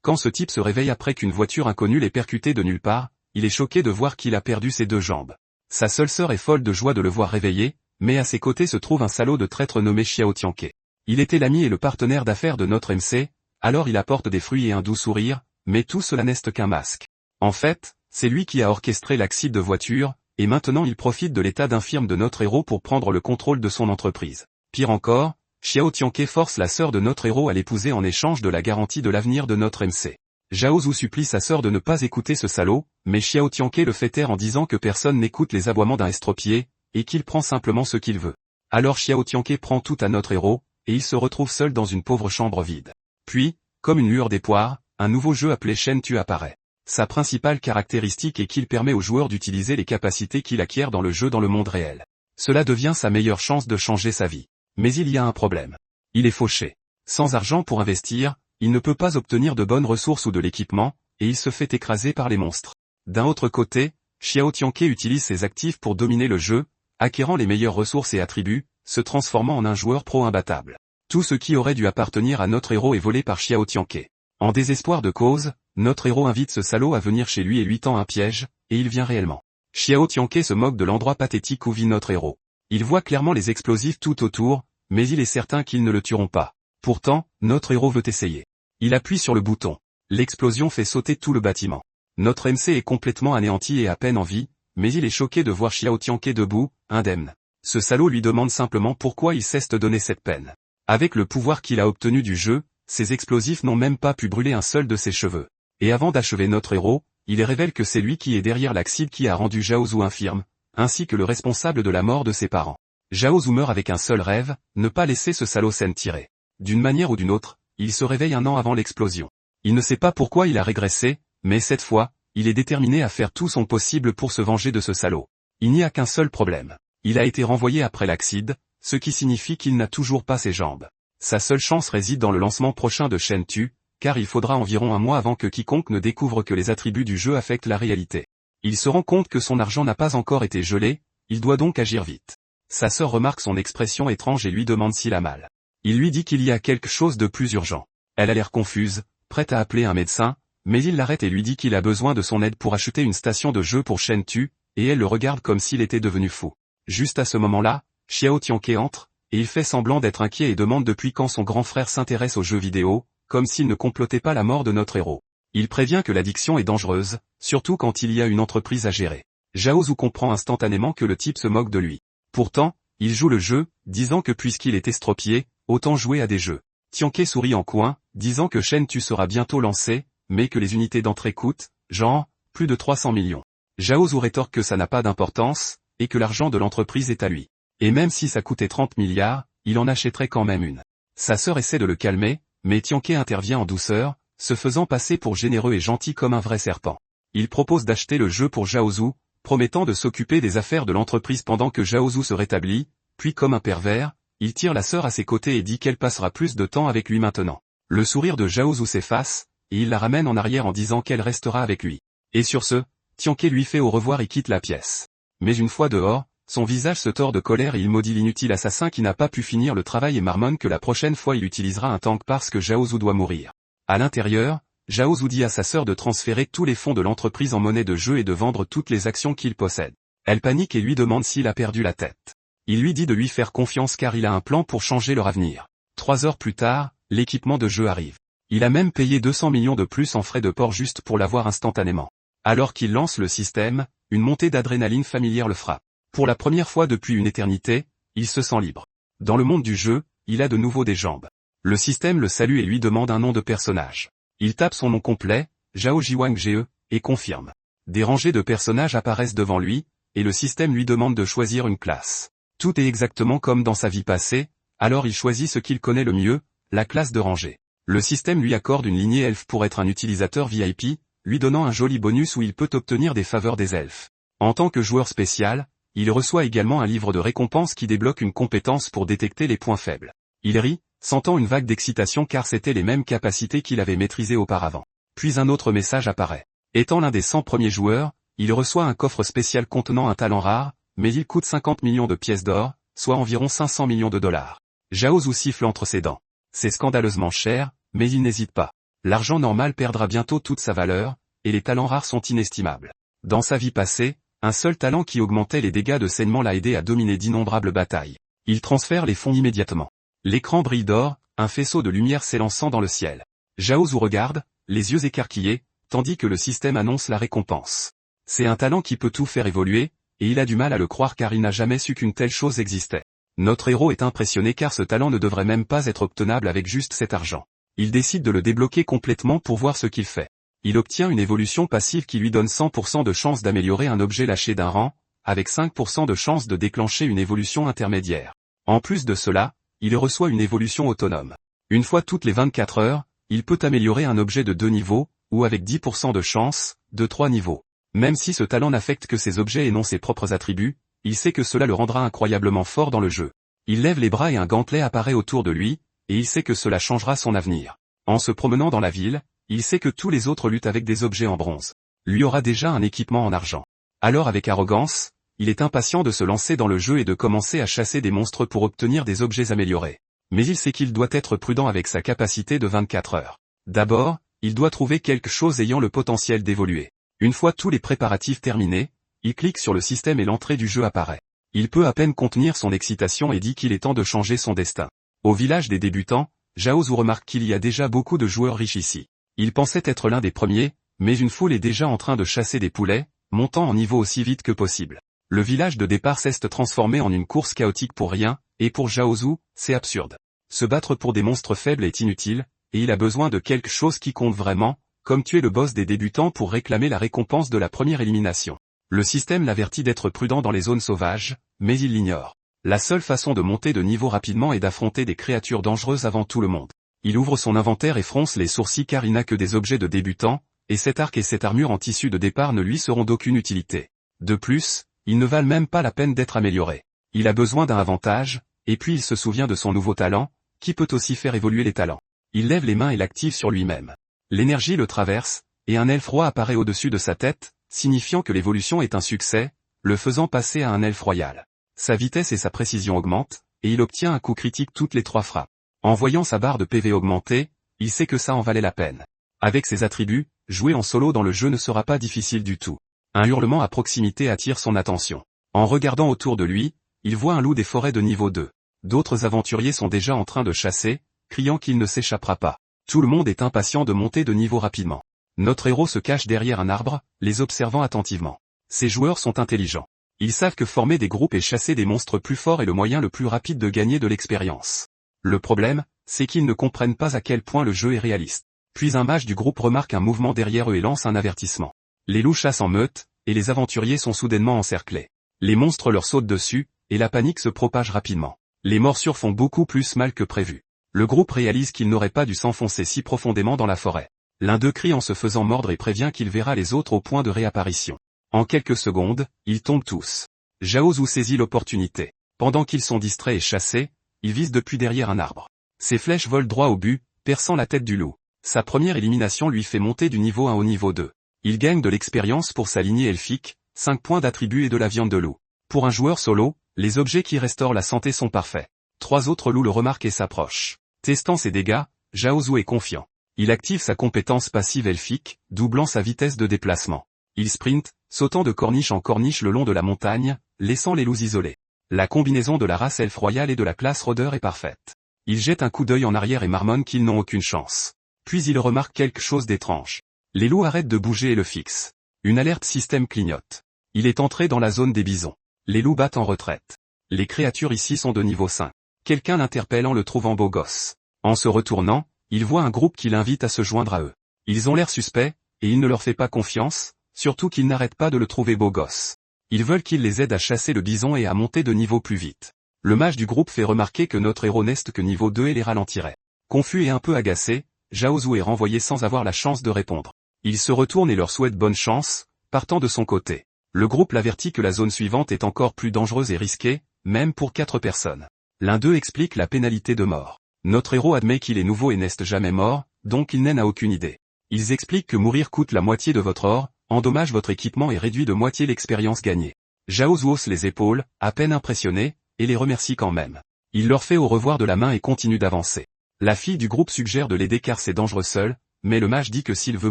Quand ce type se réveille après qu'une voiture inconnue l'ait percuté de nulle part, il est choqué de voir qu'il a perdu ses 2 jambes. Sa seule sœur est folle de joie de le voir réveillé, mais à ses côtés se trouve un salaud de traître nommé Xiao Tianke. Il était l'ami et le partenaire d'affaires de notre MC, alors il apporte des fruits et un doux sourire, mais tout cela n'est qu'un masque. En fait, c'est lui qui a orchestré l'accident de voiture, et maintenant il profite de l'état d'infirme de notre héros pour prendre le contrôle de son entreprise. Pire encore, Xiao Tianke force la sœur de notre héros à l'épouser en échange de la garantie de l'avenir de notre MC. Zhao Zhu supplie sa sœur de ne pas écouter ce salaud, mais Xiao Tianke le fait taire en disant que personne n'écoute les aboiements d'un estropié, et qu'il prend simplement ce qu'il veut. Alors Xiao Tianke prend tout à notre héros, et il se retrouve seul dans une pauvre chambre vide. Puis, comme une lueur des poires, un nouveau jeu appelé Shen Tu apparaît. Sa principale caractéristique est qu'il permet aux joueurs d'utiliser les capacités qu'il acquiert dans le jeu dans le monde réel. Cela devient sa meilleure chance de changer sa vie. Mais il y a un problème. Il est fauché. Sans argent pour investir, il ne peut pas obtenir de bonnes ressources ou de l'équipement, et il se fait écraser par les monstres. D'un autre côté, Xiao Tianke utilise ses actifs pour dominer le jeu, acquérant les meilleures ressources et attributs, se transformant en un joueur pro imbattable. Tout ce qui aurait dû appartenir à notre héros est volé par Xiao Tianke. En désespoir de cause, notre héros invite ce salaud à venir chez lui et lui tend un piège, et il vient réellement. Xiao Tianke se moque de l'endroit pathétique où vit notre héros. Il voit clairement les explosifs tout autour, mais il est certain qu'ils ne le tueront pas. Pourtant, notre héros veut essayer. Il appuie sur le bouton. L'explosion fait sauter tout le bâtiment. Notre MC est complètement anéanti et à peine en vie, mais il est choqué de voir Xiao Tianke debout, indemne. Ce salaud lui demande simplement pourquoi il cesse de donner cette peine. Avec le pouvoir qu'il a obtenu du jeu, ces explosifs n'ont même pas pu brûler un seul de ses cheveux. Et avant d'achever notre héros, il révèle que c'est lui qui est derrière l'accident qui a rendu Zhao Zhu infirme, ainsi que le responsable de la mort de ses parents. Zhao Zhu meurt avec un seul rêve, ne pas laisser ce salaud s'en tirer. D'une manière ou d'une autre, il se réveille un an avant l'explosion. Il ne sait pas pourquoi il a régressé, mais cette fois, il est déterminé à faire tout son possible pour se venger de ce salaud. Il n'y a qu'un seul problème. Il a été renvoyé après l'accident, ce qui signifie qu'il n'a toujours pas ses jambes. Sa seule chance réside dans le lancement prochain de Shen Tu, car il faudra environ un mois avant que quiconque ne découvre que les attributs du jeu affectent la réalité. Il se rend compte que son argent n'a pas encore été gelé, il doit donc agir vite. Sa sœur remarque son expression étrange et lui demande s'il a mal. Il lui dit qu'il y a quelque chose de plus urgent. Elle a l'air confuse, prête à appeler un médecin, mais il l'arrête et lui dit qu'il a besoin de son aide pour acheter une station de jeu pour Shen Tu, et elle le regarde comme s'il était devenu fou. Juste à ce moment-là, Xiao Tianke entre, et il fait semblant d'être inquiet et demande depuis quand son grand frère s'intéresse aux jeux vidéo, comme s'il ne complotait pas la mort de notre héros. Il prévient que l'addiction est dangereuse, surtout quand il y a une entreprise à gérer. Zhao Zhu comprend instantanément que le type se moque de lui. Pourtant, il joue le jeu, disant que puisqu'il est estropié, autant jouer à des jeux. Tianke sourit en coin, disant que Shen Tu sera bientôt lancé, mais que les unités d'entrée coûtent, genre, plus de 300 millions. Zhao Zhu rétorque que ça n'a pas d'importance, et que l'argent de l'entreprise est à lui. Et même si ça coûtait 30 milliards, il en achèterait quand même une. Sa sœur essaie de le calmer, mais Tianke intervient en douceur, se faisant passer pour généreux et gentil comme un vrai serpent. Il propose d'acheter le jeu pour Zhao Zhu, promettant de s'occuper des affaires de l'entreprise pendant que Zhao Zhu se rétablit, puis comme un pervers, il tire la sœur à ses côtés et dit qu'elle passera plus de temps avec lui maintenant. Le sourire de Zhao Zhu s'efface, et il la ramène en arrière en disant qu'elle restera avec lui. Et sur ce, Tianke lui fait au revoir et quitte la pièce. Mais une fois dehors, son visage se tord de colère et il maudit l'inutile assassin qui n'a pas pu finir le travail et marmonne que la prochaine fois il utilisera un tank parce que Zhao Zhu doit mourir. À l'intérieur, Zhao Zhu dit à sa sœur de transférer tous les fonds de l'entreprise en monnaie de jeu et de vendre toutes les actions qu'il possède. Elle panique et lui demande s'il a perdu la tête. Il lui dit de lui faire confiance car il a un plan pour changer leur avenir. 3 heures plus tard, l'équipement de jeu arrive. Il a même payé 200 millions de plus en frais de port juste pour l'avoir instantanément. Alors qu'il lance le système, une montée d'adrénaline familière le frappe. Pour la première fois depuis une éternité, il se sent libre. Dans le monde du jeu, il a de nouveau des jambes. Le système le salue et lui demande un nom de personnage. Il tape son nom complet, Zhao Jiwang Ge, et confirme. Des rangées de personnages apparaissent devant lui, et le système lui demande de choisir une classe. Tout est exactement comme dans sa vie passée, alors il choisit ce qu'il connaît le mieux, la classe de rangée. Le système lui accorde une lignée elfe pour être un utilisateur VIP, lui donnant un joli bonus où il peut obtenir des faveurs des elfes. En tant que joueur spécial, il reçoit également un livre de récompense qui débloque une compétence pour détecter les points faibles. Il rit, sentant une vague d'excitation car c'étaient les mêmes capacités qu'il avait maîtrisées auparavant. Puis un autre message apparaît. Étant l'un des 100 premiers joueurs, il reçoit un coffre spécial contenant un talent rare, mais il coûte 50 millions de pièces d'or, soit environ 500 millions de dollars. Zhao Zhu siffle entre ses dents. C'est scandaleusement cher, mais il n'hésite pas. L'argent normal perdra bientôt toute sa valeur, et les talents rares sont inestimables. Dans sa vie passée, un seul talent qui augmentait les dégâts de saignement l'a aidé à dominer d'innombrables batailles. Il transfère les fonds immédiatement. L'écran brille d'or, un faisceau de lumière s'élançant dans le ciel. Zhao Zhu regarde, les yeux écarquillés, tandis que le système annonce la récompense. C'est un talent qui peut tout faire évoluer, et il a du mal à le croire car il n'a jamais su qu'une telle chose existait. Notre héros est impressionné car ce talent ne devrait même pas être obtenable avec juste cet argent. Il décide de le débloquer complètement pour voir ce qu'il fait. Il obtient une évolution passive qui lui donne 100% de chance d'améliorer un objet lâché d'un rang, avec 5% de chance de déclencher une évolution intermédiaire. En plus de cela, il reçoit une évolution autonome. Une fois toutes les 24 heures, il peut améliorer un objet de 2 niveaux, ou avec 10% de chance, de 3 niveaux. Même si ce talent n'affecte que ses objets et non ses propres attributs, il sait que cela le rendra incroyablement fort dans le jeu. Il lève les bras et un gantelet apparaît autour de lui, et il sait que cela changera son avenir. En se promenant dans la ville, il sait que tous les autres luttent avec des objets en bronze. Lui aura déjà un équipement en argent. Alors avec arrogance, il est impatient de se lancer dans le jeu et de commencer à chasser des monstres pour obtenir des objets améliorés. Mais il sait qu'il doit être prudent avec sa capacité de 24 heures. D'abord, il doit trouver quelque chose ayant le potentiel d'évoluer. Une fois tous les préparatifs terminés, il clique sur le système et l'entrée du jeu apparaît. Il peut à peine contenir son excitation et dit qu'il est temps de changer son destin. Au village des débutants, Zhao Zhu remarque qu'il y a déjà beaucoup de joueurs riches ici. Il pensait être l'un des premiers, mais une foule est déjà en train de chasser des poulets, montant en niveau aussi vite que possible. Le village de départ s'est transformé en une course chaotique pour rien, et pour Zhao Zhu, c'est absurde. Se battre pour des monstres faibles est inutile, et il a besoin de quelque chose qui compte vraiment, comme tuer le boss des débutants pour réclamer la récompense de la première élimination. Le système l'avertit d'être prudent dans les zones sauvages, mais il l'ignore. La seule façon de monter de niveau rapidement est d'affronter des créatures dangereuses avant tout le monde. Il ouvre son inventaire et fronce les sourcils car il n'a que des objets de débutant, et cet arc et cette armure en tissu de départ ne lui seront d'aucune utilité. De plus, ils ne valent même pas la peine d'être améliorés. Il a besoin d'un avantage, et puis il se souvient de son nouveau talent, qui peut aussi faire évoluer les talents. Il lève les mains et l'active sur lui-même. L'énergie le traverse, et un elfe roi apparaît au-dessus de sa tête, signifiant que l'évolution est un succès, le faisant passer à un elfe royal. Sa vitesse et sa précision augmentent, et il obtient un coup critique toutes les 3 frappes. En voyant sa barre de PV augmenter, il sait que ça en valait la peine. Avec ses attributs, jouer en solo dans le jeu ne sera pas difficile du tout. Un hurlement à proximité attire son attention. En regardant autour de lui, il voit un loup des forêts de niveau 2. D'autres aventuriers sont déjà en train de chasser, criant qu'il ne s'échappera pas. Tout le monde est impatient de monter de niveau rapidement. Notre héros se cache derrière un arbre, les observant attentivement. Ces joueurs sont intelligents. Ils savent que former des groupes et chasser des monstres plus forts est le moyen le plus rapide de gagner de l'expérience. Le problème, c'est qu'ils ne comprennent pas à quel point le jeu est réaliste. Puis un mage du groupe remarque un mouvement derrière eux et lance un avertissement. Les loups chassent en meute, et les aventuriers sont soudainement encerclés. Les monstres leur sautent dessus, et la panique se propage rapidement. Les morsures font beaucoup plus mal que prévu. Le groupe réalise qu'il n'aurait pas dû s'enfoncer si profondément dans la forêt. L'un d'eux crie en se faisant mordre et prévient qu'il verra les autres au point de réapparition. En quelques secondes, ils tombent tous. Zhao Zhu saisit l'opportunité. Pendant qu'ils sont distraits et chassés, il vise depuis derrière un arbre. Ses flèches volent droit au but, perçant la tête du loup. Sa première élimination lui fait monter du niveau 1 au niveau 2. Il gagne de l'expérience pour sa lignée elfique, 5 points d'attribut et de la viande de loup. Pour un joueur solo, les objets qui restaurent la santé sont parfaits. 3 autres loups le remarquent et s'approchent. Testant ses dégâts, Zhao Zhu est confiant. Il active sa compétence passive elfique, doublant sa vitesse de déplacement. Il sprint, sautant de corniche en corniche le long de la montagne, laissant les loups isolés. La combinaison de la race elfe royale et de la classe rôdeur est parfaite. Il jette un coup d'œil en arrière et marmonne qu'ils n'ont aucune chance. Puis il remarque quelque chose d'étrange. Les loups arrêtent de bouger et le fixent. Une alerte système clignote. Il est entré dans la zone des bisons. Les loups battent en retraite. Les créatures ici sont de niveau 5. Quelqu'un l'interpelle en le trouvant beau gosse. En se retournant, il voit un groupe qui l'invite à se joindre à eux. Ils ont l'air suspects, et il ne leur fait pas confiance, surtout qu'ils n'arrêtent pas de le trouver beau gosse. Ils veulent qu'il les aide à chasser le bison et à monter de niveau plus vite. Le mage du groupe fait remarquer que notre héros n'est que niveau 2 et les ralentirait. Confus et un peu agacé, Zhao Zhu est renvoyé sans avoir la chance de répondre. Il se retourne et leur souhaite bonne chance, partant de son côté. Le groupe l'avertit que la zone suivante est encore plus dangereuse et risquée, même pour 4 personnes. L'un d'eux explique la pénalité de mort. Notre héros admet qu'il est nouveau et n'est jamais mort, donc il n'en a aucune idée. Ils expliquent que mourir coûte la moitié de votre or, endommage votre équipement et réduit de moitié l'expérience gagnée. Zhao Zhu hausse les épaules, à peine impressionné, et les remercie quand même. Il leur fait au revoir de la main et continue d'avancer. La fille du groupe suggère de l'aider car c'est dangereux seul, mais le mage dit que s'il veut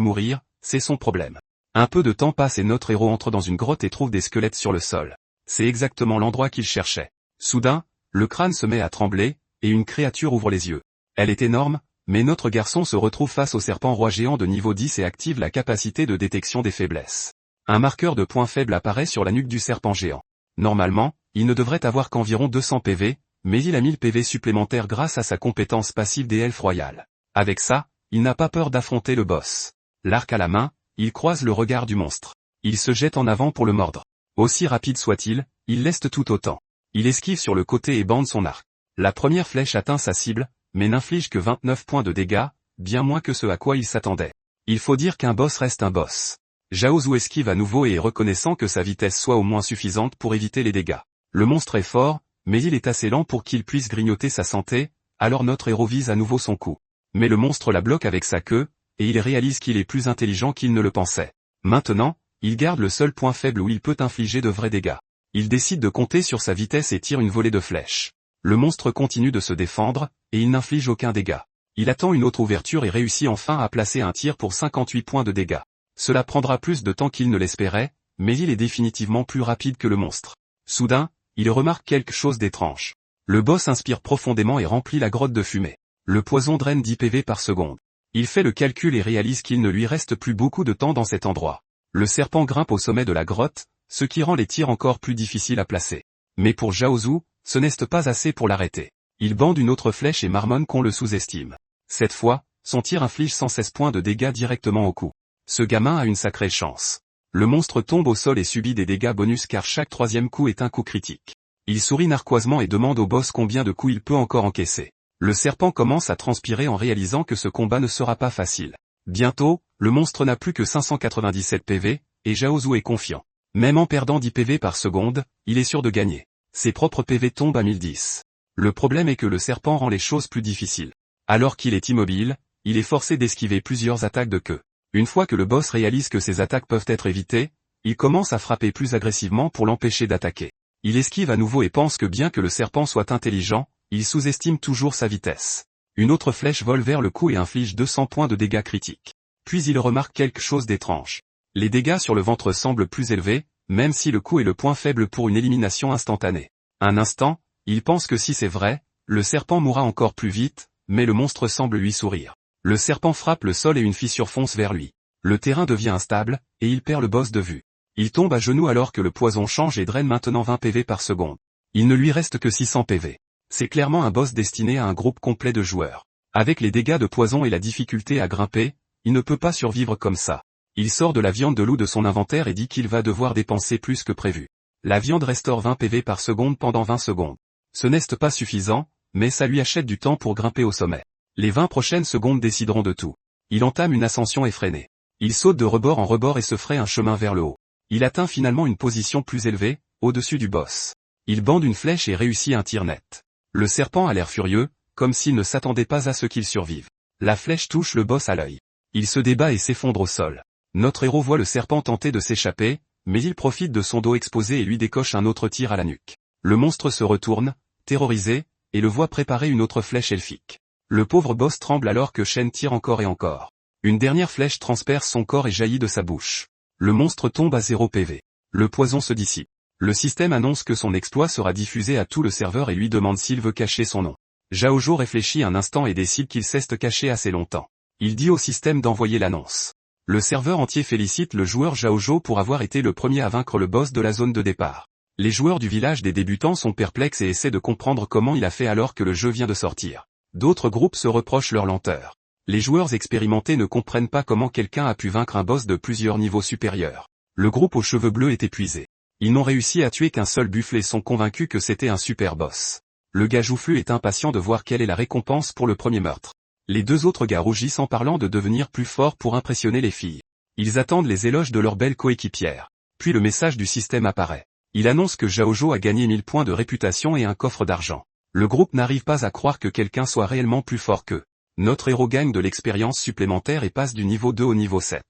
mourir, c'est son problème. Un peu de temps passe et notre héros entre dans une grotte et trouve des squelettes sur le sol. C'est exactement l'endroit qu'il cherchait. Soudain, le crâne se met à trembler, et une créature ouvre les yeux. Elle est énorme, mais notre garçon se retrouve face au serpent roi géant de niveau 10 et active la capacité de détection des faiblesses. Un marqueur de points faibles apparaît sur la nuque du serpent géant. Normalement, il ne devrait avoir qu'environ 200 PV, mais il a 1000 PV supplémentaires grâce à sa compétence passive des elfes royales. Avec ça, il n'a pas peur d'affronter le boss. L'arc à la main, il croise le regard du monstre. Il se jette en avant pour le mordre. Aussi rapide soit-il, il leste tout autant. Il esquive sur le côté et bande son arc. La première flèche atteint sa cible, mais n'inflige que 29 points de dégâts, bien moins que ce à quoi il s'attendait. Il faut dire qu'un boss reste un boss. Zhao esquive à nouveau et est reconnaissant que sa vitesse soit au moins suffisante pour éviter les dégâts. Le monstre est fort, mais il est assez lent pour qu'il puisse grignoter sa santé, alors notre héros vise à nouveau son coup. Mais le monstre la bloque avec sa queue, et il réalise qu'il est plus intelligent qu'il ne le pensait. Maintenant, il garde le seul point faible où il peut infliger de vrais dégâts. Il décide de compter sur sa vitesse et tire une volée de flèches. Le monstre continue de se défendre, et il n'inflige aucun dégât. Il attend une autre ouverture et réussit enfin à placer un tir pour 58 points de dégâts. Cela prendra plus de temps qu'il ne l'espérait, mais il est définitivement plus rapide que le monstre. Soudain, il remarque quelque chose d'étrange. Le boss inspire profondément et remplit la grotte de fumée. Le poison draine 10 PV par seconde. Il fait le calcul et réalise qu'il ne lui reste plus beaucoup de temps dans cet endroit. Le serpent grimpe au sommet de la grotte, ce qui rend les tirs encore plus difficiles à placer. Mais pour Zhao, ce n'est pas assez pour l'arrêter. Il bande une autre flèche et marmonne qu'on le sous-estime. Cette fois, son tir inflige 116 points de dégâts directement au coup. Ce gamin a une sacrée chance. Le monstre tombe au sol et subit des dégâts bonus car chaque troisième coup est un coup critique. Il sourit narquoisement et demande au boss combien de coups il peut encore encaisser. Le serpent commence à transpirer en réalisant que ce combat ne sera pas facile. Bientôt, le monstre n'a plus que 597 PV, et Zhao est confiant. Même en perdant 10 PV par seconde, il est sûr de gagner. Ses propres PV tombent à 1010. Le problème est que le serpent rend les choses plus difficiles. Alors qu'il est immobile, il est forcé d'esquiver plusieurs attaques de queue. Une fois que le boss réalise que ces attaques peuvent être évitées, il commence à frapper plus agressivement pour l'empêcher d'attaquer. Il esquive à nouveau et pense que bien que le serpent soit intelligent, il sous-estime toujours sa vitesse. Une autre flèche vole vers le cou et inflige 200 points de dégâts critiques. Puis il remarque quelque chose d'étrange. Les dégâts sur le ventre semblent plus élevés, même si le coup est le point faible pour une élimination instantanée. Un instant, il pense que si c'est vrai, le serpent mourra encore plus vite, mais le monstre semble lui sourire. Le serpent frappe le sol et une fissure fonce vers lui. Le terrain devient instable, et il perd le boss de vue. Il tombe à genoux alors que le poison change et draine maintenant 20 PV par seconde. Il ne lui reste que 600 PV. C'est clairement un boss destiné à un groupe complet de joueurs. Avec les dégâts de poison et la difficulté à grimper, il ne peut pas survivre comme ça. Il sort de la viande de loup de son inventaire et dit qu'il va devoir dépenser plus que prévu. La viande restaure 20 PV par seconde pendant 20 secondes. Ce n'est pas suffisant, mais ça lui achète du temps pour grimper au sommet. Les 20 prochaines secondes décideront de tout. Il entame une ascension effrénée. Il saute de rebord en rebord et se fraye un chemin vers le haut. Il atteint finalement une position plus élevée, au-dessus du boss. Il bande une flèche et réussit un tir net. Le serpent a l'air furieux, comme s'il ne s'attendait pas à ce qu'il survive. La flèche touche le boss à l'œil. Il se débat et s'effondre au sol. Notre héros voit le serpent tenter de s'échapper, mais il profite de son dos exposé et lui décoche un autre tir à la nuque. Le monstre se retourne, terrorisé, et le voit préparer une autre flèche elfique. Le pauvre boss tremble alors que Shen tire encore et encore. Une dernière flèche transperce son corps et jaillit de sa bouche. Le monstre tombe à 0 PV. Le poison se dissipe. Le système annonce que son exploit sera diffusé à tout le serveur et lui demande s'il veut cacher son nom. Zhao réfléchit un instant et décide qu'il s'est caché assez longtemps. Il dit au système d'envoyer l'annonce. Le serveur entier félicite le joueur Zhao pour avoir été le premier à vaincre le boss de la zone de départ. Les joueurs du village des débutants sont perplexes et essaient de comprendre comment il a fait alors que le jeu vient de sortir. D'autres groupes se reprochent leur lenteur. Les joueurs expérimentés ne comprennent pas comment quelqu'un a pu vaincre un boss de plusieurs niveaux supérieurs. Le groupe aux cheveux bleus est épuisé. Ils n'ont réussi à tuer qu'un seul buffle et sont convaincus que c'était un super boss. Le gars joufflu est impatient de voir quelle est la récompense pour le premier meurtre. Les deux autres gars rougissent en parlant de devenir plus forts pour impressionner les filles. Ils attendent les éloges de leur belle coéquipière. Puis le message du système apparaît. Il annonce que Zhao a gagné 1000 points de réputation et un coffre d'argent. Le groupe n'arrive pas à croire que quelqu'un soit réellement plus fort qu'eux. Notre héros gagne de l'expérience supplémentaire et passe du niveau 2 au niveau 7.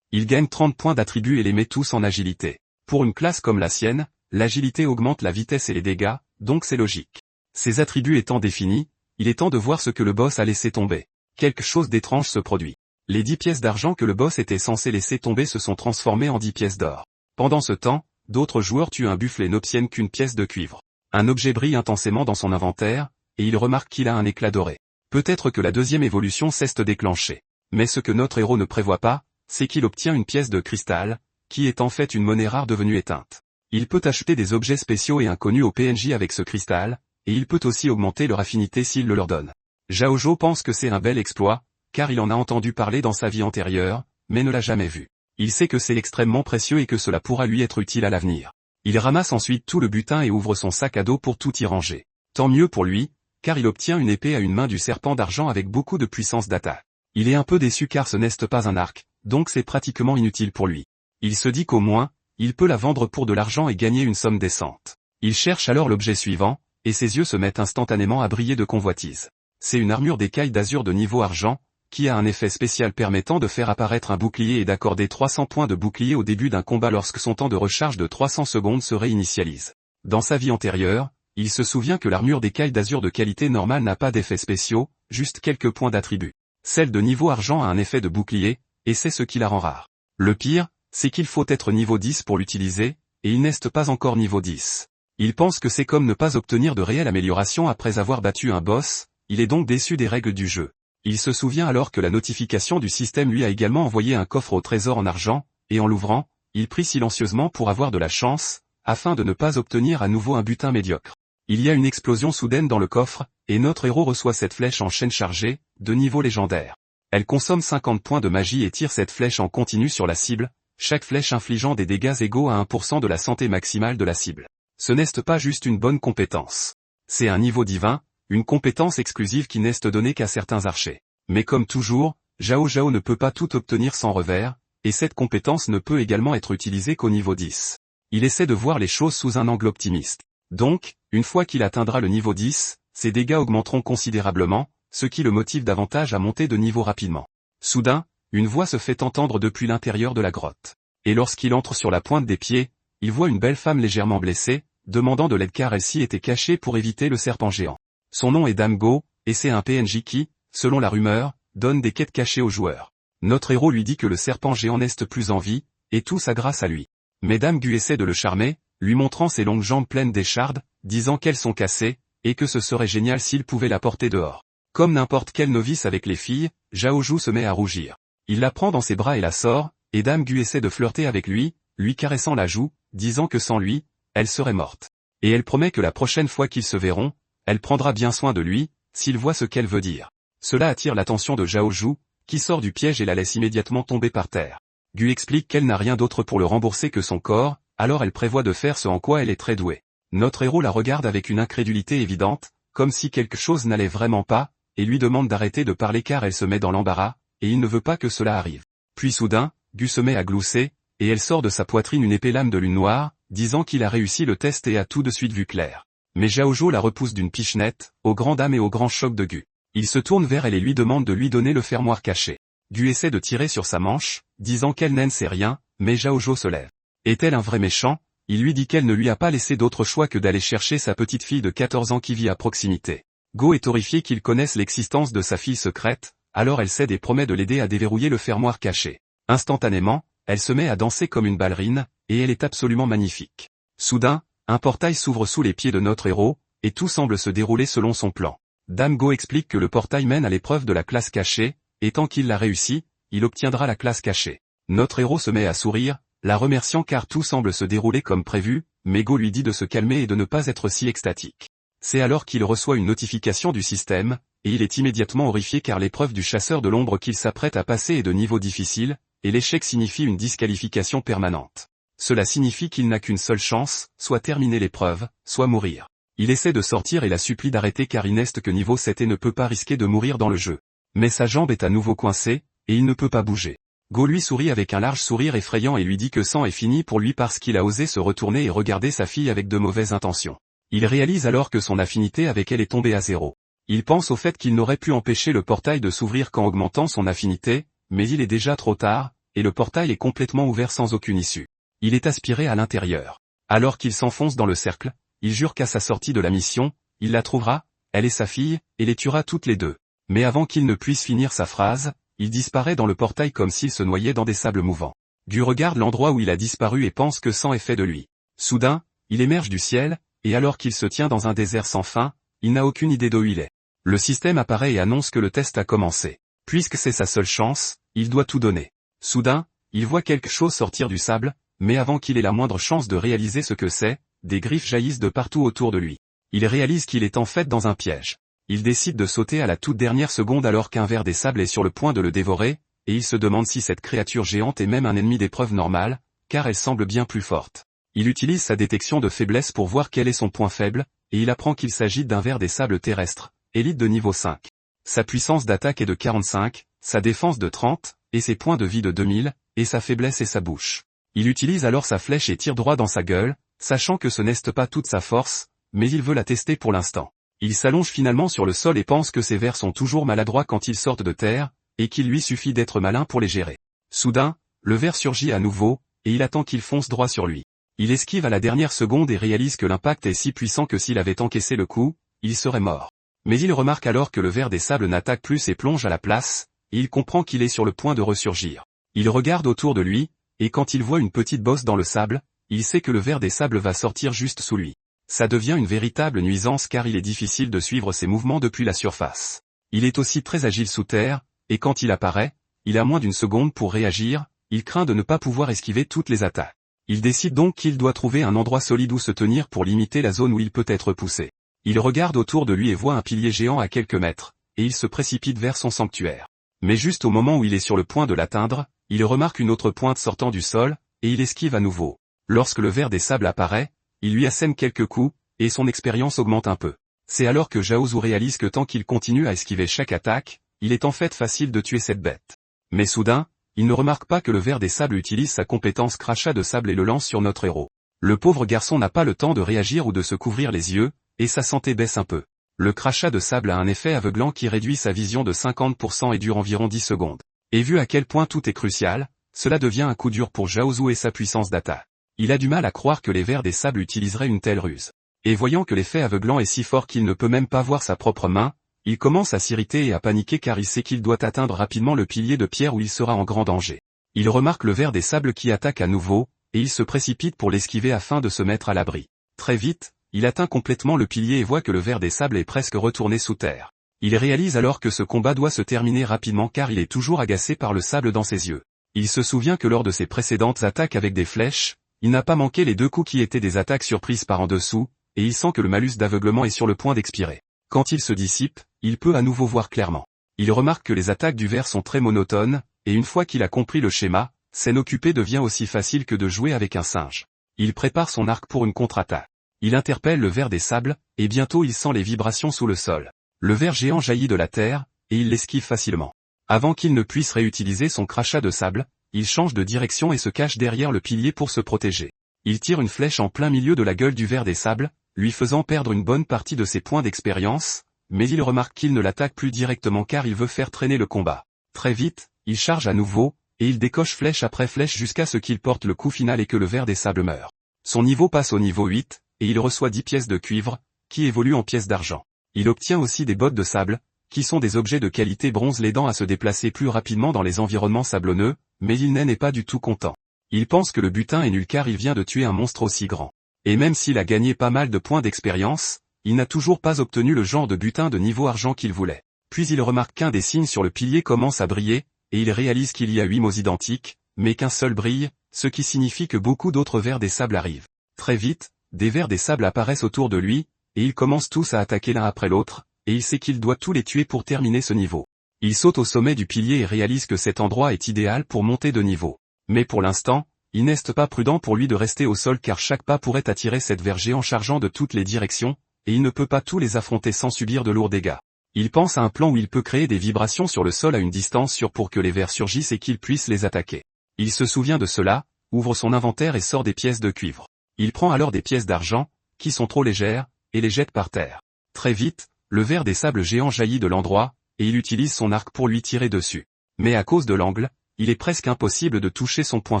Il gagne 30 points d'attributs et les met tous en agilité. Pour une classe comme la sienne, l'agilité augmente la vitesse et les dégâts, donc c'est logique. Ces attributs étant définis, il est temps de voir ce que le boss a laissé tomber. Quelque chose d'étrange se produit. Les 10 pièces d'argent que le boss était censé laisser tomber se sont transformées en 10 pièces d'or. Pendant ce temps, d'autres joueurs tuent un buffle et n'obtiennent qu'une pièce de cuivre. Un objet brille intensément dans son inventaire, et il remarque qu'il a un éclat doré. Peut-être que la deuxième évolution cesse de déclencher. Mais ce que notre héros ne prévoit pas, c'est qu'il obtient une pièce de cristal, qui est en fait une monnaie rare devenue éteinte. Il peut acheter des objets spéciaux et inconnus au PNJ avec ce cristal, et il peut aussi augmenter leur affinité s'il le leur donne. Xiaozhou pense que c'est un bel exploit, car il en a entendu parler dans sa vie antérieure, mais ne l'a jamais vu. Il sait que c'est extrêmement précieux et que cela pourra lui être utile à l'avenir. Il ramasse ensuite tout le butin et ouvre son sac à dos pour tout y ranger. Tant mieux pour lui, car il obtient une épée à une main du serpent d'argent avec beaucoup de puissance d'attaque. Il est un peu déçu car ce n'est pas un arc, donc c'est pratiquement inutile pour lui. Il se dit qu'au moins, il peut la vendre pour de l'argent et gagner une somme décente. Il cherche alors l'objet suivant, et ses yeux se mettent instantanément à briller de convoitise. C'est une armure d'écailles d'azur de niveau argent, qui a un effet spécial permettant de faire apparaître un bouclier et d'accorder 300 points de bouclier au début d'un combat lorsque son temps de recharge de 300 secondes se réinitialise. Dans sa vie antérieure, il se souvient que l'armure d'écailles d'azur de qualité normale n'a pas d'effets spéciaux, juste quelques points d'attribut. Celle de niveau argent a un effet de bouclier, et c'est ce qui la rend rare. Le pire, c'est qu'il faut être niveau 10 pour l'utiliser, et il n'est pas encore niveau 10. Il pense que c'est comme ne pas obtenir de réelle amélioration après avoir battu un boss, il est donc déçu des règles du jeu. Il se souvient alors que la notification du système lui a également envoyé un coffre au trésor en argent, et en l'ouvrant, il prie silencieusement pour avoir de la chance, afin de ne pas obtenir à nouveau un butin médiocre. Il y a une explosion soudaine dans le coffre, et notre héros reçoit cette flèche en chaîne chargée, de niveau légendaire. Elle consomme 50 points de magie et tire cette flèche en continu sur la cible, chaque flèche infligeant des dégâts égaux à 1% de la santé maximale de la cible. Ce n'est pas juste une bonne compétence. C'est un niveau divin, une compétence exclusive qui n'est donnée qu'à certains archers. Mais comme toujours, Xiaozhou ne peut pas tout obtenir sans revers, et cette compétence ne peut également être utilisée qu'au niveau 10. Il essaie de voir les choses sous un angle optimiste. Donc, une fois qu'il atteindra le niveau 10, ses dégâts augmenteront considérablement, ce qui le motive davantage à monter de niveau rapidement. Soudain, une voix se fait entendre depuis l'intérieur de la grotte. Et lorsqu'il entre sur la pointe des pieds, il voit une belle femme légèrement blessée, demandant de l'aide car elle s'y était cachée pour éviter le serpent géant. Son nom est Dame Go, et c'est un PNJ qui, selon la rumeur, donne des quêtes cachées aux joueurs. Notre héros lui dit que le serpent géant n'est plus en vie, et tout ça grâce à lui. Mais Dame Gu essaie de le charmer, lui montrant ses longues jambes pleines d'échardes, disant qu'elles sont cassées, et que ce serait génial s'il pouvait la porter dehors. Comme n'importe quel novice avec les filles, Xiaozhou se met à rougir. Il la prend dans ses bras et la sort, et Dame Gu essaie de flirter avec lui caressant la joue, disant que sans lui, elle serait morte. Et elle promet que la prochaine fois qu'ils se verront, elle prendra bien soin de lui, s'il voit ce qu'elle veut dire. Cela attire l'attention de Xiaozhou, qui sort du piège et la laisse immédiatement tomber par terre. Gu explique qu'elle n'a rien d'autre pour le rembourser que son corps, alors elle prévoit de faire ce en quoi elle est très douée. Notre héros la regarde avec une incrédulité évidente, comme si quelque chose n'allait vraiment pas, et lui demande d'arrêter de parler car elle se met dans l'embarras, et il ne veut pas que cela arrive. Puis soudain, Gu se met à glousser, et elle sort de sa poitrine une épée lame de lune noire, disant qu'il a réussi le test et a tout de suite vu clair. Mais Xiaozhou la repousse d'une pichenette, au grand dam et au grand choc de Gu. Il se tourne vers elle et lui demande de lui donner le fermoir caché. Gu essaie de tirer sur sa manche, disant qu'elle n'en sait rien, mais Xiaozhou se lève. Est-elle un vrai méchant? Il lui dit qu'elle ne lui a pas laissé d'autre choix que d'aller chercher sa petite fille de 14 ans qui vit à proximité. Go est horrifié qu'il connaisse l'existence de sa fille secrète, alors elle cède et promet de l'aider à déverrouiller le fermoir caché. Instantanément, elle se met à danser comme une ballerine, et elle est absolument magnifique. Soudain, un portail s'ouvre sous les pieds de notre héros, et tout semble se dérouler selon son plan. Dame Go explique que le portail mène à l'épreuve de la classe cachée, et tant qu'il l'a réussi, il obtiendra la classe cachée. Notre héros se met à sourire, la remerciant car tout semble se dérouler comme prévu, mais Go lui dit de se calmer et de ne pas être si extatique. C'est alors qu'il reçoit une notification du système, et il est immédiatement horrifié car l'épreuve du chasseur de l'ombre qu'il s'apprête à passer est de niveau difficile, et l'échec signifie une disqualification permanente. Cela signifie qu'il n'a qu'une seule chance, soit terminer l'épreuve, soit mourir. Il essaie de sortir et la supplie d'arrêter car il n'est que niveau 7 et ne peut pas risquer de mourir dans le jeu. Mais sa jambe est à nouveau coincée, et il ne peut pas bouger. Go lui sourit avec un large sourire effrayant et lui dit que sang est fini pour lui parce qu'il a osé se retourner et regarder sa fille avec de mauvaises intentions. Il réalise alors que son affinité avec elle est tombée à zéro. Il pense au fait qu'il n'aurait pu empêcher le portail de s'ouvrir qu'en augmentant son affinité, mais il est déjà trop tard, et le portail est complètement ouvert sans aucune issue. Il est aspiré à l'intérieur. Alors qu'il s'enfonce dans le cercle, il jure qu'à sa sortie de la mission, il la trouvera, elle et sa fille, et les tuera toutes les deux. Mais avant qu'il ne puisse finir sa phrase, il disparaît dans le portail comme s'il se noyait dans des sables mouvants. Gu regarde l'endroit où il a disparu et pense que sang est fait de lui. Soudain, il émerge du ciel, et alors qu'il se tient dans un désert sans fin, il n'a aucune idée d'où il est. Le système apparaît et annonce que le test a commencé. Puisque c'est sa seule chance, il doit tout donner. Soudain, il voit quelque chose sortir du sable, mais avant qu'il ait la moindre chance de réaliser ce que c'est, des griffes jaillissent de partout autour de lui. Il réalise qu'il est en fait dans un piège. Il décide de sauter à la toute dernière seconde alors qu'un ver des sables est sur le point de le dévorer, et il se demande si cette créature géante est même un ennemi d'épreuve normale, car elle semble bien plus forte. Il utilise sa détection de faiblesse pour voir quel est son point faible, et il apprend qu'il s'agit d'un ver des sables terrestres, élite de niveau 5. Sa puissance d'attaque est de 45, sa défense de 30, et ses points de vie de 2000, et sa faiblesse est sa bouche. Il utilise alors sa flèche et tire droit dans sa gueule, sachant que ce n'est pas toute sa force, mais il veut la tester pour l'instant. Il s'allonge finalement sur le sol et pense que ces vers sont toujours maladroits quand ils sortent de terre, et qu'il lui suffit d'être malin pour les gérer. Soudain, le ver surgit à nouveau, et il attend qu'il fonce droit sur lui. Il esquive à la dernière seconde et réalise que l'impact est si puissant que s'il avait encaissé le coup, il serait mort. Mais il remarque alors que le ver des sables n'attaque plus et plonge à la place, et il comprend qu'il est sur le point de ressurgir. Il regarde autour de lui, et quand il voit une petite bosse dans le sable, il sait que le ver des sables va sortir juste sous lui. Ça devient une véritable nuisance car il est difficile de suivre ses mouvements depuis la surface. Il est aussi très agile sous terre, et quand il apparaît, il a moins d'une seconde pour réagir, il craint de ne pas pouvoir esquiver toutes les attaques. Il décide donc qu'il doit trouver un endroit solide où se tenir pour limiter la zone où il peut être poussé. Il regarde autour de lui et voit un pilier géant à quelques mètres, et il se précipite vers son sanctuaire. Mais juste au moment où il est sur le point de l'atteindre, il remarque une autre pointe sortant du sol, et il esquive à nouveau. Lorsque le ver des sables apparaît, il lui assène quelques coups, et son expérience augmente un peu. C'est alors que Zhao Zhu réalise que tant qu'il continue à esquiver chaque attaque, il est en fait facile de tuer cette bête. Mais soudain, il ne remarque pas que le ver des sables utilise sa compétence crachat de sable et le lance sur notre héros. Le pauvre garçon n'a pas le temps de réagir ou de se couvrir les yeux, et sa santé baisse un peu. Le crachat de sable a un effet aveuglant qui réduit sa vision de 50% et dure environ 10 secondes. Et vu à quel point tout est crucial, cela devient un coup dur pour Zhao Zhu et sa puissance d'attaque. Il a du mal à croire que les vers des sables utiliseraient une telle ruse. Et voyant que l'effet aveuglant est si fort qu'il ne peut même pas voir sa propre main, il commence à s'irriter et à paniquer car il sait qu'il doit atteindre rapidement le pilier de pierre où il sera en grand danger. Il remarque le ver des sables qui attaque à nouveau, et il se précipite pour l'esquiver afin de se mettre à l'abri. Très vite, il atteint complètement le pilier et voit que le ver des sables est presque retourné sous terre. Il réalise alors que ce combat doit se terminer rapidement car il est toujours agacé par le sable dans ses yeux. Il se souvient que lors de ses précédentes attaques avec des flèches, il n'a pas manqué les 2 coups qui étaient des attaques surprises par en dessous, et il sent que le malus d'aveuglement est sur le point d'expirer. Quand il se dissipe, il peut à nouveau voir clairement. Il remarque que les attaques du ver sont très monotones, et une fois qu'il a compris le schéma, s'en occuper devient aussi facile que de jouer avec un singe. Il prépare son arc pour une contre-attaque. Il interpelle le ver des sables, et bientôt il sent les vibrations sous le sol. Le ver géant jaillit de la terre, et il l'esquive facilement. Avant qu'il ne puisse réutiliser son crachat de sable, il change de direction et se cache derrière le pilier pour se protéger. Il tire une flèche en plein milieu de la gueule du ver des sables, lui faisant perdre une bonne partie de ses points d'expérience, mais il remarque qu'il ne l'attaque plus directement car il veut faire traîner le combat. Très vite, il charge à nouveau, et il décoche flèche après flèche jusqu'à ce qu'il porte le coup final et que le ver des sables meure. Son niveau passe au niveau 8, et il reçoit 10 pièces de cuivre, qui évoluent en pièces d'argent. Il obtient aussi des bottes de sable, qui sont des objets de qualité bronze l'aidant à se déplacer plus rapidement dans les environnements sablonneux, mais il n'est pas du tout content. Il pense que le butin est nul car il vient de tuer un monstre aussi grand. Et même s'il a gagné pas mal de points d'expérience, il n'a toujours pas obtenu le genre de butin de niveau argent qu'il voulait. Puis il remarque qu'un des signes sur le pilier commence à briller, et il réalise qu'il y a 8 mots identiques, mais qu'un seul brille, ce qui signifie que beaucoup d'autres vers des sables arrivent. Très vite, des vers des sables apparaissent autour de lui, et ils commencent tous à attaquer l'un après l'autre, et il sait qu'il doit tous les tuer pour terminer ce niveau. Il saute au sommet du pilier et réalise que cet endroit est idéal pour monter de niveau. Mais pour l'instant, il n'est pas prudent pour lui de rester au sol car chaque pas pourrait attirer cette ver géant chargeant de toutes les directions, et il ne peut pas tous les affronter sans subir de lourds dégâts. Il pense à un plan où il peut créer des vibrations sur le sol à une distance sûre pour que les vers surgissent et qu'il puisse les attaquer. Il se souvient de cela, ouvre son inventaire et sort des pièces de cuivre. Il prend alors des pièces d'argent, qui sont trop légères, et les jette par terre. Très vite, le ver des sables géants jaillit de l'endroit, et il utilise son arc pour lui tirer dessus. Mais à cause de l'angle, il est presque impossible de toucher son point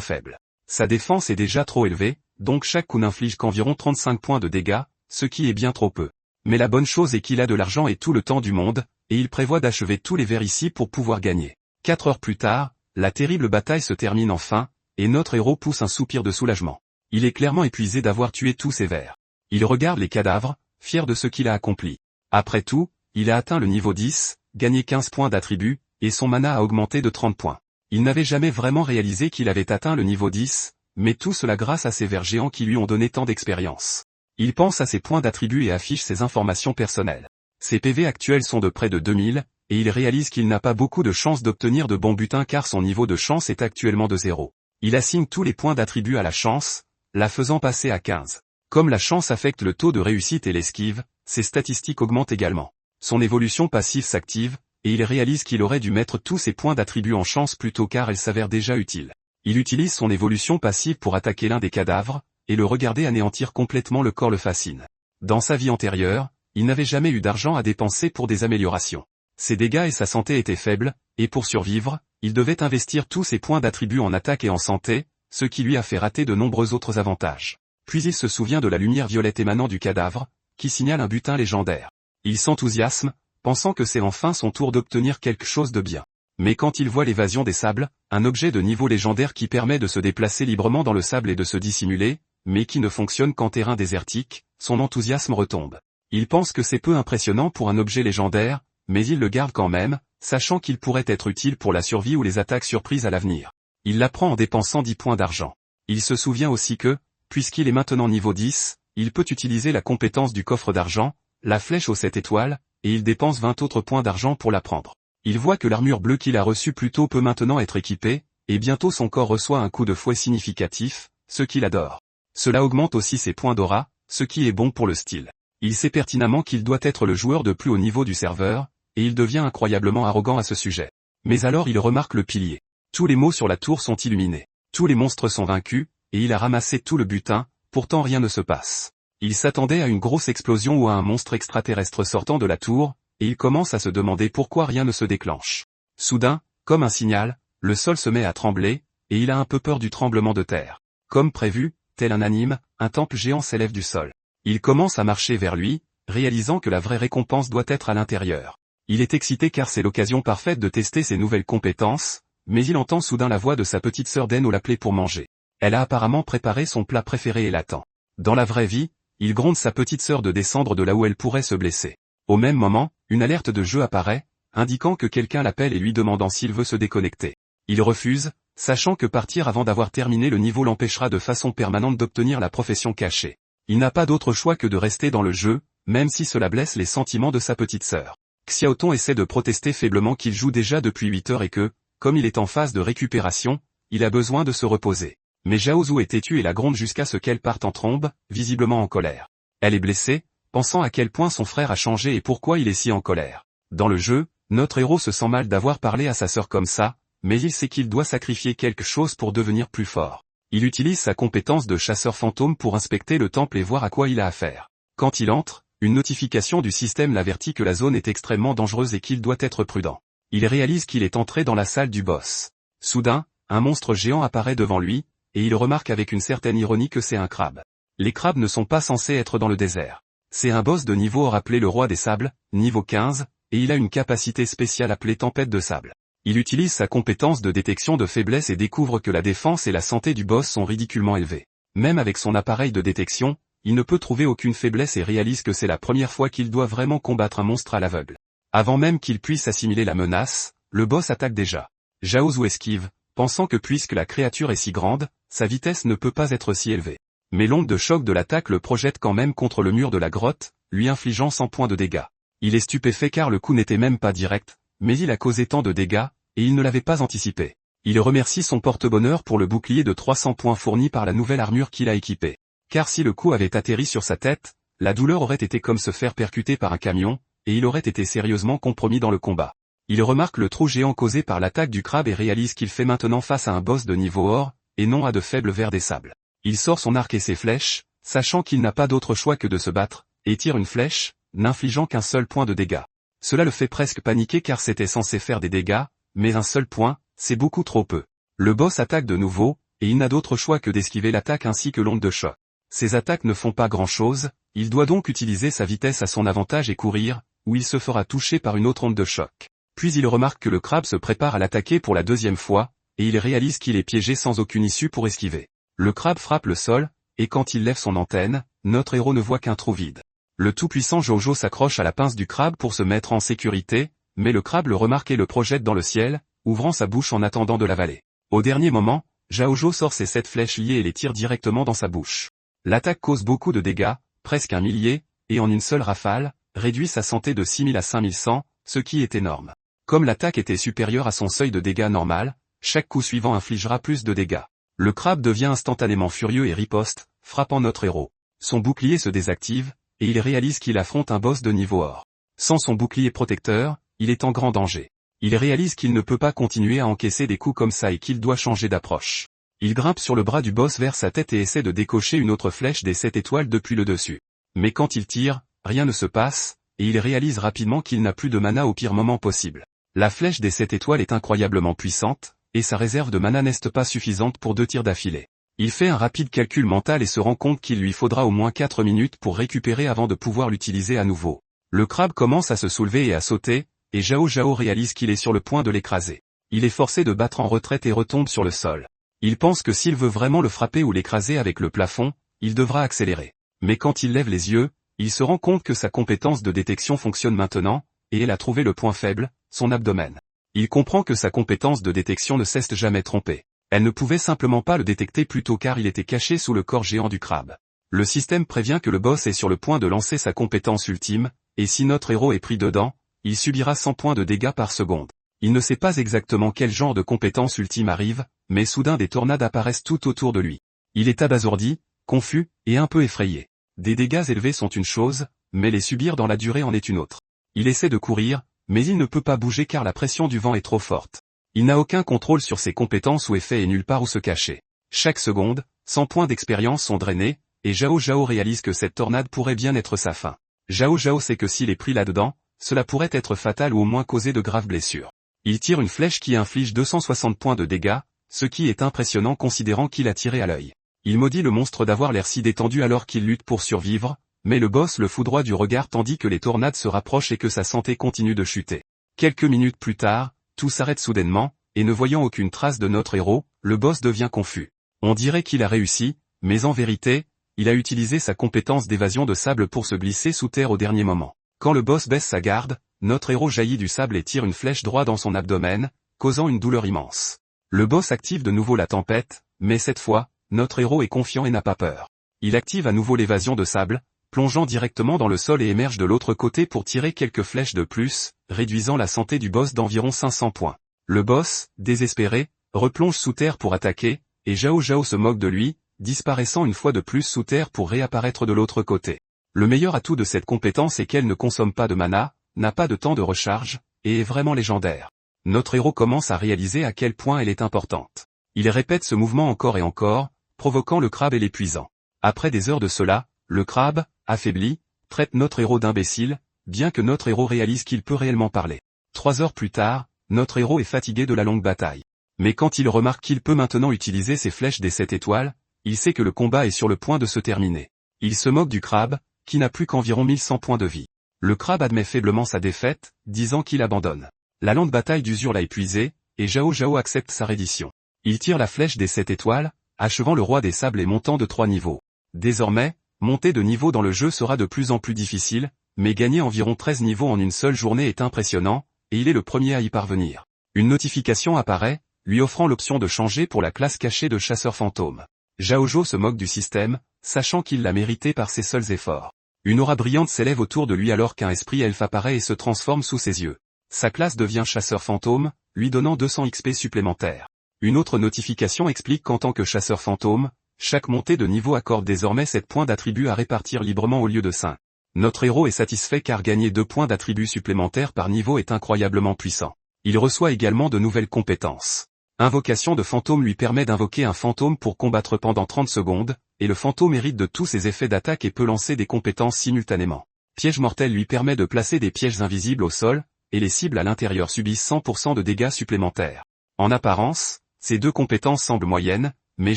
faible. Sa défense est déjà trop élevée, donc chaque coup n'inflige qu'environ 35 points de dégâts, ce qui est bien trop peu. Mais la bonne chose est qu'il a de l'argent et tout le temps du monde, et il prévoit d'achever tous les vers ici pour pouvoir gagner. 4 heures plus tard, la terrible bataille se termine enfin, et notre héros pousse un soupir de soulagement. Il est clairement épuisé d'avoir tué tous ses vers. Il regarde les cadavres, fier de ce qu'il a accompli. Après tout, il a atteint le niveau 10, gagné 15 points d'attribut, et son mana a augmenté de 30 points. Il n'avait jamais vraiment réalisé qu'il avait atteint le niveau 10, mais tout cela grâce à ces vers géants qui lui ont donné tant d'expérience. Il pense à ses points d'attribut et affiche ses informations personnelles. Ses PV actuels sont de près de 2000, et il réalise qu'il n'a pas beaucoup de chances d'obtenir de bons butins car son niveau de chance est actuellement de 0. Il assigne tous les points d'attribut à la chance, la faisant passer à 15. Comme la chance affecte le taux de réussite et l'esquive, ses statistiques augmentent également. Son évolution passive s'active, et il réalise qu'il aurait dû mettre tous ses points d'attribut en chance plus tôt car elle s'avère déjà utile. Il utilise son évolution passive pour attaquer l'un des cadavres, et le regarder anéantir complètement le corps le fascine. Dans sa vie antérieure, il n'avait jamais eu d'argent à dépenser pour des améliorations. Ses dégâts et sa santé étaient faibles, et pour survivre, il devait investir tous ses points d'attribut en attaque et en santé, ce qui lui a fait rater de nombreux autres avantages. Puis il se souvient de la lumière violette émanant du cadavre, qui signale un butin légendaire. Il s'enthousiasme, pensant que c'est enfin son tour d'obtenir quelque chose de bien. Mais quand il voit l'évasion des sables, un objet de niveau légendaire qui permet de se déplacer librement dans le sable et de se dissimuler, mais qui ne fonctionne qu'en terrain désertique, son enthousiasme retombe. Il pense que c'est peu impressionnant pour un objet légendaire, mais il le garde quand même, sachant qu'il pourrait être utile pour la survie ou les attaques surprises à l'avenir. Il la prend en dépensant 10 points d'argent. Il se souvient aussi que, puisqu'il est maintenant niveau 10, il peut utiliser la compétence du coffre d'argent, la flèche aux 7 étoiles, et il dépense 20 autres points d'argent pour la prendre. Il voit que l'armure bleue qu'il a reçue plus tôt peut maintenant être équipée, et bientôt son corps reçoit un coup de fouet significatif, ce qu'il adore. Cela augmente aussi ses points d'aura, ce qui est bon pour le style. Il sait pertinemment qu'il doit être le joueur de plus haut niveau du serveur, et il devient incroyablement arrogant à ce sujet. Mais alors il remarque le pilier. Tous les mots sur la tour sont illuminés. Tous les monstres sont vaincus, et il a ramassé tout le butin, pourtant rien ne se passe. Il s'attendait à une grosse explosion ou à un monstre extraterrestre sortant de la tour, et il commence à se demander pourquoi rien ne se déclenche. Soudain, comme un signal, le sol se met à trembler, et il a un peu peur du tremblement de terre. Comme prévu, tel un anime, un temple géant s'élève du sol. Il commence à marcher vers lui, réalisant que la vraie récompense doit être à l'intérieur. Il est excité car c'est l'occasion parfaite de tester ses nouvelles compétences, mais il entend soudain la voix de sa petite sœur Deno l'appeler pour manger. Elle a apparemment préparé son plat préféré et l'attend. Dans la vraie vie, il gronde sa petite sœur de descendre de là où elle pourrait se blesser. Au même moment, une alerte de jeu apparaît, indiquant que quelqu'un l'appelle et lui demandant s'il veut se déconnecter. Il refuse, sachant que partir avant d'avoir terminé le niveau l'empêchera de façon permanente d'obtenir la profession cachée. Il n'a pas d'autre choix que de rester dans le jeu, même si cela blesse les sentiments de sa petite sœur. Xiaoton essaie de protester faiblement qu'il joue déjà depuis 8 heures et que, comme il est en phase de récupération, il a besoin de se reposer. Mais Zhao est têtue et la gronde jusqu'à ce qu'elle parte en trombe, visiblement en colère. Elle est blessée, pensant à quel point son frère a changé et pourquoi il est si en colère. Dans le jeu, notre héros se sent mal d'avoir parlé à sa sœur comme ça, mais il sait qu'il doit sacrifier quelque chose pour devenir plus fort. Il utilise sa compétence de chasseur fantôme pour inspecter le temple et voir à quoi il a affaire. Quand il entre, une notification du système l'avertit que la zone est extrêmement dangereuse et qu'il doit être prudent. Il réalise qu'il est entré dans la salle du boss. Soudain, un monstre géant apparaît devant lui, et il remarque avec une certaine ironie que c'est un crabe. Les crabes ne sont pas censés être dans le désert. C'est un boss de niveau or appelé le roi des sables, niveau 15, et il a une capacité spéciale appelée tempête de sable. Il utilise sa compétence de détection de faiblesse et découvre que la défense et la santé du boss sont ridiculement élevées. Même avec son appareil de détection, il ne peut trouver aucune faiblesse et réalise que c'est la première fois qu'il doit vraiment combattre un monstre à l'aveugle. Avant même qu'il puisse assimiler la menace, le boss attaque déjà. Zhao esquive, pensant que puisque la créature est si grande, sa vitesse ne peut pas être si élevée. Mais l'onde de choc de l'attaque le projette quand même contre le mur de la grotte, lui infligeant 100 points de dégâts. Il est stupéfait car le coup n'était même pas direct, mais il a causé tant de dégâts, et il ne l'avait pas anticipé. Il remercie son porte-bonheur pour le bouclier de 300 points fourni par la nouvelle armure qu'il a équipée. Car si le coup avait atterri sur sa tête, la douleur aurait été comme se faire percuter par un camion, et il aurait été sérieusement compromis dans le combat. Il remarque le trou géant causé par l'attaque du crabe et réalise qu'il fait maintenant face à un boss de niveau or, et non à de faibles vers des sables. Il sort son arc et ses flèches, sachant qu'il n'a pas d'autre choix que de se battre, et tire une flèche, n'infligeant qu'un seul point de dégâts. Cela le fait presque paniquer car c'était censé faire des dégâts, mais un seul point, c'est beaucoup trop peu. Le boss attaque de nouveau, et il n'a d'autre choix que d'esquiver l'attaque ainsi que l'onde de choc. Ces attaques ne font pas grand-chose, il doit donc utiliser sa vitesse à son avantage et courir, ou il se fera toucher par une autre onde de choc. Puis il remarque que le crabe se prépare à l'attaquer pour la deuxième fois, et il réalise qu'il est piégé sans aucune issue pour esquiver. Le crabe frappe le sol, et quand il lève son antenne, notre héros ne voit qu'un trou vide. Le tout-puissant Jojo s'accroche à la pince du crabe pour se mettre en sécurité, mais le crabe le remarque et le projette dans le ciel, ouvrant sa bouche en attendant de l'avaler. Au dernier moment, Jojo sort ses 7 flèches liées et les tire directement dans sa bouche. L'attaque cause beaucoup de dégâts, presque 1 millier, et en une seule rafale, réduit sa santé de 6000 à 5100, ce qui est énorme. Comme l'attaque était supérieure à son seuil de dégâts normal, chaque coup suivant infligera plus de dégâts. Le crabe devient instantanément furieux et riposte, frappant notre héros. Son bouclier se désactive, et il réalise qu'il affronte un boss de niveau or. Sans son bouclier protecteur, il est en grand danger. Il réalise qu'il ne peut pas continuer à encaisser des coups comme ça et qu'il doit changer d'approche. Il grimpe sur le bras du boss vers sa tête et essaie de décocher une autre flèche des 7 étoiles depuis le dessus. Mais quand il tire, rien ne se passe, et il réalise rapidement qu'il n'a plus de mana au pire moment possible. La flèche des 7 étoiles est incroyablement puissante, et sa réserve de mana n'est pas suffisante pour 2 tirs d'affilée. Il fait un rapide calcul mental et se rend compte qu'il lui faudra au moins 4 minutes pour récupérer avant de pouvoir l'utiliser à nouveau. Le crabe commence à se soulever et à sauter, et Jojo réalise qu'il est sur le point de l'écraser. Il est forcé de battre en retraite et retombe sur le sol. Il pense que s'il veut vraiment le frapper ou l'écraser avec le plafond, il devra accélérer. Mais quand il lève les yeux, il se rend compte que sa compétence de détection fonctionne maintenant, et elle a trouvé le point faible, son abdomen. Il comprend que sa compétence de détection ne cesse jamais tromper. Elle ne pouvait simplement pas le détecter plus tôt car il était caché sous le corps géant du crabe. Le système prévient que le boss est sur le point de lancer sa compétence ultime, et si notre héros est pris dedans, il subira 100 points de dégâts par seconde. Il ne sait pas exactement quel genre de compétence ultime arrive, mais soudain des tornades apparaissent tout autour de lui. Il est abasourdi, confus, et un peu effrayé. Des dégâts élevés sont une chose, mais les subir dans la durée en est une autre. Il essaie de courir, mais il ne peut pas bouger car la pression du vent est trop forte. Il n'a aucun contrôle sur ses compétences ou effets et nulle part où se cacher. Chaque seconde, 100 points d'expérience sont drainés, et Jojo réalise que cette tornade pourrait bien être sa fin. Jojo sait que s'il est pris là-dedans, cela pourrait être fatal ou au moins causer de graves blessures. Il tire une flèche qui inflige 260 points de dégâts, ce qui est impressionnant considérant qu'il a tiré à l'œil. Il maudit le monstre d'avoir l'air si détendu alors qu'il lutte pour survivre, mais le boss le foudroie du regard tandis que les tornades se rapprochent et que sa santé continue de chuter. Quelques minutes plus tard, tout s'arrête soudainement, et ne voyant aucune trace de notre héros, le boss devient confus. On dirait qu'il a réussi, mais en vérité, il a utilisé sa compétence d'évasion de sable pour se glisser sous terre au dernier moment. Quand le boss baisse sa garde, notre héros jaillit du sable et tire une flèche droit dans son abdomen, causant une douleur immense. Le boss active de nouveau la tempête, mais cette fois, notre héros est confiant et n'a pas peur. Il active à nouveau l'évasion de sable, plongeant directement dans le sol et émerge de l'autre côté pour tirer quelques flèches de plus, réduisant la santé du boss d'environ 500 points. Le boss, désespéré, replonge sous terre pour attaquer, et Jojo se moque de lui, disparaissant une fois de plus sous terre pour réapparaître de l'autre côté. Le meilleur atout de cette compétence est qu'elle ne consomme pas de mana, n'a pas de temps de recharge, et est vraiment légendaire. Notre héros commence à réaliser à quel point elle est importante. Il répète ce mouvement encore et encore, provoquant le crabe et l'épuisant. Après des heures de cela, le crabe, affaibli, traite notre héros d'imbécile, bien que notre héros réalise qu'il peut réellement parler. 3 heures plus tard, notre héros est fatigué de la longue bataille. Mais quand il remarque qu'il peut maintenant utiliser ses flèches des 7 étoiles, il sait que le combat est sur le point de se terminer. Il se moque du crabe, qui n'a plus qu'environ 1100 points de vie. Le crabe admet faiblement sa défaite, disant qu'il abandonne. La lente bataille d'usure l'a épuisé, et Jojo accepte sa reddition. Il tire la flèche des 7 étoiles, achevant le roi des sables et montant de 3 niveaux. Désormais, monter de niveau dans le jeu sera de plus en plus difficile, mais gagner environ 13 niveaux en une seule journée est impressionnant, et il est le premier à y parvenir. Une notification apparaît, lui offrant l'option de changer pour la classe cachée de chasseur fantôme. Jojo se moque du système, sachant qu'il l'a mérité par ses seuls efforts. Une aura brillante s'élève autour de lui alors qu'un esprit elfe apparaît et se transforme sous ses yeux. Sa classe devient chasseur fantôme, lui donnant 200 XP supplémentaires. Une autre notification explique qu'en tant que chasseur fantôme, chaque montée de niveau accorde désormais 7 points d'attributs à répartir librement au lieu de 5. Notre héros est satisfait car gagner 2 points d'attributs supplémentaires par niveau est incroyablement puissant. Il reçoit également de nouvelles compétences. Invocation de fantôme lui permet d'invoquer un fantôme pour combattre pendant 30 secondes, et le fantôme hérite de tous ses effets d'attaque et peut lancer des compétences simultanément. Piège mortel lui permet de placer des pièges invisibles au sol, et les cibles à l'intérieur subissent 100% de dégâts supplémentaires. En apparence, ces deux compétences semblent moyennes, mais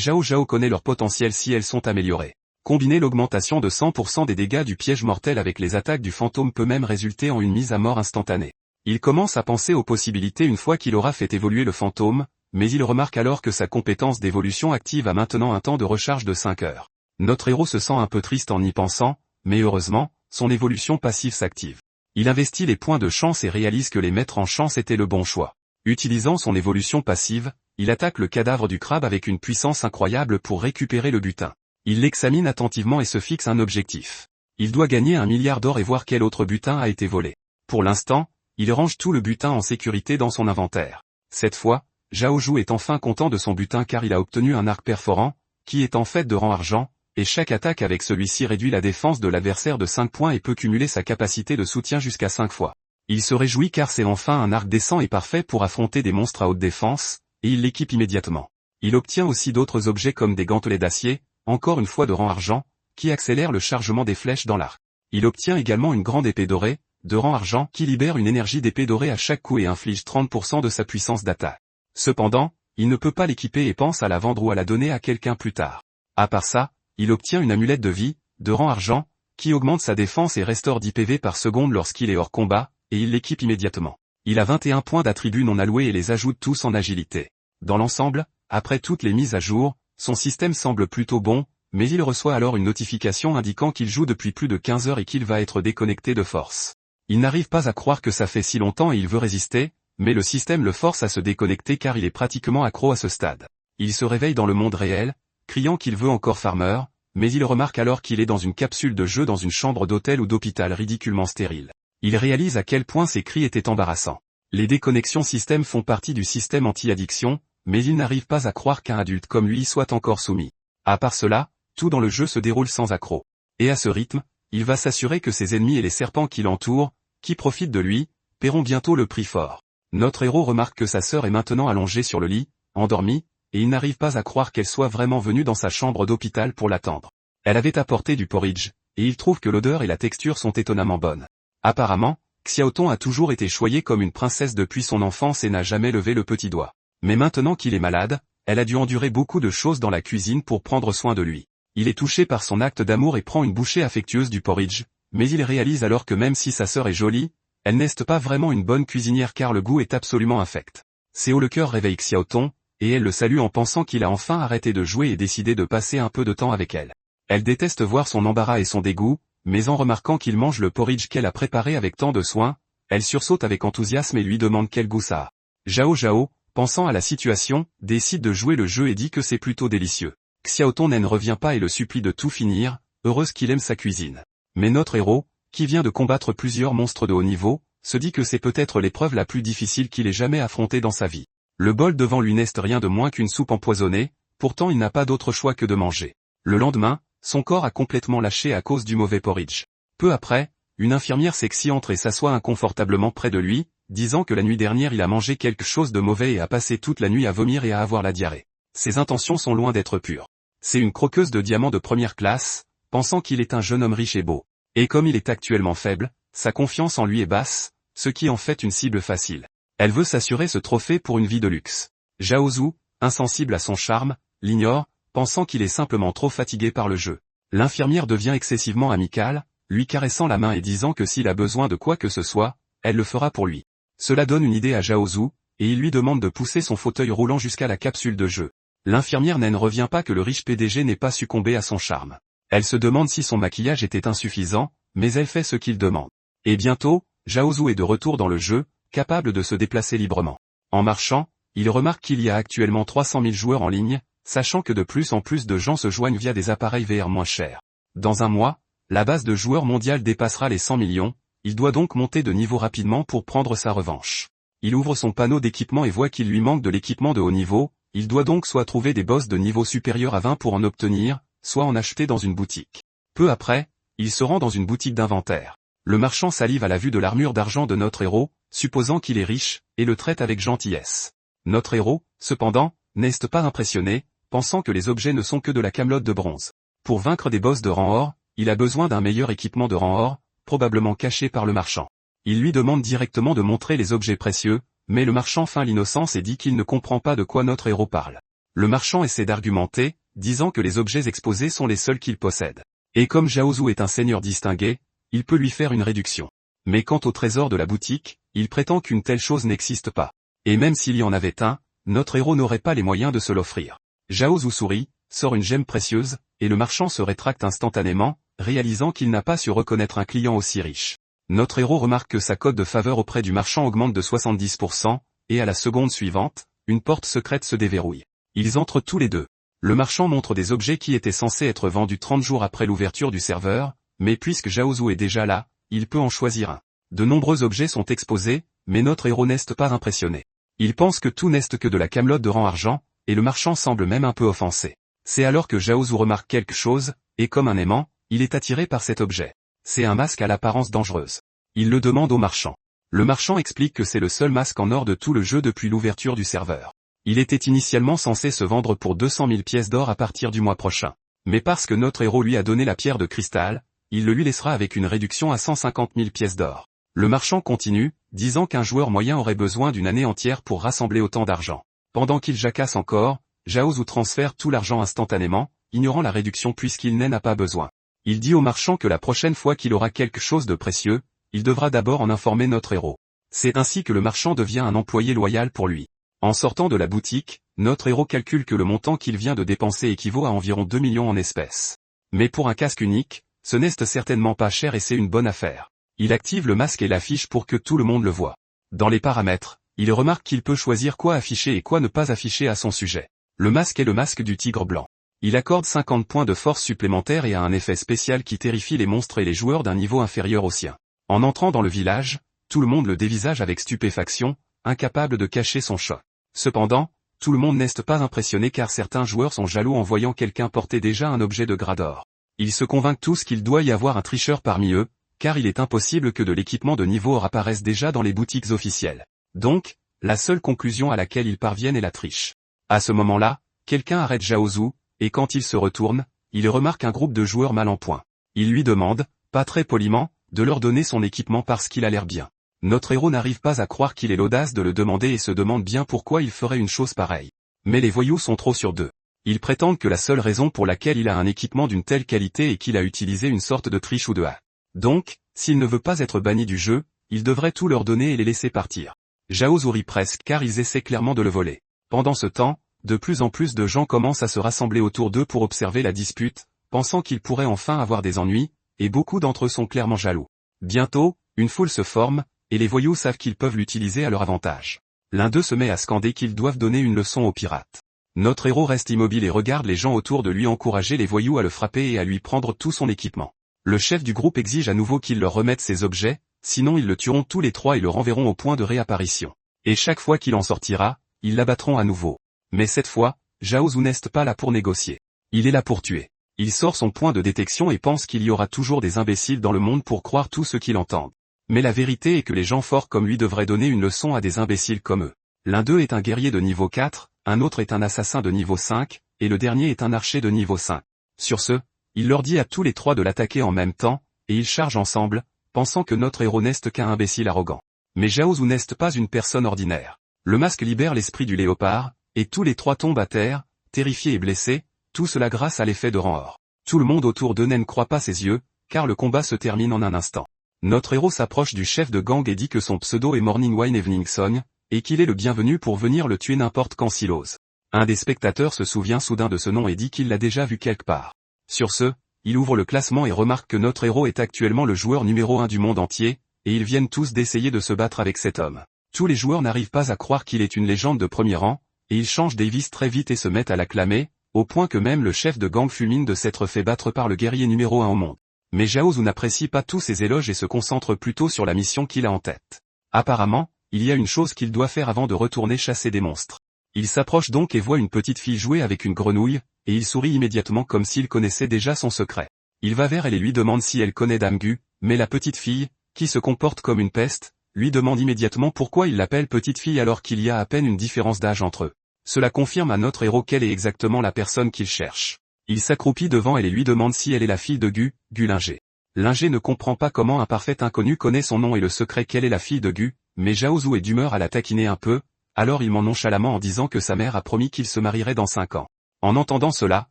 Jojo connaît leur potentiel si elles sont améliorées. Combiner l'augmentation de 100% des dégâts du piège mortel avec les attaques du fantôme peut même résulter en une mise à mort instantanée. Il commence à penser aux possibilités une fois qu'il aura fait évoluer le fantôme, mais il remarque alors que sa compétence d'évolution active a maintenant un temps de recharge de 5 heures. Notre héros se sent un peu triste en y pensant, mais heureusement, son évolution passive s'active. Il investit les points de chance et réalise que les mettre en chance était le bon choix. Utilisant son évolution passive, il attaque le cadavre du crabe avec une puissance incroyable pour récupérer le butin. Il l'examine attentivement et se fixe un objectif. Il doit gagner 1 milliard d'or et voir quel autre butin a été volé. Pour l'instant, il range tout le butin en sécurité dans son inventaire. Cette fois, Zhao est enfin content de son butin car il a obtenu un arc perforant, qui est en fait de rang argent, et chaque attaque avec celui-ci réduit la défense de l'adversaire de 5 points et peut cumuler sa capacité de soutien jusqu'à 5 fois. Il se réjouit car c'est enfin un arc décent et parfait pour affronter des monstres à haute défense, et il l'équipe immédiatement. Il obtient aussi d'autres objets comme des gantelets d'acier, encore une fois de rang argent, qui accélèrent le chargement des flèches dans l'arc. Il obtient également une grande épée dorée, de rang argent, qui libère une énergie d'épée dorée à chaque coup et inflige 30% de sa puissance d'attaque. Cependant, il ne peut pas l'équiper et pense à la vendre ou à la donner à quelqu'un plus tard. À part ça, il obtient une amulette de vie, de rang argent, qui augmente sa défense et restaure 10 PV par seconde lorsqu'il est hors combat, et il l'équipe immédiatement. Il a 21 points d'attributs non alloués et les ajoute tous en agilité. Dans l'ensemble, après toutes les mises à jour, son système semble plutôt bon, mais il reçoit alors une notification indiquant qu'il joue depuis plus de 15 heures et qu'il va être déconnecté de force. Il n'arrive pas à croire que ça fait si longtemps et il veut résister, mais le système le force à se déconnecter car il est pratiquement accro à ce stade. Il se réveille dans le monde réel, criant qu'il veut encore Farmer, mais il remarque alors qu'il est dans une capsule de jeu dans une chambre d'hôtel ou d'hôpital ridiculement stérile. Il réalise à quel point ses cris étaient embarrassants. Les déconnexions système font partie du système anti-addiction, mais il n'arrive pas à croire qu'un adulte comme lui soit encore soumis. À part cela, tout dans le jeu se déroule sans accroc. Et à ce rythme, il va s'assurer que ses ennemis et les serpents qui l'entourent, qui profitent de lui, paieront bientôt le prix fort. Notre héros remarque que sa sœur est maintenant allongée sur le lit, endormie, et il n'arrive pas à croire qu'elle soit vraiment venue dans sa chambre d'hôpital pour l'attendre. Elle avait apporté du porridge, et il trouve que l'odeur et la texture sont étonnamment bonnes. Apparemment, Xiaoton a toujours été choyée comme une princesse depuis son enfance et n'a jamais levé le petit doigt. Mais maintenant qu'il est malade, elle a dû endurer beaucoup de choses dans la cuisine pour prendre soin de lui. Il est touché par son acte d'amour et prend une bouchée affectueuse du porridge, mais il réalise alors que même si sa sœur est jolie, elle n'est pas vraiment une bonne cuisinière car le goût est absolument infect. Séo le cœur réveille Xiaoton, et elle le salue en pensant qu'il a enfin arrêté de jouer et décidé de passer un peu de temps avec elle. Elle déteste voir son embarras et son dégoût, mais en remarquant qu'il mange le porridge qu'elle a préparé avec tant de soin, elle sursaute avec enthousiasme et lui demande quel goût ça a. Zhao, pensant à la situation, décide de jouer le jeu et dit que c'est plutôt délicieux. Xiaoton ne revient pas et le supplie de tout finir, heureuse qu'il aime sa cuisine. Mais notre héros, qui vient de combattre plusieurs monstres de haut niveau, se dit que c'est peut-être l'épreuve la plus difficile qu'il ait jamais affrontée dans sa vie. Le bol devant lui n'est rien de moins qu'une soupe empoisonnée, pourtant il n'a pas d'autre choix que de manger. Le lendemain, son corps a complètement lâché à cause du mauvais porridge. Peu après, une infirmière sexy entre et s'assoit inconfortablement près de lui, disant que la nuit dernière il a mangé quelque chose de mauvais et a passé toute la nuit à vomir et à avoir la diarrhée. Ses intentions sont loin d'être pures. C'est une croqueuse de diamants de première classe, pensant qu'il est un jeune homme riche et beau. Et comme il est actuellement faible, sa confiance en lui est basse, ce qui en fait une cible facile. Elle veut s'assurer ce trophée pour une vie de luxe. Zhao Zhu, insensible à son charme, l'ignore, pensant qu'il est simplement trop fatigué par le jeu. L'infirmière devient excessivement amicale, lui caressant la main et disant que s'il a besoin de quoi que ce soit, elle le fera pour lui. Cela donne une idée à Zhao Zhu, et il lui demande de pousser son fauteuil roulant jusqu'à la capsule de jeu. L'infirmière ne revient pas que le riche PDG n'ait pas succombé à son charme. Elle se demande si son maquillage était insuffisant, mais elle fait ce qu'il demande. Et bientôt, Zhao Zhu est de retour dans le jeu, capable de se déplacer librement. En marchant, il remarque qu'il y a actuellement 300 000 joueurs en ligne, sachant que de plus en plus de gens se joignent via des appareils VR moins chers. Dans un mois, la base de joueurs mondiale dépassera les 100 millions, il doit donc monter de niveau rapidement pour prendre sa revanche. Il ouvre son panneau d'équipement et voit qu'il lui manque de l'équipement de haut niveau, il doit donc soit trouver des boss de niveau supérieur à 20 pour en obtenir, soit en acheter dans une boutique. Peu après, il se rend dans une boutique d'inventaire. Le marchand salive à la vue de l'armure d'argent de notre héros, supposant qu'il est riche, et le traite avec gentillesse. Notre héros, cependant, n'est pas impressionné, pensant que les objets ne sont que de la camelote de bronze. Pour vaincre des boss de rang or, il a besoin d'un meilleur équipement de rang or, probablement caché par le marchand. Il lui demande directement de montrer les objets précieux, mais le marchand feint l'innocence et dit qu'il ne comprend pas de quoi notre héros parle. Le marchand essaie d'argumenter, disant que les objets exposés sont les seuls qu'il possède. Et comme Zhao Zhu est un seigneur distingué, il peut lui faire une réduction. Mais quant au trésor de la boutique, il prétend qu'une telle chose n'existe pas. Et même s'il y en avait un, notre héros n'aurait pas les moyens de se l'offrir. Zhao Zhu sourit, sort une gemme précieuse, et le marchand se rétracte instantanément, réalisant qu'il n'a pas su reconnaître un client aussi riche. Notre héros remarque que sa cote de faveur auprès du marchand augmente de 70%, et à la seconde suivante, une porte secrète se déverrouille. Ils entrent tous les deux. Le marchand montre des objets qui étaient censés être vendus 30 jours après l'ouverture du serveur, mais puisque Zhao Zhu est déjà là, il peut en choisir un. De nombreux objets sont exposés, mais notre héros n'est pas impressionné. Il pense que tout n'est que de la camelote de rang argent, et le marchand semble même un peu offensé. C'est alors que Zhao Zhu remarque quelque chose, et comme un aimant, il est attiré par cet objet. C'est un masque à l'apparence dangereuse. Il le demande au marchand. Le marchand explique que c'est le seul masque en or de tout le jeu depuis l'ouverture du serveur. Il était initialement censé se vendre pour 200 000 pièces d'or à partir du mois prochain. Mais parce que notre héros lui a donné la pierre de cristal, il le lui laissera avec une réduction à 150 000 pièces d'or. Le marchand continue, disant qu'un joueur moyen aurait besoin d'une année entière pour rassembler autant d'argent. Pendant qu'il jacasse encore, Zhao Zhu transfère tout l'argent instantanément, ignorant la réduction puisqu'il n'en a pas besoin. Il dit au marchand que la prochaine fois qu'il aura quelque chose de précieux, il devra d'abord en informer notre héros. C'est ainsi que le marchand devient un employé loyal pour lui. En sortant de la boutique, notre héros calcule que le montant qu'il vient de dépenser équivaut à environ 2 millions en espèces. Mais pour un casque unique, ce n'est certainement pas cher et c'est une bonne affaire. Il active le masque et l'affiche pour que tout le monde le voie. Dans les paramètres, il remarque qu'il peut choisir quoi afficher et quoi ne pas afficher à son sujet. Le masque est le masque du tigre blanc. Il accorde 50 points de force supplémentaires et a un effet spécial qui terrifie les monstres et les joueurs d'un niveau inférieur au sien. En entrant dans le village, tout le monde le dévisage avec stupéfaction, incapable de cacher son choc. Cependant, tout le monde n'est pas impressionné car certains joueurs sont jaloux en voyant quelqu'un porter déjà un objet de grade or. Ils se convainquent tous qu'il doit y avoir un tricheur parmi eux, car il est impossible que de l'équipement de niveau or apparaisse déjà dans les boutiques officielles. Donc, la seule conclusion à laquelle ils parviennent est la triche. À ce moment-là, quelqu'un arrête Zhao Zhu, et quand il se retourne, il remarque un groupe de joueurs mal en point. Il lui demande, pas très poliment, de leur donner son équipement parce qu'il a l'air bien. Notre héros n'arrive pas à croire qu'il ait l'audace de le demander et se demande bien pourquoi il ferait une chose pareille. Mais les voyous sont trop sur deux. Ils prétendent que la seule raison pour laquelle il a un équipement d'une telle qualité est qu'il a utilisé une sorte de triche ou de hack. Donc, s'il ne veut pas être banni du jeu, il devrait tout leur donner et les laisser partir. Zhao Zhu rit presque car ils essaient clairement de le voler. Pendant ce temps, de plus en plus de gens commencent à se rassembler autour d'eux pour observer la dispute, pensant qu'ils pourraient enfin avoir des ennuis, et beaucoup d'entre eux sont clairement jaloux. Bientôt, une foule se forme, et les voyous savent qu'ils peuvent l'utiliser à leur avantage. L'un d'eux se met à scander qu'ils doivent donner une leçon aux pirates. Notre héros reste immobile et regarde les gens autour de lui encourager les voyous à le frapper et à lui prendre tout son équipement. Le chef du groupe exige à nouveau qu'il leur remette ses objets, sinon ils le tueront tous les trois et le renverront au point de réapparition. Et chaque fois qu'il en sortira, ils l'abattront à nouveau. Mais cette fois, Zhao Zhu n'est pas là pour négocier. Il est là pour tuer. Il sort son point de détection et pense qu'il y aura toujours des imbéciles dans le monde pour croire tout ce qu'ils entendent. Mais la vérité est que les gens forts comme lui devraient donner une leçon à des imbéciles comme eux. L'un d'eux est un guerrier de niveau 4, un autre est un assassin de niveau 5, et le dernier est un archer de niveau 5. Sur ce, il leur dit à tous les trois de l'attaquer en même temps, et ils chargent ensemble, pensant que notre héros n'est qu'un imbécile arrogant. Mais Zhao Zhu n'est pas une personne ordinaire. Le masque libère l'esprit du léopard, et tous les trois tombent à terre, terrifiés et blessés, tout cela grâce à l'effet de rang or. Tout le monde autour d'eux ne croit pas ses yeux, car le combat se termine en un instant. Notre héros s'approche du chef de gang et dit que son pseudo est Morning Wine Evening Song, et qu'il est le bienvenu pour venir le tuer n'importe quand s'il ose. Un des spectateurs se souvient soudain de ce nom et dit qu'il l'a déjà vu quelque part. Sur ce, il ouvre le classement et remarque que notre héros est actuellement le joueur numéro 1 du monde entier, et ils viennent tous d'essayer de se battre avec cet homme. Tous les joueurs n'arrivent pas à croire qu'il est une légende de premier rang, et ils changent Davis très vite et se mettent à l'acclamer, au point que même le chef de gang fulmine de s'être fait battre par le guerrier numéro 1 au monde. Mais Zhao Zhu n'apprécie pas tous ces éloges et se concentre plutôt sur la mission qu'il a en tête. Apparemment, il y a une chose qu'il doit faire avant de retourner chasser des monstres. Il s'approche donc et voit une petite fille jouer avec une grenouille, et il sourit immédiatement comme s'il connaissait déjà son secret. Il va vers elle et lui demande si elle connaît Dame Gu, mais la petite fille, qui se comporte comme une peste, lui demande immédiatement pourquoi il l'appelle petite fille alors qu'il y a à peine une différence d'âge entre eux. Cela confirme à notre héros qu'elle est exactement la personne qu'il cherche. Il s'accroupit devant elle et lui demande si elle est la fille de Gu, Gu Linger. Linger ne comprend pas comment un parfait inconnu connaît son nom et le secret qu'elle est la fille de Gu, mais Zhao Zhu est d'humeur à la taquiner un peu, alors il ment nonchalamment en disant que sa mère a promis qu'il se marierait dans 5 ans. En entendant cela,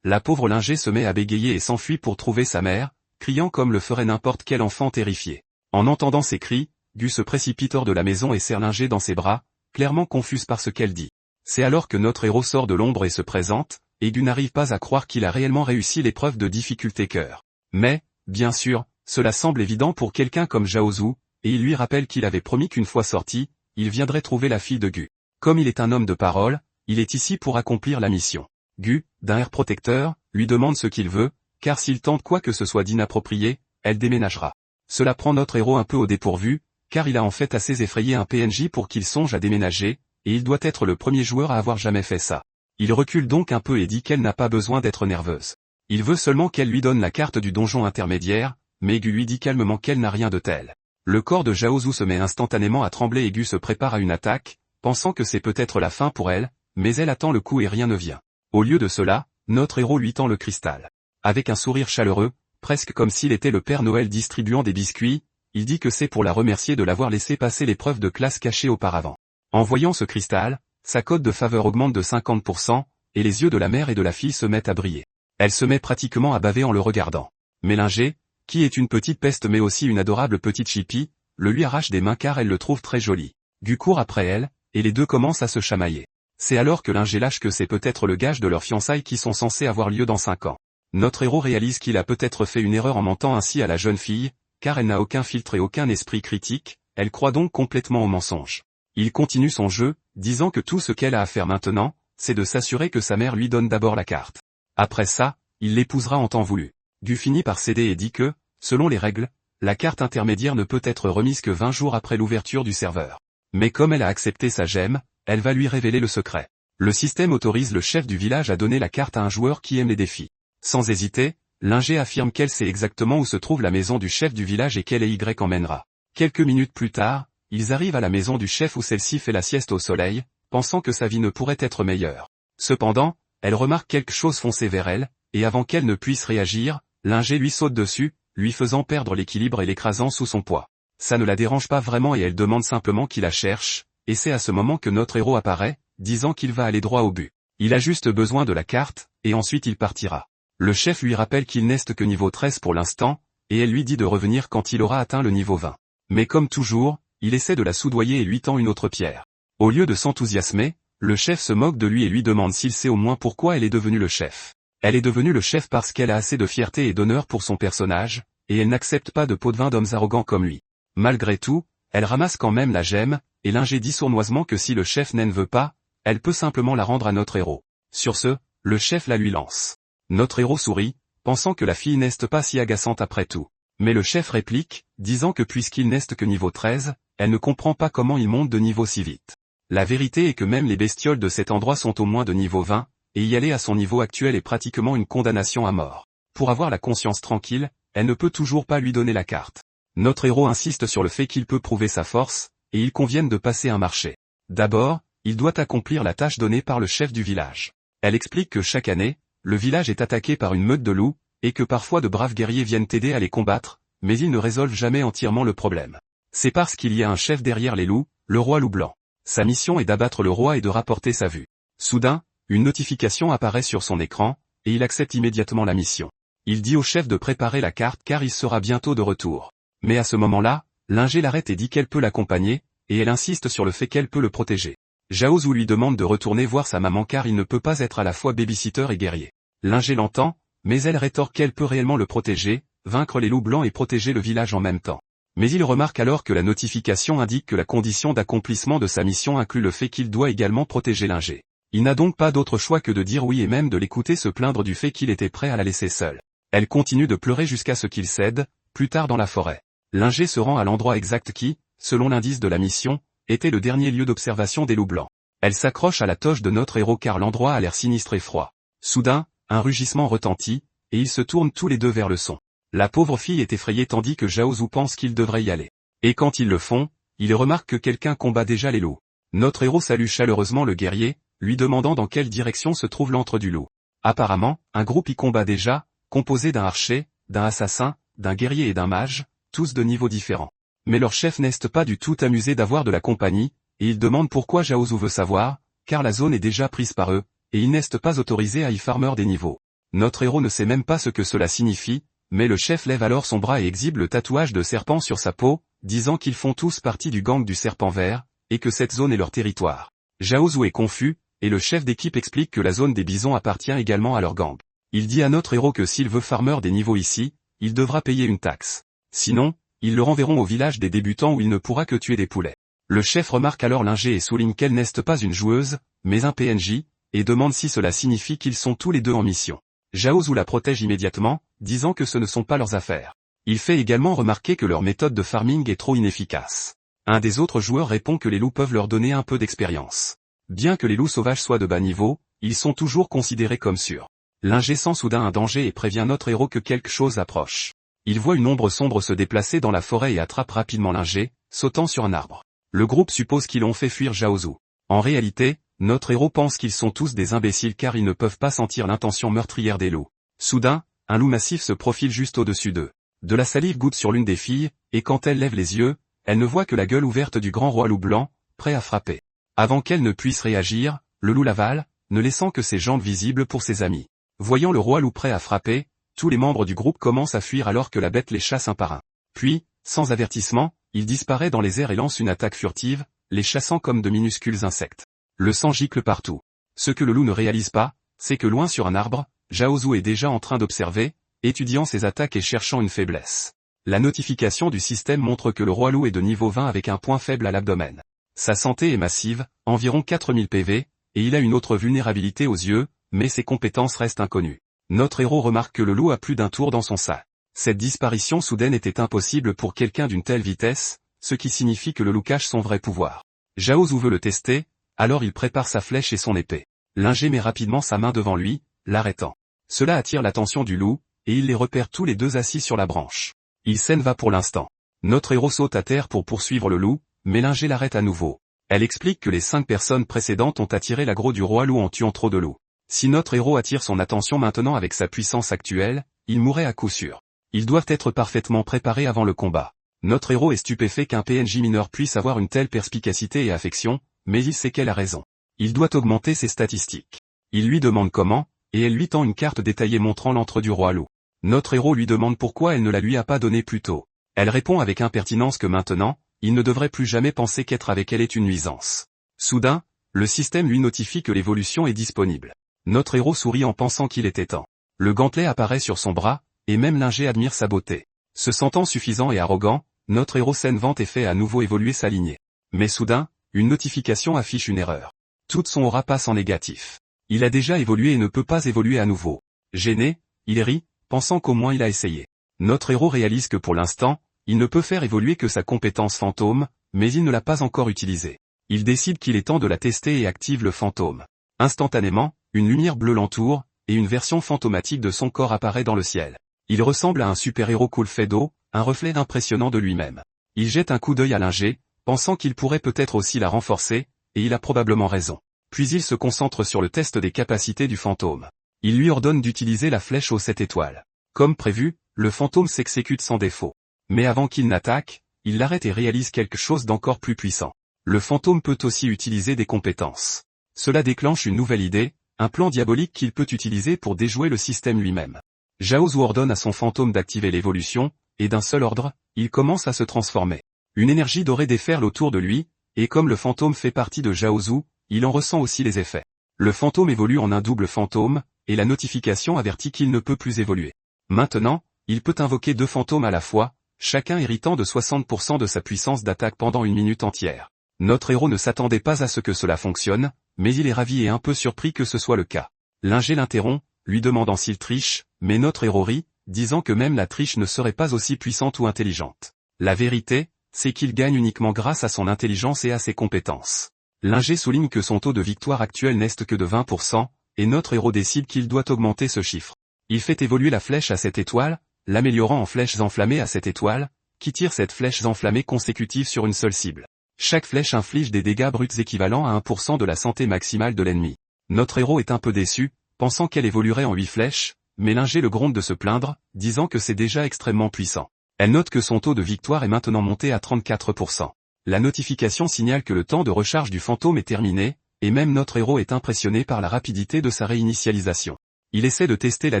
la pauvre Linger se met à bégayer et s'enfuit pour trouver sa mère, criant comme le ferait n'importe quel enfant terrifié. En entendant ces cris, Gu se précipite hors de la maison et serre Linger dans ses bras, clairement confuse par ce qu'elle dit. C'est alors que notre héros sort de l'ombre et se présente, et Gu n'arrive pas à croire qu'il a réellement réussi l'épreuve de difficulté cœur. Mais, bien sûr, cela semble évident pour quelqu'un comme Zhaozu, et il lui rappelle qu'il avait promis qu'une fois sorti, il viendrait trouver la fille de Gu. Comme il est un homme de parole, il est ici pour accomplir la mission. Gu, d'un air protecteur, lui demande ce qu'il veut, car s'il tente quoi que ce soit d'inapproprié, elle déménagera. Cela prend notre héros un peu au dépourvu, car il a en fait assez effrayé un PNJ pour qu'il songe à déménager, et il doit être le premier joueur à avoir jamais fait ça. Il recule donc un peu et dit qu'elle n'a pas besoin d'être nerveuse. Il veut seulement qu'elle lui donne la carte du donjon intermédiaire, mais Gu lui dit calmement qu'elle n'a rien de tel. Le corps de Zhaozu se met instantanément à trembler et Gu se prépare à une attaque, pensant que c'est peut-être la fin pour elle, mais elle attend le coup et rien ne vient. Au lieu de cela, notre héros lui tend le cristal. Avec un sourire chaleureux, presque comme s'il était le Père Noël distribuant des biscuits, il dit que c'est pour la remercier de l'avoir laissé passer l'épreuve de classe cachée auparavant. En voyant ce cristal, sa cote de faveur augmente de 50%, et les yeux de la mère et de la fille se mettent à briller. Elle se met pratiquement à baver en le regardant. Mais Linger, qui est une petite peste mais aussi une adorable petite chipie, le lui arrache des mains car elle le trouve très joli. Gu court après elle, et les deux commencent à se chamailler. C'est alors que Linger lâche que c'est peut-être le gage de leurs fiançailles qui sont censées avoir lieu dans 5 ans. Notre héros réalise qu'il a peut-être fait une erreur en mentant ainsi à la jeune fille, car elle n'a aucun filtre et aucun esprit critique, elle croit donc complètement au mensonge. Il continue son jeu, disant que tout ce qu'elle a à faire maintenant, c'est de s'assurer que sa mère lui donne d'abord la carte. Après ça, il l'épousera en temps voulu. Gu finit par céder et dit que, selon les règles, la carte intermédiaire ne peut être remise que 20 jours après l'ouverture du serveur. Mais comme elle a accepté sa gemme, elle va lui révéler le secret. Le système autorise le chef du village à donner la carte à un joueur qui aime les défis. Sans hésiter, Linger affirme qu'elle sait exactement où se trouve la maison du chef du village et qu'elle et Y emmènera. Quelques minutes plus tard, ils arrivent à la maison du chef où celle-ci fait la sieste au soleil, pensant que sa vie ne pourrait être meilleure. Cependant, elle remarque quelque chose foncer vers elle, et avant qu'elle ne puisse réagir, Linger lui saute dessus, lui faisant perdre l'équilibre et l'écrasant sous son poids. Ça ne la dérange pas vraiment et elle demande simplement qu'il la cherche, et c'est à ce moment que notre héros apparaît, disant qu'il va aller droit au but. Il a juste besoin de la carte, et ensuite il partira. Le chef lui rappelle qu'il n'est que niveau 13 pour l'instant, et elle lui dit de revenir quand il aura atteint le niveau 20. Mais comme toujours, il essaie de la soudoyer et lui tend une autre pierre. Au lieu de s'enthousiasmer, le chef se moque de lui et lui demande s'il sait au moins pourquoi elle est devenue le chef. Elle est devenue le chef parce qu'elle a assez de fierté et d'honneur pour son personnage, et elle n'accepte pas de pot de vin d'hommes arrogants comme lui. Malgré tout, elle ramasse quand même la gemme, et Linger dit sournoisement que si le chef ne veut pas, elle peut simplement la rendre à notre héros. Sur ce, le chef la lui lance. Notre héros sourit, pensant que la fille n'est pas si agaçante après tout. Mais le chef réplique, disant que puisqu'il n'est que niveau 13, elle ne comprend pas comment il monte de niveau si vite. La vérité est que même les bestioles de cet endroit sont au moins de niveau 20, et y aller à son niveau actuel est pratiquement une condamnation à mort. Pour avoir la conscience tranquille, elle ne peut toujours pas lui donner la carte. Notre héros insiste sur le fait qu'il peut prouver sa force, et ils conviennent de passer un marché. D'abord, il doit accomplir la tâche donnée par le chef du village. Elle explique que chaque année, le village est attaqué par une meute de loups, et que parfois de braves guerriers viennent aider à les combattre, mais ils ne résolvent jamais entièrement le problème. C'est parce qu'il y a un chef derrière les loups, le roi loup blanc. Sa mission est d'abattre le roi et de rapporter sa vue. Soudain, une notification apparaît sur son écran, et il accepte immédiatement la mission. Il dit au chef de préparer la carte car il sera bientôt de retour. Mais à ce moment-là, Linger l'arrête et dit qu'elle peut l'accompagner, et elle insiste sur le fait qu'elle peut le protéger. Zhaozu lui demande de retourner voir sa maman car il ne peut pas être à la fois babysitter et guerrier. Linger l'entend, mais elle rétorque qu'elle peut réellement le protéger, vaincre les loups blancs et protéger le village en même temps. Mais il remarque alors que la notification indique que la condition d'accomplissement de sa mission inclut le fait qu'il doit également protéger Linger. Il n'a donc pas d'autre choix que de dire oui et même de l'écouter se plaindre du fait qu'il était prêt à la laisser seule. Elle continue de pleurer jusqu'à ce qu'il cède, plus tard dans la forêt. Linger se rend à l'endroit exact qui, selon l'indice de la mission, était le dernier lieu d'observation des loups blancs. Elle s'accroche à la toche de notre héros car l'endroit a l'air sinistre et froid. Soudain, un rugissement retentit, et ils se tournent tous les deux vers le son. La pauvre fille est effrayée tandis que Zhaozu pense qu'ils devraient y aller. Et quand ils le font, ils remarquent que quelqu'un combat déjà les loups. Notre héros salue chaleureusement le guerrier, lui demandant dans quelle direction se trouve l'antre du loup. Apparemment, un groupe y combat déjà, composé d'un archer, d'un assassin, d'un guerrier et d'un mage, tous de niveaux différents. Mais leur chef n'est pas du tout amusé d'avoir de la compagnie, et il demande pourquoi Zhaozu veut savoir, car la zone est déjà prise par eux, et il n'est pas autorisé à y farmer des niveaux. Notre héros ne sait même pas ce que cela signifie, mais le chef lève alors son bras et exhibe le tatouage de serpent sur sa peau, disant qu'ils font tous partie du gang du serpent vert, et que cette zone est leur territoire. Zhao est confus, et le chef d'équipe explique que la zone des bisons appartient également à leur gang. Il dit à notre héros que s'il veut farmer des niveaux ici, il devra payer une taxe. Sinon, ils le renverront au village des débutants où il ne pourra que tuer des poulets. Le chef remarque alors Lingé et souligne qu'elle n'est pas une joueuse, mais un PNJ, et demande si cela signifie qu'ils sont tous les deux en mission. Zhao la protège immédiatement, disant que ce ne sont pas leurs affaires. Il fait également remarquer que leur méthode de farming est trop inefficace. Un des autres joueurs répond que les loups peuvent leur donner un peu d'expérience. Bien que les loups sauvages soient de bas niveau, ils sont toujours considérés comme sûrs. Lingé sent soudain un danger et prévient notre héros que quelque chose approche. Il voit une ombre sombre se déplacer dans la forêt et attrape rapidement Lingé, sautant sur un arbre. Le groupe suppose qu'ils l'ont fait fuir Zhao. En réalité, notre héros pense qu'ils sont tous des imbéciles car ils ne peuvent pas sentir l'intention meurtrière des loups. Soudain, un loup massif se profile juste au-dessus d'eux. De la salive goutte sur l'une des filles, et quand elle lève les yeux, elle ne voit que la gueule ouverte du grand roi loup blanc, prêt à frapper. Avant qu'elle ne puisse réagir, le loup l'avale, ne laissant que ses jambes visibles pour ses amis. Voyant le roi loup prêt à frapper, tous les membres du groupe commencent à fuir alors que la bête les chasse un par un. Puis, sans avertissement, il disparaît dans les airs et lance une attaque furtive, les chassant comme de minuscules insectes. Le sang gicle partout. Ce que le loup ne réalise pas, c'est que loin sur un arbre, Zhao est déjà en train d'observer, étudiant ses attaques et cherchant une faiblesse. La notification du système montre que le roi loup est de niveau 20 avec un point faible à l'abdomen. Sa santé est massive, environ 4000 PV, et il a une autre vulnérabilité aux yeux, mais ses compétences restent inconnues. Notre héros remarque que le loup a plus d'un tour dans son sac. Cette disparition soudaine était impossible pour quelqu'un d'une telle vitesse, ce qui signifie que le loup cache son vrai pouvoir. Zhao veut le tester, alors il prépare sa flèche et son épée. Lingé met rapidement sa main devant lui, l'arrêtant. Cela attire l'attention du loup, et il les repère tous les deux assis sur la branche. Il s'en va pour l'instant. Notre héros saute à terre pour poursuivre le loup, mais Lingé l'arrête à nouveau. Elle explique que les 5 personnes précédentes ont attiré l'aggro du roi loup en tuant trop de loups. Si notre héros attire son attention maintenant avec sa puissance actuelle, il mourrait à coup sûr. Ils doivent être parfaitement préparés avant le combat. Notre héros est stupéfait qu'un PNJ mineur puisse avoir une telle perspicacité et affection, mais il sait qu'elle a raison. Il doit augmenter ses statistiques. Il lui demande comment, et elle lui tend une carte détaillée montrant l'antre du roi loup. Notre héros lui demande pourquoi elle ne la lui a pas donnée plus tôt. Elle répond avec impertinence que maintenant, il ne devrait plus jamais penser qu'être avec elle est une nuisance. Soudain, le système lui notifie que l'évolution est disponible. Notre héros sourit en pensant qu'il était temps. Le gantelet apparaît sur son bras, et même Lingé admire sa beauté. Se sentant suffisant et arrogant, notre héros s'invente et fait à nouveau évoluer sa lignée. Mais soudain, une notification affiche une erreur. Toute son aura passe en négatif. Il a déjà évolué et ne peut pas évoluer à nouveau. Gêné, il rit, pensant qu'au moins il a essayé. Notre héros réalise que pour l'instant, il ne peut faire évoluer que sa compétence fantôme, mais il ne l'a pas encore utilisée. Il décide qu'il est temps de la tester et active le fantôme. Instantanément, une lumière bleue l'entoure, et une version fantomatique de son corps apparaît dans le ciel. Il ressemble à un super-héros cool fait d'eau, un reflet impressionnant de lui-même. Il jette un coup d'œil à Lingé, pensant qu'il pourrait peut-être aussi la renforcer, et il a probablement raison. Puis il se concentre sur le test des capacités du fantôme. Il lui ordonne d'utiliser la flèche aux 7 étoiles. Comme prévu, le fantôme s'exécute sans défaut. Mais avant qu'il n'attaque, il l'arrête et réalise quelque chose d'encore plus puissant. Le fantôme peut aussi utiliser des compétences. Cela déclenche une nouvelle idée, un plan diabolique qu'il peut utiliser pour déjouer le système lui-même. Zhao ordonne à son fantôme d'activer l'évolution, et d'un seul ordre, il commence à se transformer. Une énergie dorée déferle autour de lui, et comme le fantôme fait partie de Zhao, il en ressent aussi les effets. Le fantôme évolue en un double fantôme, et la notification avertit qu'il ne peut plus évoluer. Maintenant, il peut invoquer 2 fantômes à la fois, chacun héritant de 60% de sa puissance d'attaque pendant une minute entière. Notre héros ne s'attendait pas à ce que cela fonctionne, mais il est ravi et un peu surpris que ce soit le cas. Lingé l'interrompt, lui demandant s'il triche, mais notre héros rit, disant que même la triche ne serait pas aussi puissante ou intelligente. La vérité, c'est qu'il gagne uniquement grâce à son intelligence et à ses compétences. Lingé souligne que son taux de victoire actuel n'est que de 20%, et notre héros décide qu'il doit augmenter ce chiffre. Il fait évoluer la flèche à 7 étoiles, l'améliorant en flèches enflammées à 7 étoiles, qui tire 7 flèches enflammées consécutives sur une seule cible. Chaque flèche inflige des dégâts bruts équivalents à 1% de la santé maximale de l'ennemi. Notre héros est un peu déçu, pensant qu'elle évoluerait en 8 flèches, mais Lingé le gronde de se plaindre, disant que c'est déjà extrêmement puissant. Elle note que son taux de victoire est maintenant monté à 34%. La notification signale que le temps de recharge du fantôme est terminé, et même notre héros est impressionné par la rapidité de sa réinitialisation. Il essaie de tester la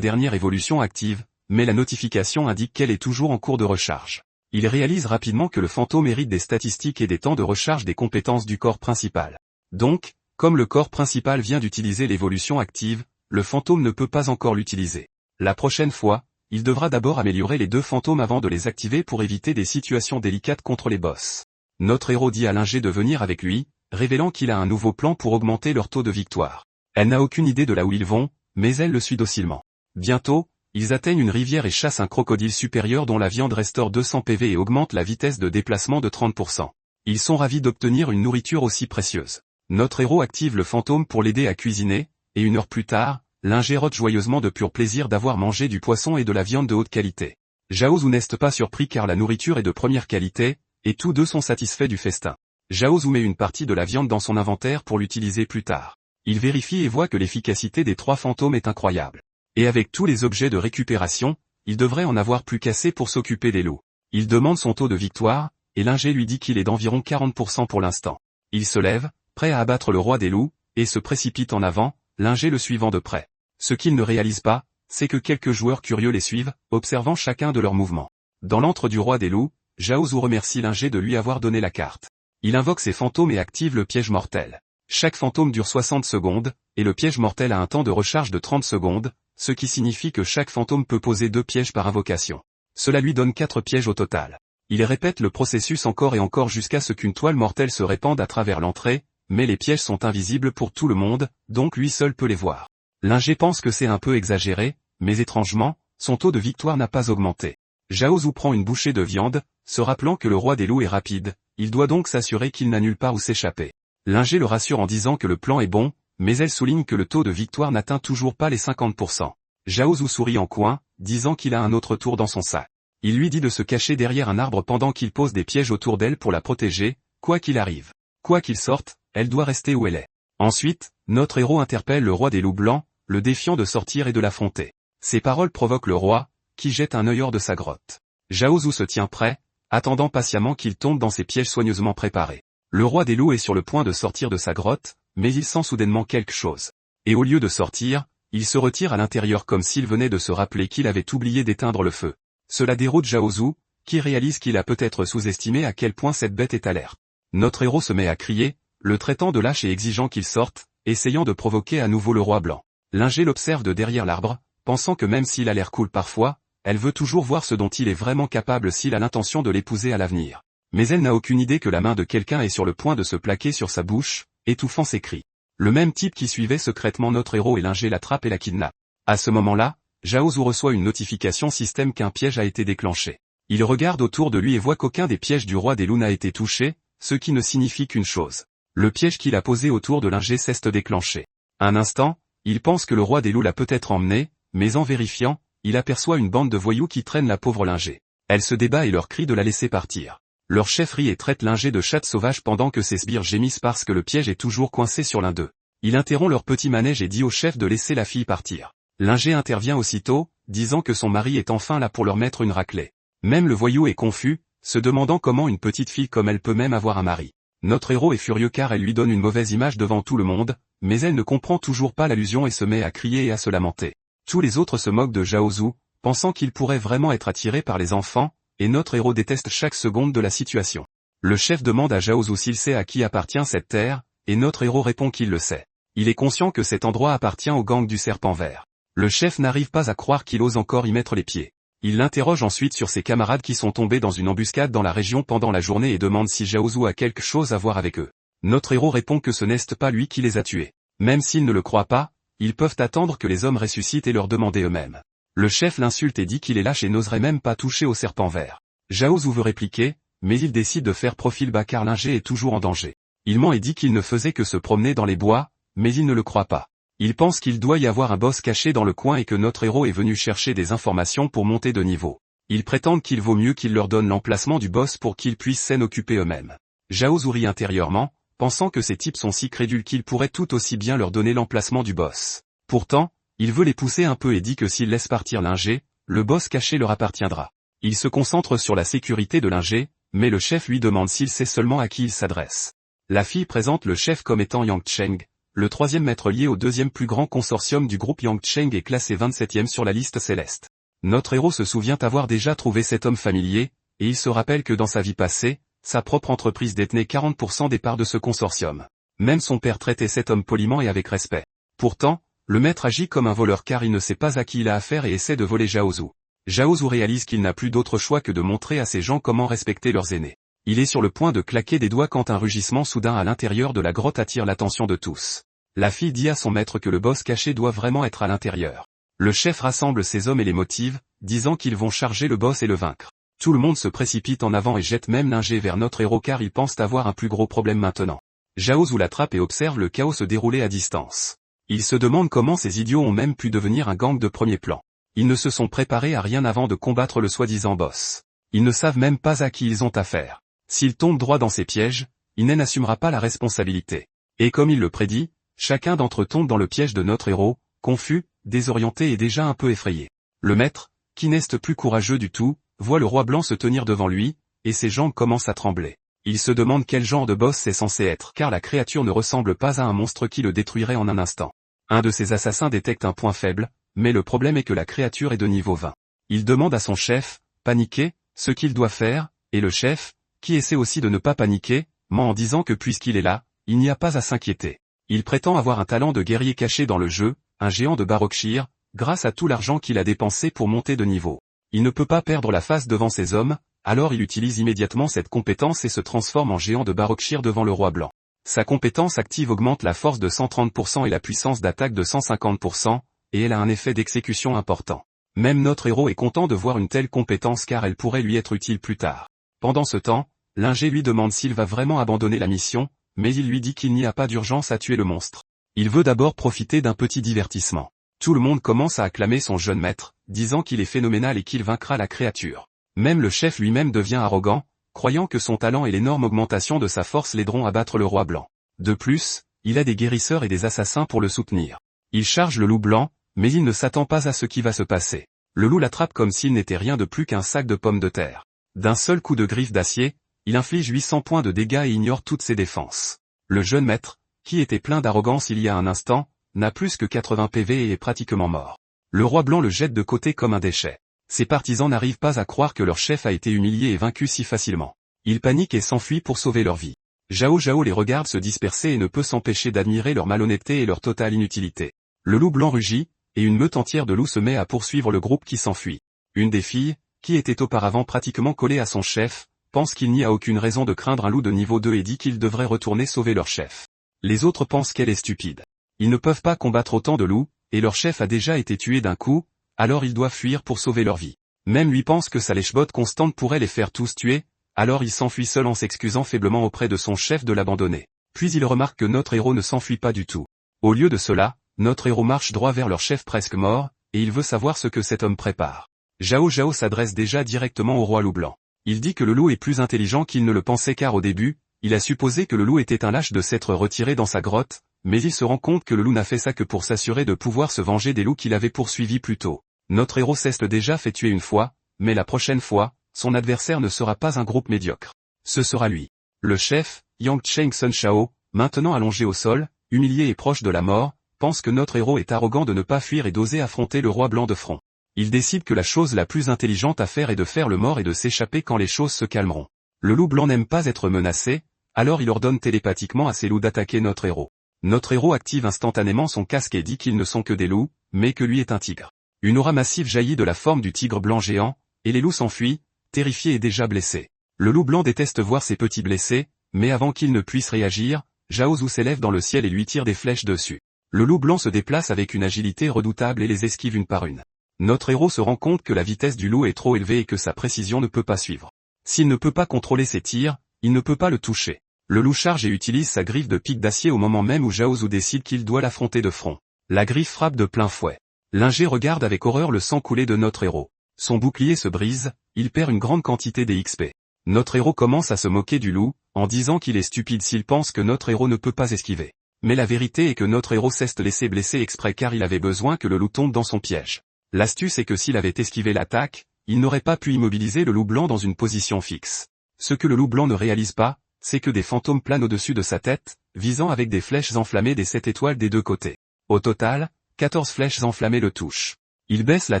dernière évolution active, mais la notification indique qu'elle est toujours en cours de recharge. Il réalise rapidement que le fantôme hérite des statistiques et des temps de recharge des compétences du corps principal. Donc, comme le corps principal vient d'utiliser l'évolution active, le fantôme ne peut pas encore l'utiliser. La prochaine fois, il devra d'abord améliorer les 2 fantômes avant de les activer pour éviter des situations délicates contre les boss. Notre héros dit à Linger de venir avec lui, révélant qu'il a un nouveau plan pour augmenter leur taux de victoire. Elle n'a aucune idée de là où ils vont, mais elle le suit docilement. Bientôt, ils atteignent une rivière et chassent un crocodile supérieur dont la viande restaure 200 PV et augmente la vitesse de déplacement de 30%. Ils sont ravis d'obtenir une nourriture aussi précieuse. Notre héros active le fantôme pour l'aider à cuisiner, et 1 heure plus tard, Linger rote joyeusement de pur plaisir d'avoir mangé du poisson et de la viande de haute qualité. Zhaozu n'est pas surpris car la nourriture est de première qualité, et tous deux sont satisfaits du festin. Zhaozu met une partie de la viande dans son inventaire pour l'utiliser plus tard. Il vérifie et voit que l'efficacité des 3 fantômes est incroyable. Et avec tous les objets de récupération, il devrait en avoir plus qu'assez pour s'occuper des loups. Il demande son taux de victoire, et Linger lui dit qu'il est d'environ 40% pour l'instant. Il se lève, prêt à abattre le roi des loups, et se précipite en avant, Linger le suivant de près. Ce qu'il ne réalise pas, c'est que quelques joueurs curieux les suivent, observant chacun de leurs mouvements. Dans l'antre du roi des loups, Zhaozu remercie Linger de lui avoir donné la carte. Il invoque ses fantômes et active le piège mortel. Chaque fantôme dure 60 secondes, et le piège mortel a un temps de recharge de 30 secondes, ce qui signifie que chaque fantôme peut poser 2 pièges par invocation. Cela lui donne 4 pièges au total. Il répète le processus encore et encore jusqu'à ce qu'une toile mortelle se répande à travers l'entrée, mais les pièges sont invisibles pour tout le monde, donc lui seul peut les voir. Linger pense que c'est un peu exagéré, mais étrangement, son taux de victoire n'a pas augmenté. Zhaozu prend une bouchée de viande, se rappelant que le roi des loups est rapide, il doit donc s'assurer qu'il n'a nulle part où s'échapper. Linger le rassure en disant que le plan est bon, mais elle souligne que le taux de victoire n'atteint toujours pas les 50%. Zhaozu sourit en coin, disant qu'il a un autre tour dans son sac. Il lui dit de se cacher derrière un arbre pendant qu'il pose des pièges autour d'elle pour la protéger, quoi qu'il arrive. Quoi qu'il sorte, elle doit rester où elle est. Ensuite, notre héros interpelle le roi des loups blancs, le défiant de sortir et de l'affronter. Ces paroles provoquent le roi, qui jette un œil hors de sa grotte. Zhaozu se tient prêt, attendant patiemment qu'il tombe dans ses pièges soigneusement préparés. Le roi des loups est sur le point de sortir de sa grotte, mais il sent soudainement quelque chose. Et au lieu de sortir, il se retire à l'intérieur comme s'il venait de se rappeler qu'il avait oublié d'éteindre le feu. Cela déroute Zhaozu, qui réalise qu'il a peut-être sous-estimé à quel point cette bête est alerte. Notre héros se met à crier, le traitant de lâche et exigeant qu'il sorte, essayant de provoquer à nouveau le roi blanc. Linger l'observe de derrière l'arbre, pensant que même s'il a l'air cool parfois, elle veut toujours voir ce dont il est vraiment capable s'il a l'intention de l'épouser à l'avenir. Mais elle n'a aucune idée que la main de quelqu'un est sur le point de se plaquer sur sa bouche, étouffant ses cris. Le même type qui suivait secrètement notre héros et Linger l'attrape et la kidnappe. À ce moment-là, Zhaozu reçoit une notification système qu'un piège a été déclenché. Il regarde autour de lui et voit qu'aucun des pièges du roi des loups n'a été touché, ce qui ne signifie qu'une chose. Le piège qu'il a posé autour de Linger cesse de déclencher. Un instant, il pense que le roi des loups l'a peut-être emmené, mais en vérifiant, il aperçoit une bande de voyous qui traînent la pauvre Linger. Elle se débat et leur crie de la laisser partir. Leur chef rit et traite Linger de chatte sauvage pendant que ses sbires gémissent parce que le piège est toujours coincé sur l'un d'eux. Il interrompt leur petit manège et dit au chef de laisser la fille partir. Linger intervient aussitôt, disant que son mari est enfin là pour leur mettre une raclée. Même le voyou est confus, se demandant comment une petite fille comme elle peut même avoir un mari. Notre héros est furieux car elle lui donne une mauvaise image devant tout le monde, mais elle ne comprend toujours pas l'allusion et se met à crier et à se lamenter. Tous les autres se moquent de Zhaozu, pensant qu'il pourrait vraiment être attiré par les enfants, et notre héros déteste chaque seconde de la situation. Le chef demande à Zhaozu s'il sait à qui appartient cette terre, et notre héros répond qu'il le sait. Il est conscient que cet endroit appartient au gang du serpent vert. Le chef n'arrive pas à croire qu'il ose encore y mettre les pieds. Il l'interroge ensuite sur ses camarades qui sont tombés dans une embuscade dans la région pendant la journée et demande si Zhaozu a quelque chose à voir avec eux. Notre héros répond que ce n'est pas lui qui les a tués. Même s'ils ne le croient pas, ils peuvent attendre que les hommes ressuscitent et leur demander eux-mêmes. Le chef l'insulte et dit qu'il est lâche et n'oserait même pas toucher au serpent vert. Zhaozu veut répliquer, mais il décide de faire profil bas car Linger est toujours en danger. Il ment et dit qu'il ne faisait que se promener dans les bois, mais il ne le croit pas. Il pense qu'il doit y avoir un boss caché dans le coin et que notre héros est venu chercher des informations pour monter de niveau. Ils prétendent qu'il vaut mieux qu'il leur donne l'emplacement du boss pour qu'ils puissent s'en occuper eux-mêmes. Zhaozu rit intérieurement, pensant que ces types sont si crédules qu'ils pourraient tout aussi bien leur donner l'emplacement du boss. Pourtant, il veut les pousser un peu et dit que s'ils laissent partir Linger, le boss caché leur appartiendra. Il se concentre sur la sécurité de Linger, mais le chef lui demande s'il sait seulement à qui il s'adresse. La fille présente le chef comme étant Yang Cheng, le troisième maître lié au deuxième plus grand consortium du groupe Yang Cheng est classé 27e sur la liste céleste. Notre héros se souvient avoir déjà trouvé cet homme familier, et il se rappelle que dans sa vie passée, sa propre entreprise détenait 40% des parts de ce consortium. Même son père traitait cet homme poliment et avec respect. Pourtant, le maître agit comme un voleur car il ne sait pas à qui il a affaire et essaie de voler Jiaozu. Jiaozu réalise qu'il n'a plus d'autre choix que de montrer à ces gens comment respecter leurs aînés. Il est sur le point de claquer des doigts quand un rugissement soudain à l'intérieur de la grotte attire l'attention de tous. La fille dit à son maître que le boss caché doit vraiment être à l'intérieur. Le chef rassemble ses hommes et les motive, disant qu'ils vont charger le boss et le vaincre. Tout le monde se précipite en avant et jette même l'ingé vers notre héros car ils pensent avoir un plus gros problème maintenant. Jiaozu l'attrape et observe le chaos se dérouler à distance. Il se demande comment ces idiots ont même pu devenir un gang de premier plan. Ils ne se sont préparés à rien avant de combattre le soi-disant boss. Ils ne savent même pas à qui ils ont affaire. S'ils tombent droit dans ces pièges, Inen n'assumera pas la responsabilité. Et comme il le prédit, chacun d'entre eux tombe dans le piège de notre héros, confus, désorienté et déjà un peu effrayé. Le maître, qui n'est plus courageux du tout, voit le roi blanc se tenir devant lui, et ses jambes commencent à trembler. Il se demande quel genre de boss c'est censé être car la créature ne ressemble pas à un monstre qui le détruirait en un instant. Un de ses assassins détecte un point faible, mais le problème est que la créature est de niveau 20. Il demande à son chef, paniqué, ce qu'il doit faire, et le chef, qui essaie aussi de ne pas paniquer, ment en disant que puisqu'il est là, il n'y a pas à s'inquiéter. Il prétend avoir un talent de guerrier caché dans le jeu, un géant de Barockshire, grâce à tout l'argent qu'il a dépensé pour monter de niveau. Il ne peut pas perdre la face devant ses hommes, alors il utilise immédiatement cette compétence et se transforme en géant de Barockshire devant le roi blanc. Sa compétence active augmente la force de 130% et la puissance d'attaque de 150%, et elle a un effet d'exécution important. Même notre héros est content de voir une telle compétence car elle pourrait lui être utile plus tard. Pendant ce temps, l'ingé lui demande s'il va vraiment abandonner la mission, mais il lui dit qu'il n'y a pas d'urgence à tuer le monstre. Il veut d'abord profiter d'un petit divertissement. Tout le monde commence à acclamer son jeune maître, disant qu'il est phénoménal et qu'il vaincra la créature. Même le chef lui-même devient arrogant, croyant que son talent et l'énorme augmentation de sa force l'aideront à battre le roi blanc. De plus, il a des guérisseurs et des assassins pour le soutenir. Il charge le loup blanc, mais il ne s'attend pas à ce qui va se passer. Le loup l'attrape comme s'il n'était rien de plus qu'un sac de pommes de terre. D'un seul coup de griffe d'acier, il inflige 800 points de dégâts et ignore toutes ses défenses. Le jeune maître, qui était plein d'arrogance il y a un instant, n'a plus que 80 PV et est pratiquement mort. Le roi blanc le jette de côté comme un déchet. Ses partisans n'arrivent pas à croire que leur chef a été humilié et vaincu si facilement. Ils paniquent et s'enfuient pour sauver leur vie. Jiao les regarde se disperser et ne peut s'empêcher d'admirer leur malhonnêteté et leur totale inutilité. Le loup blanc rugit, et une meute entière de loups se met à poursuivre le groupe qui s'enfuit. Une des filles, qui était auparavant pratiquement collée à son chef, pense qu'il n'y a aucune raison de craindre un loup de niveau 2 et dit qu'ils devraient retourner sauver leur chef. Les autres pensent qu'elle est stupide. Ils ne peuvent pas combattre autant de loups, et leur chef a déjà été tué d'un coup, alors ils doivent fuir pour sauver leur vie. Même lui pense que sa lèche-botte constante pourrait les faire tous tuer, alors il s'enfuit seul en s'excusant faiblement auprès de son chef de l'abandonner. Puis il remarque que notre héros ne s'enfuit pas du tout. Au lieu de cela, notre héros marche droit vers leur chef presque mort, et il veut savoir ce que cet homme prépare. Jiao s'adresse déjà directement au roi loup blanc. Il dit que le loup est plus intelligent qu'il ne le pensait car au début, il a supposé que le loup était un lâche de s'être retiré dans sa grotte, mais il se rend compte que le loup n'a fait ça que pour s'assurer de pouvoir se venger des loups qu'il avait poursuivis plus tôt. Notre héros s'est déjà fait tuer une fois, mais la prochaine fois, son adversaire ne sera pas un groupe médiocre. Ce sera lui. Le chef, Yang Cheng Sun Shao, maintenant allongé au sol, humilié et proche de la mort, pense que notre héros est arrogant de ne pas fuir et d'oser affronter le roi blanc de front. Il décide que la chose la plus intelligente à faire est de faire le mort et de s'échapper quand les choses se calmeront. Le loup blanc n'aime pas être menacé, alors il ordonne télépathiquement à ses loups d'attaquer notre héros. Notre héros active instantanément son casque et dit qu'ils ne sont que des loups, mais que lui est un tigre. Une aura massive jaillit de la forme du tigre blanc géant, et les loups s'enfuient, terrifiés et déjà blessés. Le loup blanc déteste voir ses petits blessés, mais avant qu'il ne puisse réagir, Jiaozu s'élève dans le ciel et lui tire des flèches dessus. Le loup blanc se déplace avec une agilité redoutable et les esquive une par une. Notre héros se rend compte que la vitesse du loup est trop élevée et que sa précision ne peut pas suivre. S'il ne peut pas contrôler ses tirs, il ne peut pas le toucher. Le loup charge et utilise sa griffe de pique d'acier au moment même où Jiaozu décide qu'il doit l'affronter de front. La griffe frappe de plein fouet. L'ingé regarde avec horreur le sang couler de notre héros. Son bouclier se brise, il perd une grande quantité d'XP. Notre héros commence à se moquer du loup, en disant qu'il est stupide s'il pense que notre héros ne peut pas esquiver. Mais la vérité est que notre héros s'est laissé blesser exprès car il avait besoin que le loup tombe dans son piège. L'astuce est que s'il avait esquivé l'attaque, il n'aurait pas pu immobiliser le loup blanc dans une position fixe. Ce que le loup blanc ne réalise pas, c'est que des fantômes planent au-dessus de sa tête, visant avec des flèches enflammées des 7 étoiles des deux côtés. Au total, 14 flèches enflammées le touchent. Il baisse la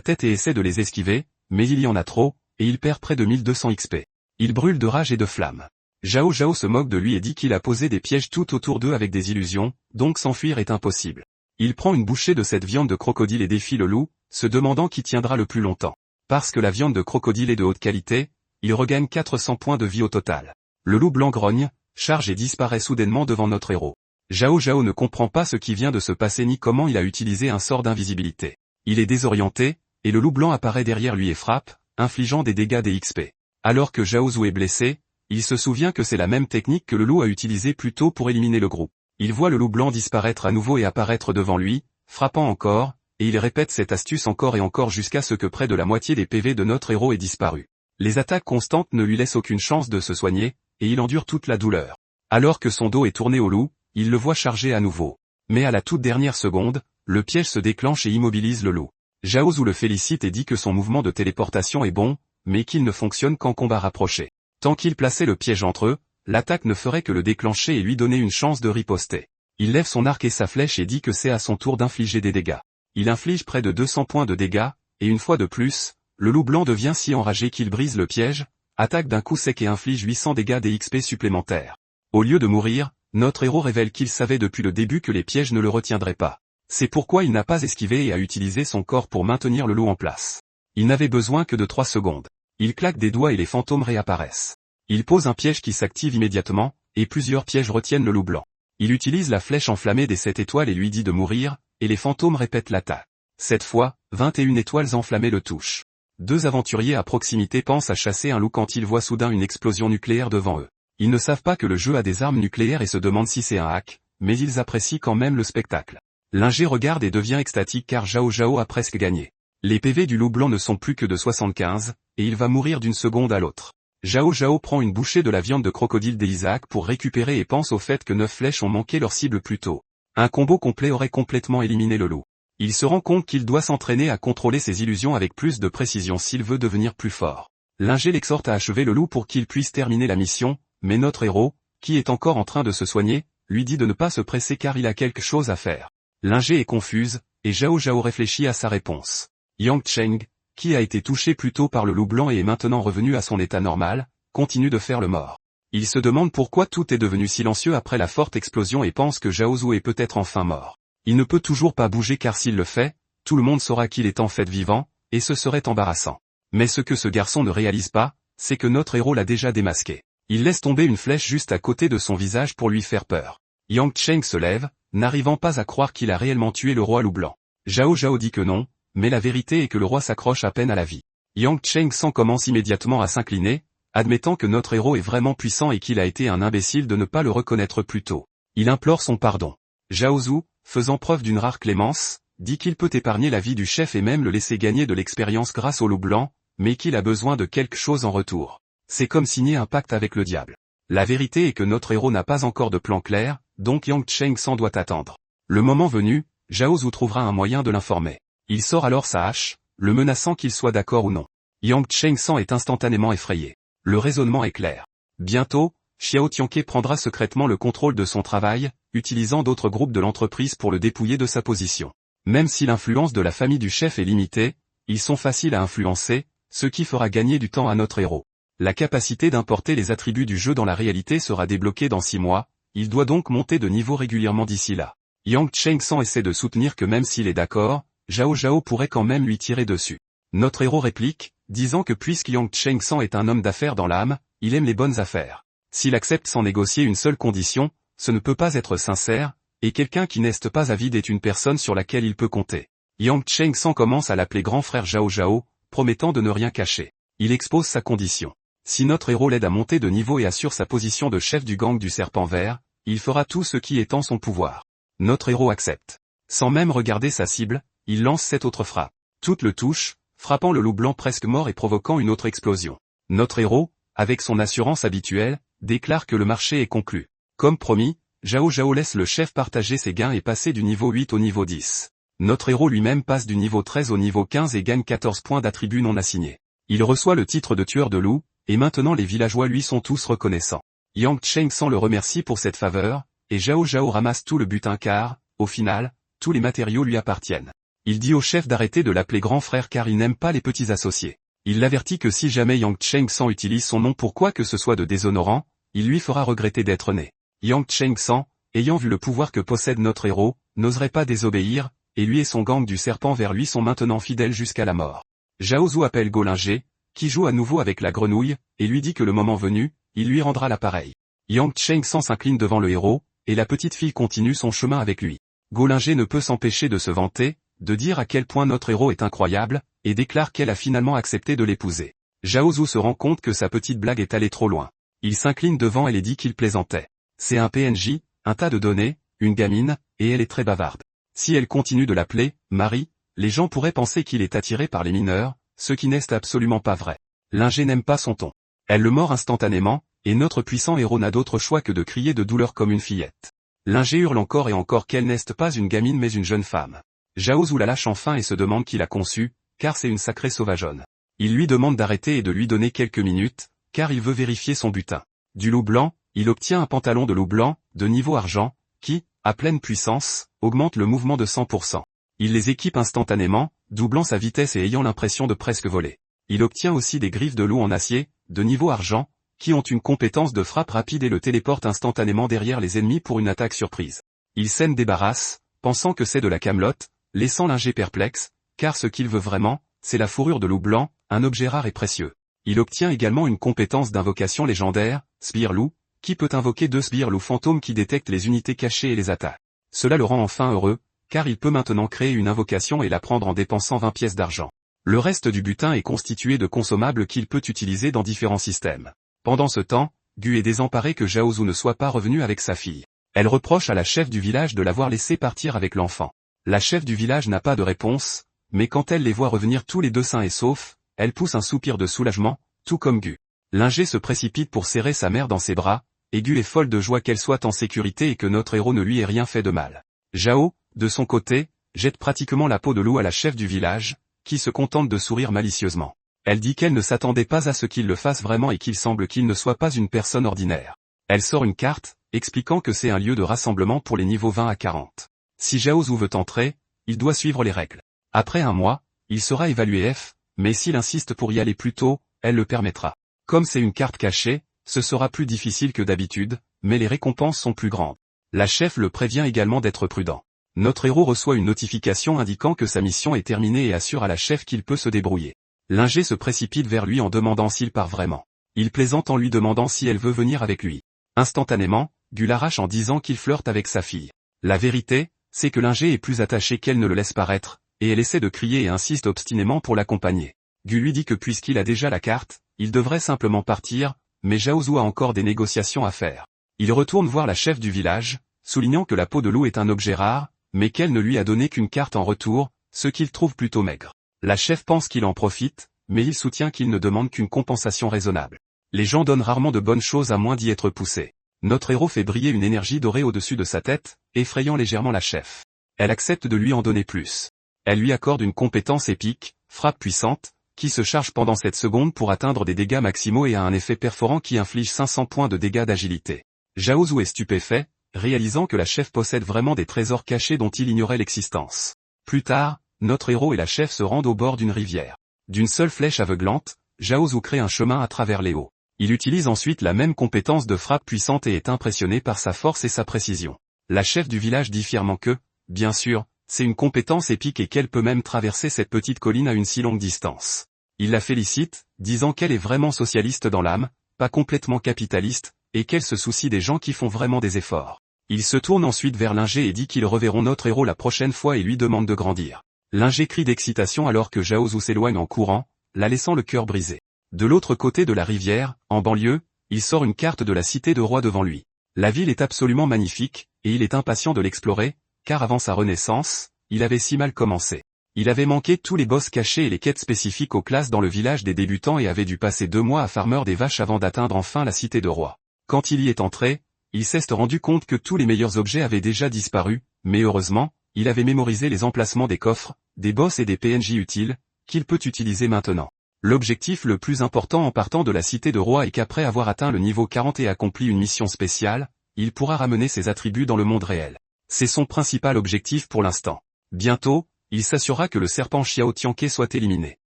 tête et essaie de les esquiver, mais il y en a trop, et il perd près de 1200 XP. Il brûle de rage et de flamme. Zhao Zhao se moque de lui et dit qu'il a posé des pièges tout autour d'eux avec des illusions, donc s'enfuir est impossible. Il prend une bouchée de cette viande de crocodile et défie le loup, se demandant qui tiendra le plus longtemps. Parce que la viande de crocodile est de haute qualité, il regagne 400 points de vie au total. Le loup blanc grogne, charge et disparaît soudainement devant notre héros. Zhao Zhao ne comprend pas ce qui vient de se passer ni comment il a utilisé un sort d'invisibilité. Il est désorienté, et le loup blanc apparaît derrière lui et frappe, infligeant des dégâts des XP. Alors que Zhao Zhou est blessé, il se souvient que c'est la même technique que le loup a utilisée plus tôt pour éliminer le groupe. Il voit le loup blanc disparaître à nouveau et apparaître devant lui, frappant encore, et il répète cette astuce encore et encore jusqu'à ce que près de la moitié des PV de notre héros ait disparu. Les attaques constantes ne lui laissent aucune chance de se soigner, et il endure toute la douleur. Alors que son dos est tourné au loup, il le voit charger à nouveau. Mais à la toute dernière seconde, le piège se déclenche et immobilise le loup. Zhao Zhou le félicite et dit que son mouvement de téléportation est bon, mais qu'il ne fonctionne qu'en combat rapproché. Tant qu'il plaçait le piège entre eux, l'attaque ne ferait que le déclencher et lui donner une chance de riposter. Il lève son arc et sa flèche et dit que c'est à son tour d'infliger des dégâts. Il inflige près de 200 points de dégâts, et une fois de plus, le loup blanc devient si enragé qu'il brise le piège, attaque d'un coup sec et inflige 800 dégâts des XP supplémentaires. Au lieu de mourir, notre héros révèle qu'il savait depuis le début que les pièges ne le retiendraient pas. C'est pourquoi il n'a pas esquivé et a utilisé son corps pour maintenir le loup en place. Il n'avait besoin que de 3 secondes. Il claque des doigts et les fantômes réapparaissent. Il pose un piège qui s'active immédiatement, et plusieurs pièges retiennent le loup blanc. Il utilise la flèche enflammée des 7 étoiles et lui dit de mourir, et les fantômes répètent l'attaque. Cette fois, 21 étoiles enflammées le touchent. 2 aventuriers à proximité pensent à chasser un loup quand ils voient soudain une explosion nucléaire devant eux. Ils ne savent pas que le jeu a des armes nucléaires et se demandent si c'est un hack, mais ils apprécient quand même le spectacle. L'ingé regarde et devient extatique car Zhao Zhao a presque gagné. Les PV du loup blanc ne sont plus que de 75, et il va mourir d'une seconde à l'autre. Zhao Zhao prend une bouchée de la viande de crocodile d'Isaac pour récupérer et pense au fait que 9 flèches ont manqué leur cible plus tôt. Un combo complet aurait complètement éliminé le loup. Il se rend compte qu'il doit s'entraîner à contrôler ses illusions avec plus de précision s'il veut devenir plus fort. L'ingé l'exhorte à achever le loup pour qu'il puisse terminer la mission, mais notre héros, qui est encore en train de se soigner, lui dit de ne pas se presser car il a quelque chose à faire. L'ingé est confuse, et Zhao Zhao réfléchit à sa réponse. Yang Cheng, qui a été touché plus tôt par le loup blanc et est maintenant revenu à son état normal, continue de faire le mort. Il se demande pourquoi tout est devenu silencieux après la forte explosion et pense que Zhao Zhou est peut-être enfin mort. Il ne peut toujours pas bouger car s'il le fait, tout le monde saura qu'il est en fait vivant, et ce serait embarrassant. Mais ce que ce garçon ne réalise pas, c'est que notre héros l'a déjà démasqué. Il laisse tomber une flèche juste à côté de son visage pour lui faire peur. Yang Cheng se lève, n'arrivant pas à croire qu'il a réellement tué le roi loup blanc. Zhao Zhao dit que non, mais la vérité est que le roi s'accroche à peine à la vie. Yang Cheng commence immédiatement à s'incliner, admettant que notre héros est vraiment puissant et qu'il a été un imbécile de ne pas le reconnaître plus tôt. Il implore son pardon. Zhao Zhou, faisant preuve d'une rare clémence, dit qu'il peut épargner la vie du chef et même le laisser gagner de l'expérience grâce au loup blanc, mais qu'il a besoin de quelque chose en retour. C'est comme signer un pacte avec le diable. La vérité est que notre héros n'a pas encore de plan clair, donc Yang Cheng doit attendre. Le moment venu, Zhao Zhou trouvera un moyen de l'informer. Il sort alors sa hache, le menaçant qu'il soit d'accord ou non. Yang Cheng est instantanément effrayé. Le raisonnement est clair. Bientôt, Xiao Tianke prendra secrètement le contrôle de son travail, utilisant d'autres groupes de l'entreprise pour le dépouiller de sa position. Même si l'influence de la famille du chef est limitée, ils sont faciles à influencer, ce qui fera gagner du temps à notre héros. La capacité d'importer les attributs du jeu dans la réalité sera débloquée dans 6 mois, il doit donc monter de niveau régulièrement d'ici là. Yang Cheng essaie de soutenir que même s'il est d'accord, Zhao Zhao pourrait quand même lui tirer dessus. Notre héros réplique, disant que puisque Yang Cheng est un homme d'affaires dans l'âme, il aime les bonnes affaires. S'il accepte sans négocier une seule condition, ce ne peut pas être sincère, et quelqu'un qui n'est pas avide est une personne sur laquelle il peut compter. Yang Cheng commence à l'appeler grand frère Zhao Zhao, promettant de ne rien cacher. Il expose sa condition. Si notre héros l'aide à monter de niveau et assure sa position de chef du gang du serpent vert, il fera tout ce qui est en son pouvoir. Notre héros accepte. Sans même regarder sa cible, il lance cette autre frappe. Toute le touche, frappant le loup blanc presque mort et provoquant une autre explosion. Notre héros, avec son assurance habituelle, déclare que le marché est conclu. Comme promis, Zhao Zhao laisse le chef partager ses gains et passer du niveau 8 au niveau 10. Notre héros lui-même passe du niveau 13 au niveau 15 et gagne 14 points d'attributs non assignés. Il reçoit le titre de tueur de loups, et maintenant les villageois lui sont tous reconnaissants. Yang Cheng le remercie pour cette faveur, et Zhao Zhao ramasse tout le butin car, au final, tous les matériaux lui appartiennent. Il dit au chef d'arrêter de l'appeler grand frère car il n'aime pas les petits associés. Il l'avertit que si jamais Yang Cheng-san utilise son nom pour quoi que ce soit de déshonorant, il lui fera regretter d'être né. Yang Cheng-san, ayant vu le pouvoir que possède notre héros, n'oserait pas désobéir, et lui et son gang du serpent vers lui sont maintenant fidèles jusqu'à la mort. Zhao Zhu appelle Go-Linger, qui joue à nouveau avec la grenouille, et lui dit que le moment venu, il lui rendra l'appareil. Yang Cheng-san s'incline devant le héros, et la petite fille continue son chemin avec lui. Go-Linger ne peut s'empêcher de se vanter, de dire à quel point notre héros est incroyable, et déclare qu'elle a finalement accepté de l'épouser. Zhao Zhu se rend compte que sa petite blague est allée trop loin. Il s'incline devant elle et dit qu'il plaisantait. C'est un PNJ, un tas de données, une gamine, et elle est très bavarde. Si elle continue de l'appeler Marie, les gens pourraient penser qu'il est attiré par les mineurs, ce qui n'est absolument pas vrai. Linger n'aime pas son ton. Elle le mord instantanément, et notre puissant héros n'a d'autre choix que de crier de douleur comme une fillette. Linger hurle encore et encore qu'elle n'est pas une gamine mais une jeune femme. Zhao Zhu la lâche enfin et se demande qui l'a conçue, car c'est une sacrée sauvageonne. Il lui demande d'arrêter et de lui donner quelques minutes, car il veut vérifier son butin. Du loup blanc, il obtient un pantalon de loup blanc, de niveau argent, qui, à pleine puissance, augmente le mouvement de 100%. Il les équipe instantanément, doublant sa vitesse et ayant l'impression de presque voler. Il obtient aussi des griffes de loup en acier, de niveau argent, qui ont une compétence de frappe rapide et le téléporte instantanément derrière les ennemis pour une attaque surprise. Il s'en débarrasse, pensant que c'est de la camelote, laissant Linger perplexe, car ce qu'il veut vraiment, c'est la fourrure de loup blanc, un objet rare et précieux. Il obtient également une compétence d'invocation légendaire, Sbire-loup, qui peut invoquer 2 Sbire-loup fantômes qui détectent les unités cachées et les attaques. Cela le rend enfin heureux, car il peut maintenant créer une invocation et la prendre en dépensant 20 pièces d'argent. Le reste du butin est constitué de consommables qu'il peut utiliser dans différents systèmes. Pendant ce temps, Gu est désemparé que Zhao Zhu ne soit pas revenu avec sa fille. Elle reproche à la chef du village de l'avoir laissé partir avec l'enfant. La chef du village n'a pas de réponse, mais quand elle les voit revenir tous les deux sains et saufs, elle pousse un soupir de soulagement, tout comme Gu. Linger se précipite pour serrer sa mère dans ses bras, et Gu est folle de joie qu'elle soit en sécurité et que notre héros ne lui ait rien fait de mal. Zhao, de son côté, jette pratiquement la peau de loup à la chef du village, qui se contente de sourire malicieusement. Elle dit qu'elle ne s'attendait pas à ce qu'il le fasse vraiment et qu'il semble qu'il ne soit pas une personne ordinaire. Elle sort une carte, expliquant que c'est un lieu de rassemblement pour les niveaux 20 à 40. Si Zhao Zhu veut entrer, il doit suivre les règles. Après un mois, il sera évalué F, mais s'il insiste pour y aller plus tôt, elle le permettra. Comme c'est une carte cachée, ce sera plus difficile que d'habitude, mais les récompenses sont plus grandes. La chef le prévient également d'être prudent. Notre héros reçoit une notification indiquant que sa mission est terminée et assure à la chef qu'il peut se débrouiller. Linger se précipite vers lui en demandant s'il part vraiment. Il plaisante en lui demandant si elle veut venir avec lui. Instantanément, Gu l'arrache en disant qu'il flirte avec sa fille. La vérité, c'est que Linger est plus attaché qu'elle ne le laisse paraître, et elle essaie de crier et insiste obstinément pour l'accompagner. Gu lui dit que puisqu'il a déjà la carte, il devrait simplement partir, mais Zhao Zhu a encore des négociations à faire. Il retourne voir la chef du village, soulignant que la peau de loup est un objet rare, mais qu'elle ne lui a donné qu'une carte en retour, ce qu'il trouve plutôt maigre. La chef pense qu'il en profite, mais il soutient qu'il ne demande qu'une compensation raisonnable. Les gens donnent rarement de bonnes choses à moins d'y être poussés. Notre héros fait briller une énergie dorée au-dessus de sa tête, effrayant légèrement la chef. Elle accepte de lui en donner plus. Elle lui accorde une compétence épique, frappe puissante, qui se charge pendant 7 secondes pour atteindre des dégâts maximaux et a un effet perforant qui inflige 500 points de dégâts d'agilité. Zhao Zhu est stupéfait, réalisant que la chef possède vraiment des trésors cachés dont il ignorait l'existence. Plus tard, notre héros et la chef se rendent au bord d'une rivière. D'une seule flèche aveuglante, Zhao Zhu crée un chemin à travers les hauts. Il utilise ensuite la même compétence de frappe puissante et est impressionné par sa force et sa précision. La chef du village dit fièrement que, bien sûr, c'est une compétence épique et qu'elle peut même traverser cette petite colline à une si longue distance. Il la félicite, disant qu'elle est vraiment socialiste dans l'âme, pas complètement capitaliste, et qu'elle se soucie des gens qui font vraiment des efforts. Il se tourne ensuite vers Linger et dit qu'ils reverront notre héros la prochaine fois et lui demande de grandir. Linger crie d'excitation alors que Zhao Zhu s'éloigne en courant, la laissant le cœur brisé. De l'autre côté de la rivière, en banlieue, il sort une carte de la cité de roi devant lui. La ville est absolument magnifique, et il est impatient de l'explorer, car avant sa renaissance, il avait si mal commencé. Il avait manqué tous les boss cachés et les quêtes spécifiques aux classes dans le village des débutants et avait dû passer 2 mois à farmer des vaches avant d'atteindre enfin la cité de roi. Quand il y est entré, il s'est rendu compte que tous les meilleurs objets avaient déjà disparu, mais heureusement, il avait mémorisé les emplacements des coffres, des boss et des PNJ utiles, qu'il peut utiliser maintenant. L'objectif le plus important en partant de la cité de roi est qu'après avoir atteint le niveau 40 et accompli une mission spéciale, il pourra ramener ses attributs dans le monde réel. C'est son principal objectif pour l'instant. Bientôt, Il s'assurera que le serpent Xiao Tianke soit éliminé.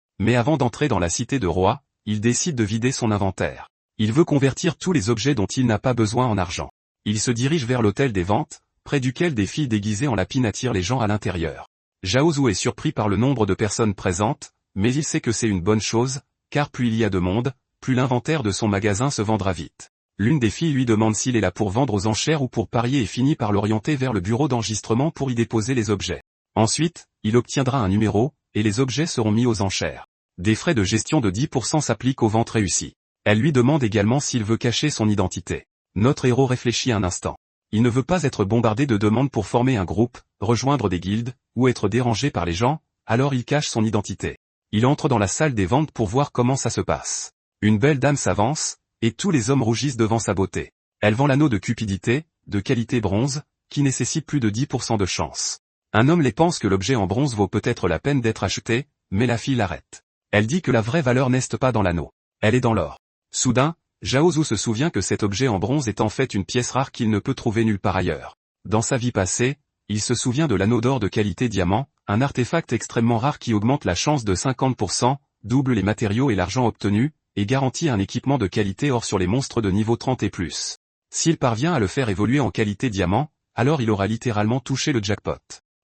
Mais avant d'entrer dans la cité de roi, il décide de vider son inventaire. Il veut convertir tous les objets dont il n'a pas besoin en argent. Il se dirige vers l'hôtel des ventes, près duquel des filles déguisées en lapines attirent les gens à l'intérieur. Zhao Zhu est surpris par le nombre de personnes présentes, mais il sait que c'est une bonne chose, car plus il y a de monde, plus l'inventaire de son magasin se vendra vite. L'une des filles lui demande s'il est là pour vendre aux enchères ou pour parier et finit par l'orienter vers le bureau d'enregistrement pour y déposer les objets. Ensuite, il obtiendra un numéro, et les objets seront mis aux enchères. Des frais de gestion de 10% s'appliquent aux ventes réussies. Elle lui demande également s'il veut cacher son identité. Notre héros réfléchit un instant. Il ne veut pas être bombardé de demandes pour former un groupe, rejoindre des guildes, ou être dérangé par les gens, alors il cache son identité. Il entre dans la salle des ventes pour voir comment ça se passe. Une belle dame s'avance, et tous les hommes rougissent devant sa beauté. Elle vend l'anneau de cupidité, de qualité bronze, qui nécessite plus de 10% de chance. Un homme les pense que l'objet en bronze vaut peut-être la peine d'être acheté, mais la fille l'arrête. Elle dit que la vraie valeur n'est pas dans l'anneau. Elle est dans l'or. Soudain, Zhao Zhu se souvient que cet objet en bronze est en fait une pièce rare qu'il ne peut trouver nulle part ailleurs. Dans sa vie passée, il se souvient de l'anneau d'or de qualité diamant, un artefact extrêmement rare qui augmente la chance de 50%, double les matériaux et l'argent obtenus, et garantit un équipement de qualité or sur les monstres de niveau 30 et plus. S'il parvient à le faire évoluer en qualité diamant, alors il aura littéralement touché le jackpot.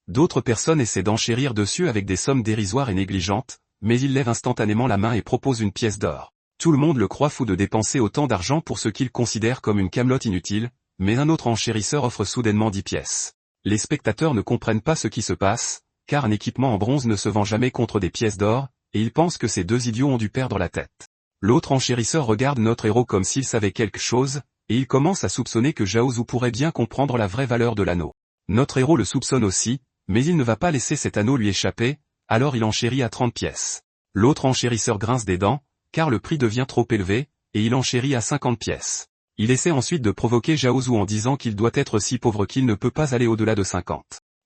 D'autres personnes essaient d'enchérir dessus avec des sommes dérisoires et négligentes, mais il lève instantanément la main et propose une pièce d'or. Tout le monde le croit fou de dépenser autant d'argent pour ce qu'il considère comme une camelote inutile, mais un autre enchérisseur offre soudainement 10 pièces. Les spectateurs ne comprennent pas ce qui se passe, car un équipement en bronze ne se vend jamais contre des pièces d'or, et ils pensent que ces deux idiots ont dû perdre la tête. L'autre enchérisseur regarde notre héros comme s'il savait quelque chose, et il commence à soupçonner que Zhao Zhu pourrait bien comprendre la vraie valeur de l'anneau. Notre héros le soupçonne aussi, mais il ne va pas laisser cet anneau lui échapper, alors il enchérit à 30 pièces. L'autre enchérisseur grince des dents, car le prix devient trop élevé, et il enchérit à 50 pièces. Il essaie ensuite de provoquer Zhao Zhu en disant qu'il doit être si pauvre qu'il ne peut pas aller au-delà de 50.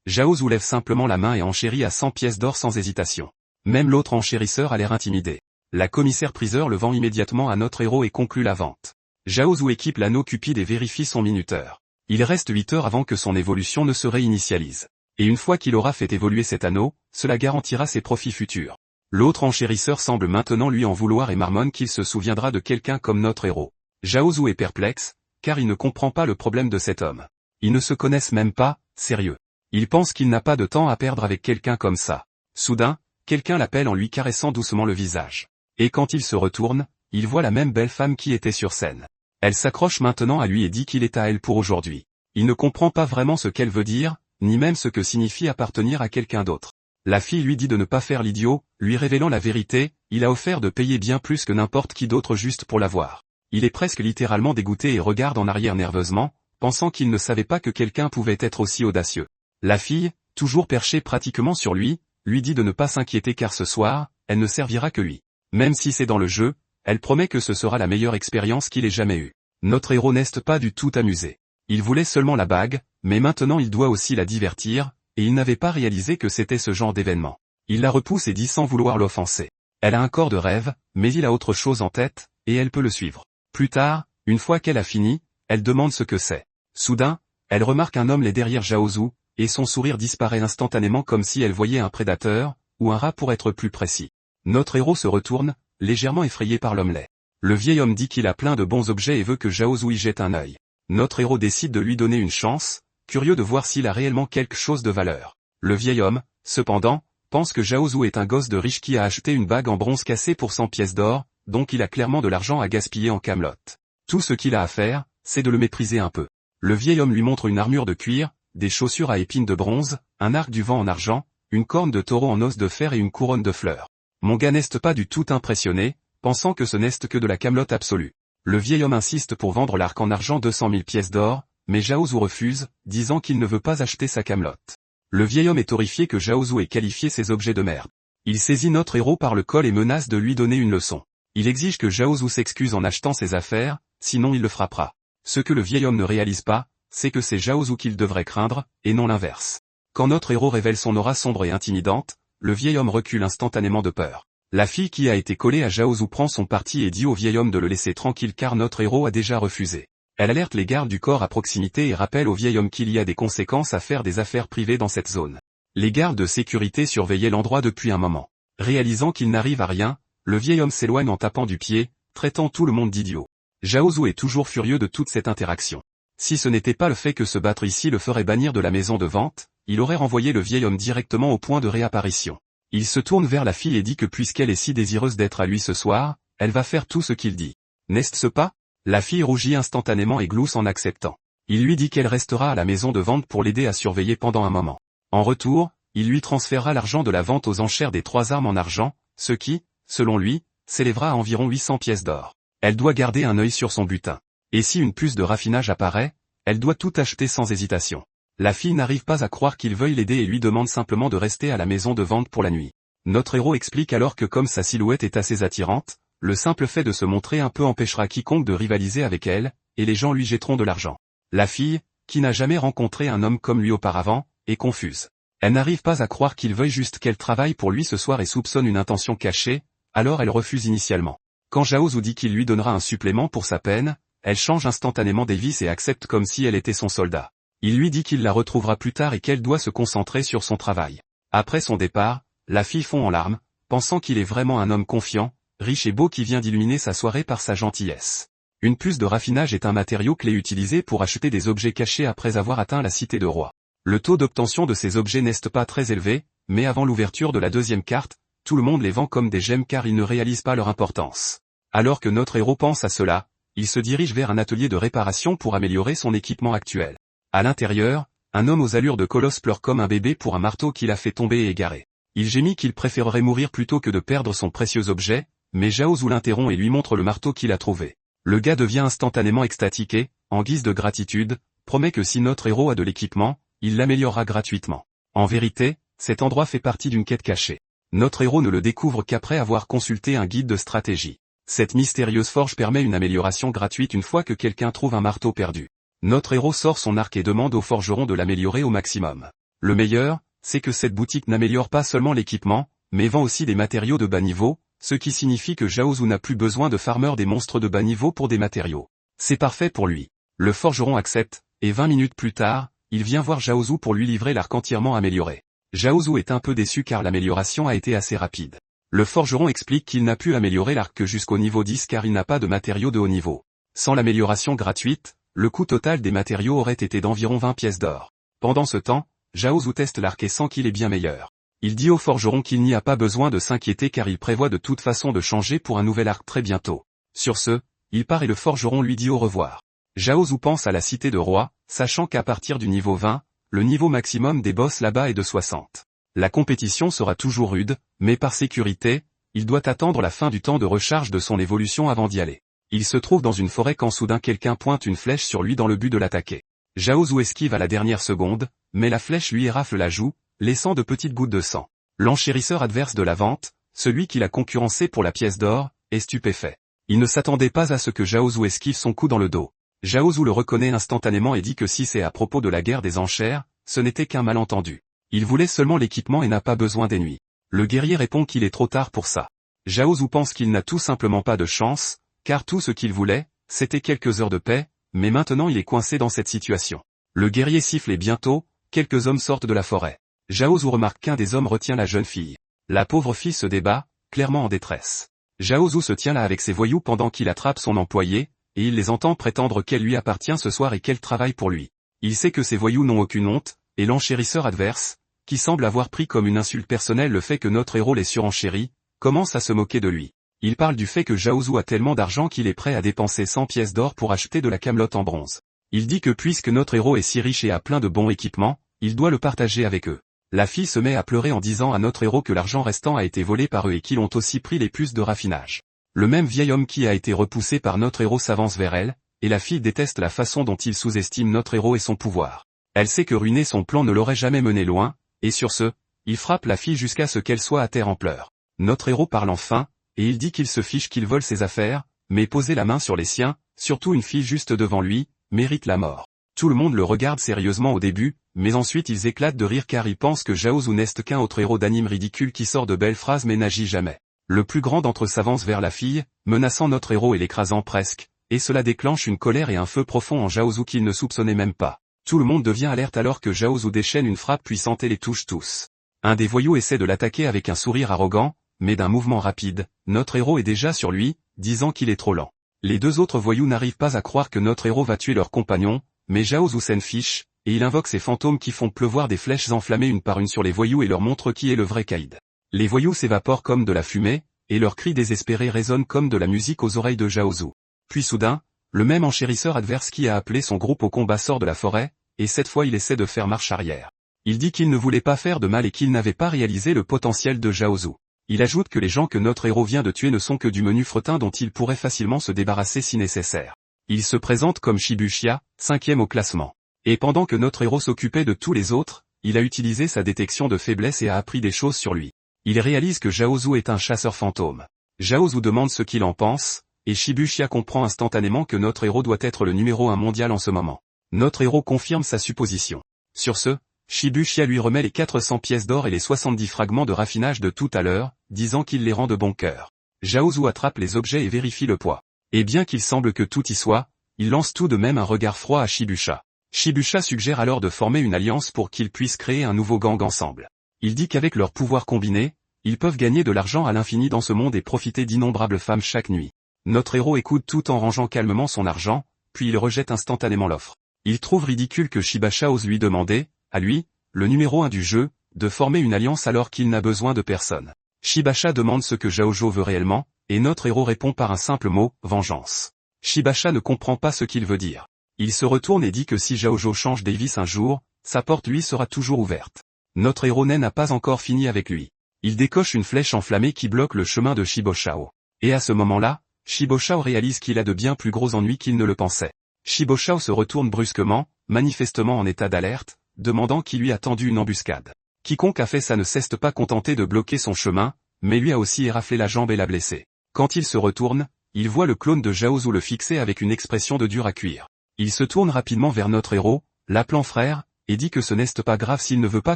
Zhao Zhu lève simplement la main et enchérit à 100 pièces d'or sans hésitation. Même l'autre enchérisseur a l'air intimidé. La commissaire-priseur le vend immédiatement à notre héros et conclut la vente. Zhao Zhu équipe l'anneau cupide et vérifie son minuteur. Il reste 8 heures avant que son évolution ne se réinitialise. Et une fois qu'il aura fait évoluer cet anneau, cela garantira ses profits futurs. L'autre enchérisseur semble maintenant lui en vouloir et marmonne qu'il se souviendra de quelqu'un comme notre héros. Zhao Zhu est perplexe, car il ne comprend pas le problème de cet homme. Ils ne se connaissent même pas, sérieux. Il pense qu'il n'a pas de temps à perdre avec quelqu'un comme ça. Soudain, quelqu'un l'appelle en lui caressant doucement le visage. Et quand il se retourne, il voit la même belle femme qui était sur scène. Elle s'accroche maintenant à lui et dit qu'il est à elle pour aujourd'hui. Il ne comprend pas vraiment ce qu'elle veut dire, ni même ce que signifie appartenir à quelqu'un d'autre. La fille lui dit de ne pas faire l'idiot, lui révélant la vérité, il a offert de payer bien plus que n'importe qui d'autre juste pour la voir. Il est presque littéralement dégoûté et regarde en arrière nerveusement, pensant qu'il ne savait pas que quelqu'un pouvait être aussi audacieux. La fille, toujours perchée pratiquement sur lui dit de ne pas s'inquiéter car ce soir, elle ne servira que lui. Même si c'est dans le jeu, elle promet que ce sera la meilleure expérience qu'il ait jamais eue. Notre héros n'est pas du tout amusé. Il voulait seulement la bague, mais maintenant il doit aussi la divertir, et il n'avait pas réalisé que c'était ce genre d'événement. Il la repousse et dit sans vouloir l'offenser. Elle a un corps de rêve, mais il a autre chose en tête, et elle peut le suivre. Plus tard, une fois qu'elle a fini, elle demande ce que c'est. Soudain, elle remarque un homme les derrière Zhao Zhu, et son sourire disparaît instantanément comme si elle voyait un prédateur, ou un rat pour être plus précis. Notre héros se retourne, légèrement effrayé par l'homme laid. Le vieil homme dit qu'il a plein de bons objets et veut que Zhao Zhu y jette un œil. Notre héros décide de lui donner une chance, curieux de voir s'il a réellement quelque chose de valeur. Le vieil homme, cependant, pense que Zhao Zhu est un gosse de riche qui a acheté une bague en bronze cassée pour 100 pièces d'or, donc il a clairement de l'argent à gaspiller en camelote. Tout ce qu'il a à faire, c'est de le mépriser un peu. Le vieil homme lui montre une armure de cuir, des chaussures à épines de bronze, un arc du vent en argent, une corne de taureau en os de fer et une couronne de fleurs. Mon gars n'est pas du tout impressionné, pensant que ce n'est que de la camelote absolue. Le vieil homme insiste pour vendre l'arc en argent 200 000 pièces d'or, mais Zhao Zhu refuse, disant qu'il ne veut pas acheter sa camelote. Le vieil homme est horrifié que Zhao Zhu ait qualifié ces objets de merde. Il saisit notre héros par le col et menace de lui donner une leçon. Il exige que Zhao Zhu s'excuse en achetant ses affaires, sinon il le frappera. Ce que le vieil homme ne réalise pas, c'est que c'est Zhao Zhu qu'il devrait craindre, et non l'inverse. Quand notre héros révèle son aura sombre et intimidante, le vieil homme recule instantanément de peur. La fille qui a été collée à Zhao Zhu prend son parti et dit au vieil homme de le laisser tranquille car notre héros a déjà refusé. Elle alerte les gardes du corps à proximité et rappelle au vieil homme qu'il y a des conséquences à faire des affaires privées dans cette zone. Les gardes de sécurité surveillaient l'endroit depuis un moment. Réalisant qu'il n'arrive à rien, le vieil homme s'éloigne en tapant du pied, traitant tout le monde d'idiot. Zhao est toujours furieux de toute cette interaction. Si ce n'était pas le fait que se battre ici le ferait bannir de la maison de vente, il aurait renvoyé le vieil homme directement au point de réapparition. Il se tourne vers la fille et dit que puisqu'elle est si désireuse d'être à lui ce soir, elle va faire tout ce qu'il dit. N'est-ce pas? La fille rougit instantanément et glousse en acceptant. Il lui dit qu'elle restera à la maison de vente pour l'aider à surveiller pendant un moment. En retour, il lui transférera l'argent de la vente aux enchères des 3 armes en argent, ce qui, selon lui, s'élèvera à environ 800 pièces d'or. Elle doit garder un œil sur son butin. Et si une puce de raffinage apparaît, elle doit tout acheter sans hésitation. La fille n'arrive pas à croire qu'il veuille l'aider et lui demande simplement de rester à la maison de vente pour la nuit. Notre héros explique alors que comme sa silhouette est assez attirante, le simple fait de se montrer un peu empêchera quiconque de rivaliser avec elle, et les gens lui jetteront de l'argent. La fille, qui n'a jamais rencontré un homme comme lui auparavant, est confuse. Elle n'arrive pas à croire qu'il veuille juste qu'elle travaille pour lui ce soir et soupçonne une intention cachée, alors elle refuse initialement. Quand Zhao dit qu'il lui donnera un supplément pour sa peine, elle change instantanément d'évis et accepte comme si elle était son soldat. Il lui dit qu'il la retrouvera plus tard et qu'elle doit se concentrer sur son travail. Après son départ, la fille fond en larmes, pensant qu'il est vraiment un homme confiant, riche et beau qui vient d'illuminer sa soirée par sa gentillesse. Une puce de raffinage est un matériau clé utilisé pour acheter des objets cachés après avoir atteint la cité de roi. Le taux d'obtention de ces objets n'est pas très élevé, mais avant l'ouverture de la deuxième carte, tout le monde les vend comme des gemmes car ils ne réalisent pas leur importance. Alors que notre héros pense à cela, il se dirige vers un atelier de réparation pour améliorer son équipement actuel. À l'intérieur, un homme aux allures de colosse pleure comme un bébé pour un marteau qu'il a fait tomber et égaré. Il gémit qu'il préférerait mourir plutôt que de perdre son précieux objet, mais Zhao l'interrompt et lui montre le marteau qu'il a trouvé. Le gars devient instantanément extatique et, en guise de gratitude, promet que si notre héros a de l'équipement, il l'améliorera gratuitement. En vérité, cet endroit fait partie d'une quête cachée. Notre héros ne le découvre qu'après avoir consulté un guide de stratégie. Cette mystérieuse forge permet une amélioration gratuite une fois que quelqu'un trouve un marteau perdu. Notre héros sort son arc et demande au forgeron de l'améliorer au maximum. Le meilleur, c'est que cette boutique n'améliore pas seulement l'équipement, mais vend aussi des matériaux de bas niveau, ce qui signifie que Zhao n'a plus besoin de farmer des monstres de bas niveau pour des matériaux. C'est parfait pour lui. Le forgeron accepte, et 20 minutes plus tard, il vient voir Zhao pour lui livrer l'arc entièrement amélioré. Zhao est un peu déçu car l'amélioration a été assez rapide. Le forgeron explique qu'il n'a pu améliorer l'arc que jusqu'au niveau 10 car il n'a pas de matériaux de haut niveau. Sans l'amélioration gratuite, le coût total des matériaux aurait été d'environ 20 pièces d'or. Pendant ce temps, Zhao teste l'arc et sent qu'il est bien meilleur. Il dit au forgeron qu'il n'y a pas besoin de s'inquiéter car il prévoit de toute façon de changer pour un nouvel arc très bientôt. Sur ce, il part et le forgeron lui dit au revoir. Zhao pense à la cité de roi, sachant qu'à partir du niveau 20, le niveau maximum des boss là-bas est de 60. La compétition sera toujours rude, mais par sécurité, il doit attendre la fin du temps de recharge de son évolution avant d'y aller. Il se trouve dans une forêt quand soudain quelqu'un pointe une flèche sur lui dans le but de l'attaquer. Zhao esquive à la dernière seconde, mais la flèche lui érafle la joue, laissant de petites gouttes de sang. L'enchérisseur adverse de la vente, celui qui l'a concurrencé pour la pièce d'or, est stupéfait. Il ne s'attendait pas à ce que Zhao esquive son coup dans le dos. Zhao le reconnaît instantanément et dit que si c'est à propos de la guerre des enchères, ce n'était qu'un malentendu. Il voulait seulement l'équipement et n'a pas besoin d'ennemis. Le guerrier répond qu'il est trop tard pour ça. Zhao pense qu'il n'a tout simplement pas de chance, car tout ce qu'il voulait, c'était quelques heures de paix, mais maintenant il est coincé dans cette situation. Le guerrier siffle et bientôt, quelques hommes sortent de la forêt. Zhao remarque qu'un des hommes retient la jeune fille. La pauvre fille se débat, clairement en détresse. Zhao se tient là avec ses voyous pendant qu'il attrape son employé, et il les entend prétendre qu'elle lui appartient ce soir et qu'elle travaille pour lui. Il sait que ces voyous n'ont aucune honte, et l'enchérisseur adverse, qui semble avoir pris comme une insulte personnelle le fait que notre héros les surenchérit, commence à se moquer de lui. Il parle du fait que Zhao a tellement d'argent qu'il est prêt à dépenser 100 pièces d'or pour acheter de la camelote en bronze. Il dit que puisque notre héros est si riche et a plein de bons équipements, il doit le partager avec eux. La fille se met à pleurer en disant à notre héros que l'argent restant a été volé par eux et qu'ils ont aussi pris les puces de raffinage. Le même vieil homme qui a été repoussé par notre héros s'avance vers elle, et la fille déteste la façon dont il sous-estime notre héros et son pouvoir. Elle sait que ruiner son plan ne l'aurait jamais mené loin, et sur ce, il frappe la fille jusqu'à ce qu'elle soit à terre en pleurs. Notre héros parle enfin, et il dit qu'il se fiche qu'il vole ses affaires, mais poser la main sur les siens, surtout une fille juste devant lui, mérite la mort. Tout le monde le regarde sérieusement au début, mais ensuite ils éclatent de rire car ils pensent que Zhao n'est qu'un autre héros d'anime ridicule qui sort de belles phrases mais n'agit jamais. Le plus grand d'entre eux s'avance vers la fille, menaçant notre héros et l'écrasant presque, et cela déclenche une colère et un feu profond en Zhao qu'il ne soupçonnait même pas. Tout le monde devient alerte alors que Zhao Zhu déchaîne une frappe puissante et les touche tous. Un des voyous essaie de l'attaquer avec un sourire arrogant, mais d'un mouvement rapide, notre héros est déjà sur lui, disant qu'il est trop lent. Les deux autres voyous n'arrivent pas à croire que notre héros va tuer leur compagnon, mais Zhao Zhu s'en fiche, et il invoque ses fantômes qui font pleuvoir des flèches enflammées une par une sur les voyous et leur montre qui est le vrai Kaïd. Les voyous s'évaporent comme de la fumée, et leurs cris désespérés résonnent comme de la musique aux oreilles de Zhao Zhu. Puis soudain, le même enchérisseur adverse qui a appelé son groupe au combat sort de la forêt, et cette fois il essaie de faire marche arrière. Il dit qu'il ne voulait pas faire de mal et qu'il n'avait pas réalisé le potentiel de Zhao Zhu. Il ajoute que les gens que notre héros vient de tuer ne sont que du menu fretin dont il pourrait facilement se débarrasser si nécessaire. Il se présente comme Shibuya, 5e au classement. Et pendant que notre héros s'occupait de tous les autres, il a utilisé sa détection de faiblesse et a appris des choses sur lui. Il réalise que Zhao Zhu est un chasseur fantôme. Zhao Zhu demande ce qu'il en pense, et Shibuya comprend instantanément que notre héros doit être le numéro 1 mondial en ce moment. Notre héros confirme sa supposition. Sur ce, Shibuya lui remet les 400 pièces d'or et les 70 fragments de raffinage de tout à l'heure, disant qu'il les rend de bon cœur. Zhao Zhu attrape les objets et vérifie le poids. Et bien qu'il semble que tout y soit, il lance tout de même un regard froid à Shibuya. Shibuya suggère alors de former une alliance pour qu'ils puissent créer un nouveau gang ensemble. Il dit qu'avec leurs pouvoirs combinés, ils peuvent gagner de l'argent à l'infini dans ce monde et profiter d'innombrables femmes chaque nuit. Notre héros écoute tout en rangeant calmement son argent, puis il rejette instantanément l'offre. Il trouve ridicule que Shibuya ose lui demander, à lui, le numéro 1 du jeu, de former une alliance alors qu'il n'a besoin de personne. Shibuya demande ce que Zhao Zhu veut réellement, et notre héros répond par un simple mot, vengeance. Shibuya ne comprend pas ce qu'il veut dire. Il se retourne et dit que si Zhao Zhu change Davis un jour, sa porte lui sera toujours ouverte. Notre héros n'a pas encore fini avec lui. Il décoche une flèche enflammée qui bloque le chemin de Shibuya. Et à ce moment-là, Shibuya réalise qu'il a de bien plus gros ennuis qu'il ne le pensait. Shibuya se retourne brusquement, manifestement en état d'alerte, demandant qui lui a tendu une embuscade. Quiconque a fait ça ne s'est pas contenté de bloquer son chemin, mais lui a aussi éraflé la jambe et l'a blessé. Quand il se retourne, il voit le clone de Zhao Zhu le fixer avec une expression de dur à cuire. Il se tourne rapidement vers notre héros, l'appelant frère, et dit que ce n'est pas grave s'il ne veut pas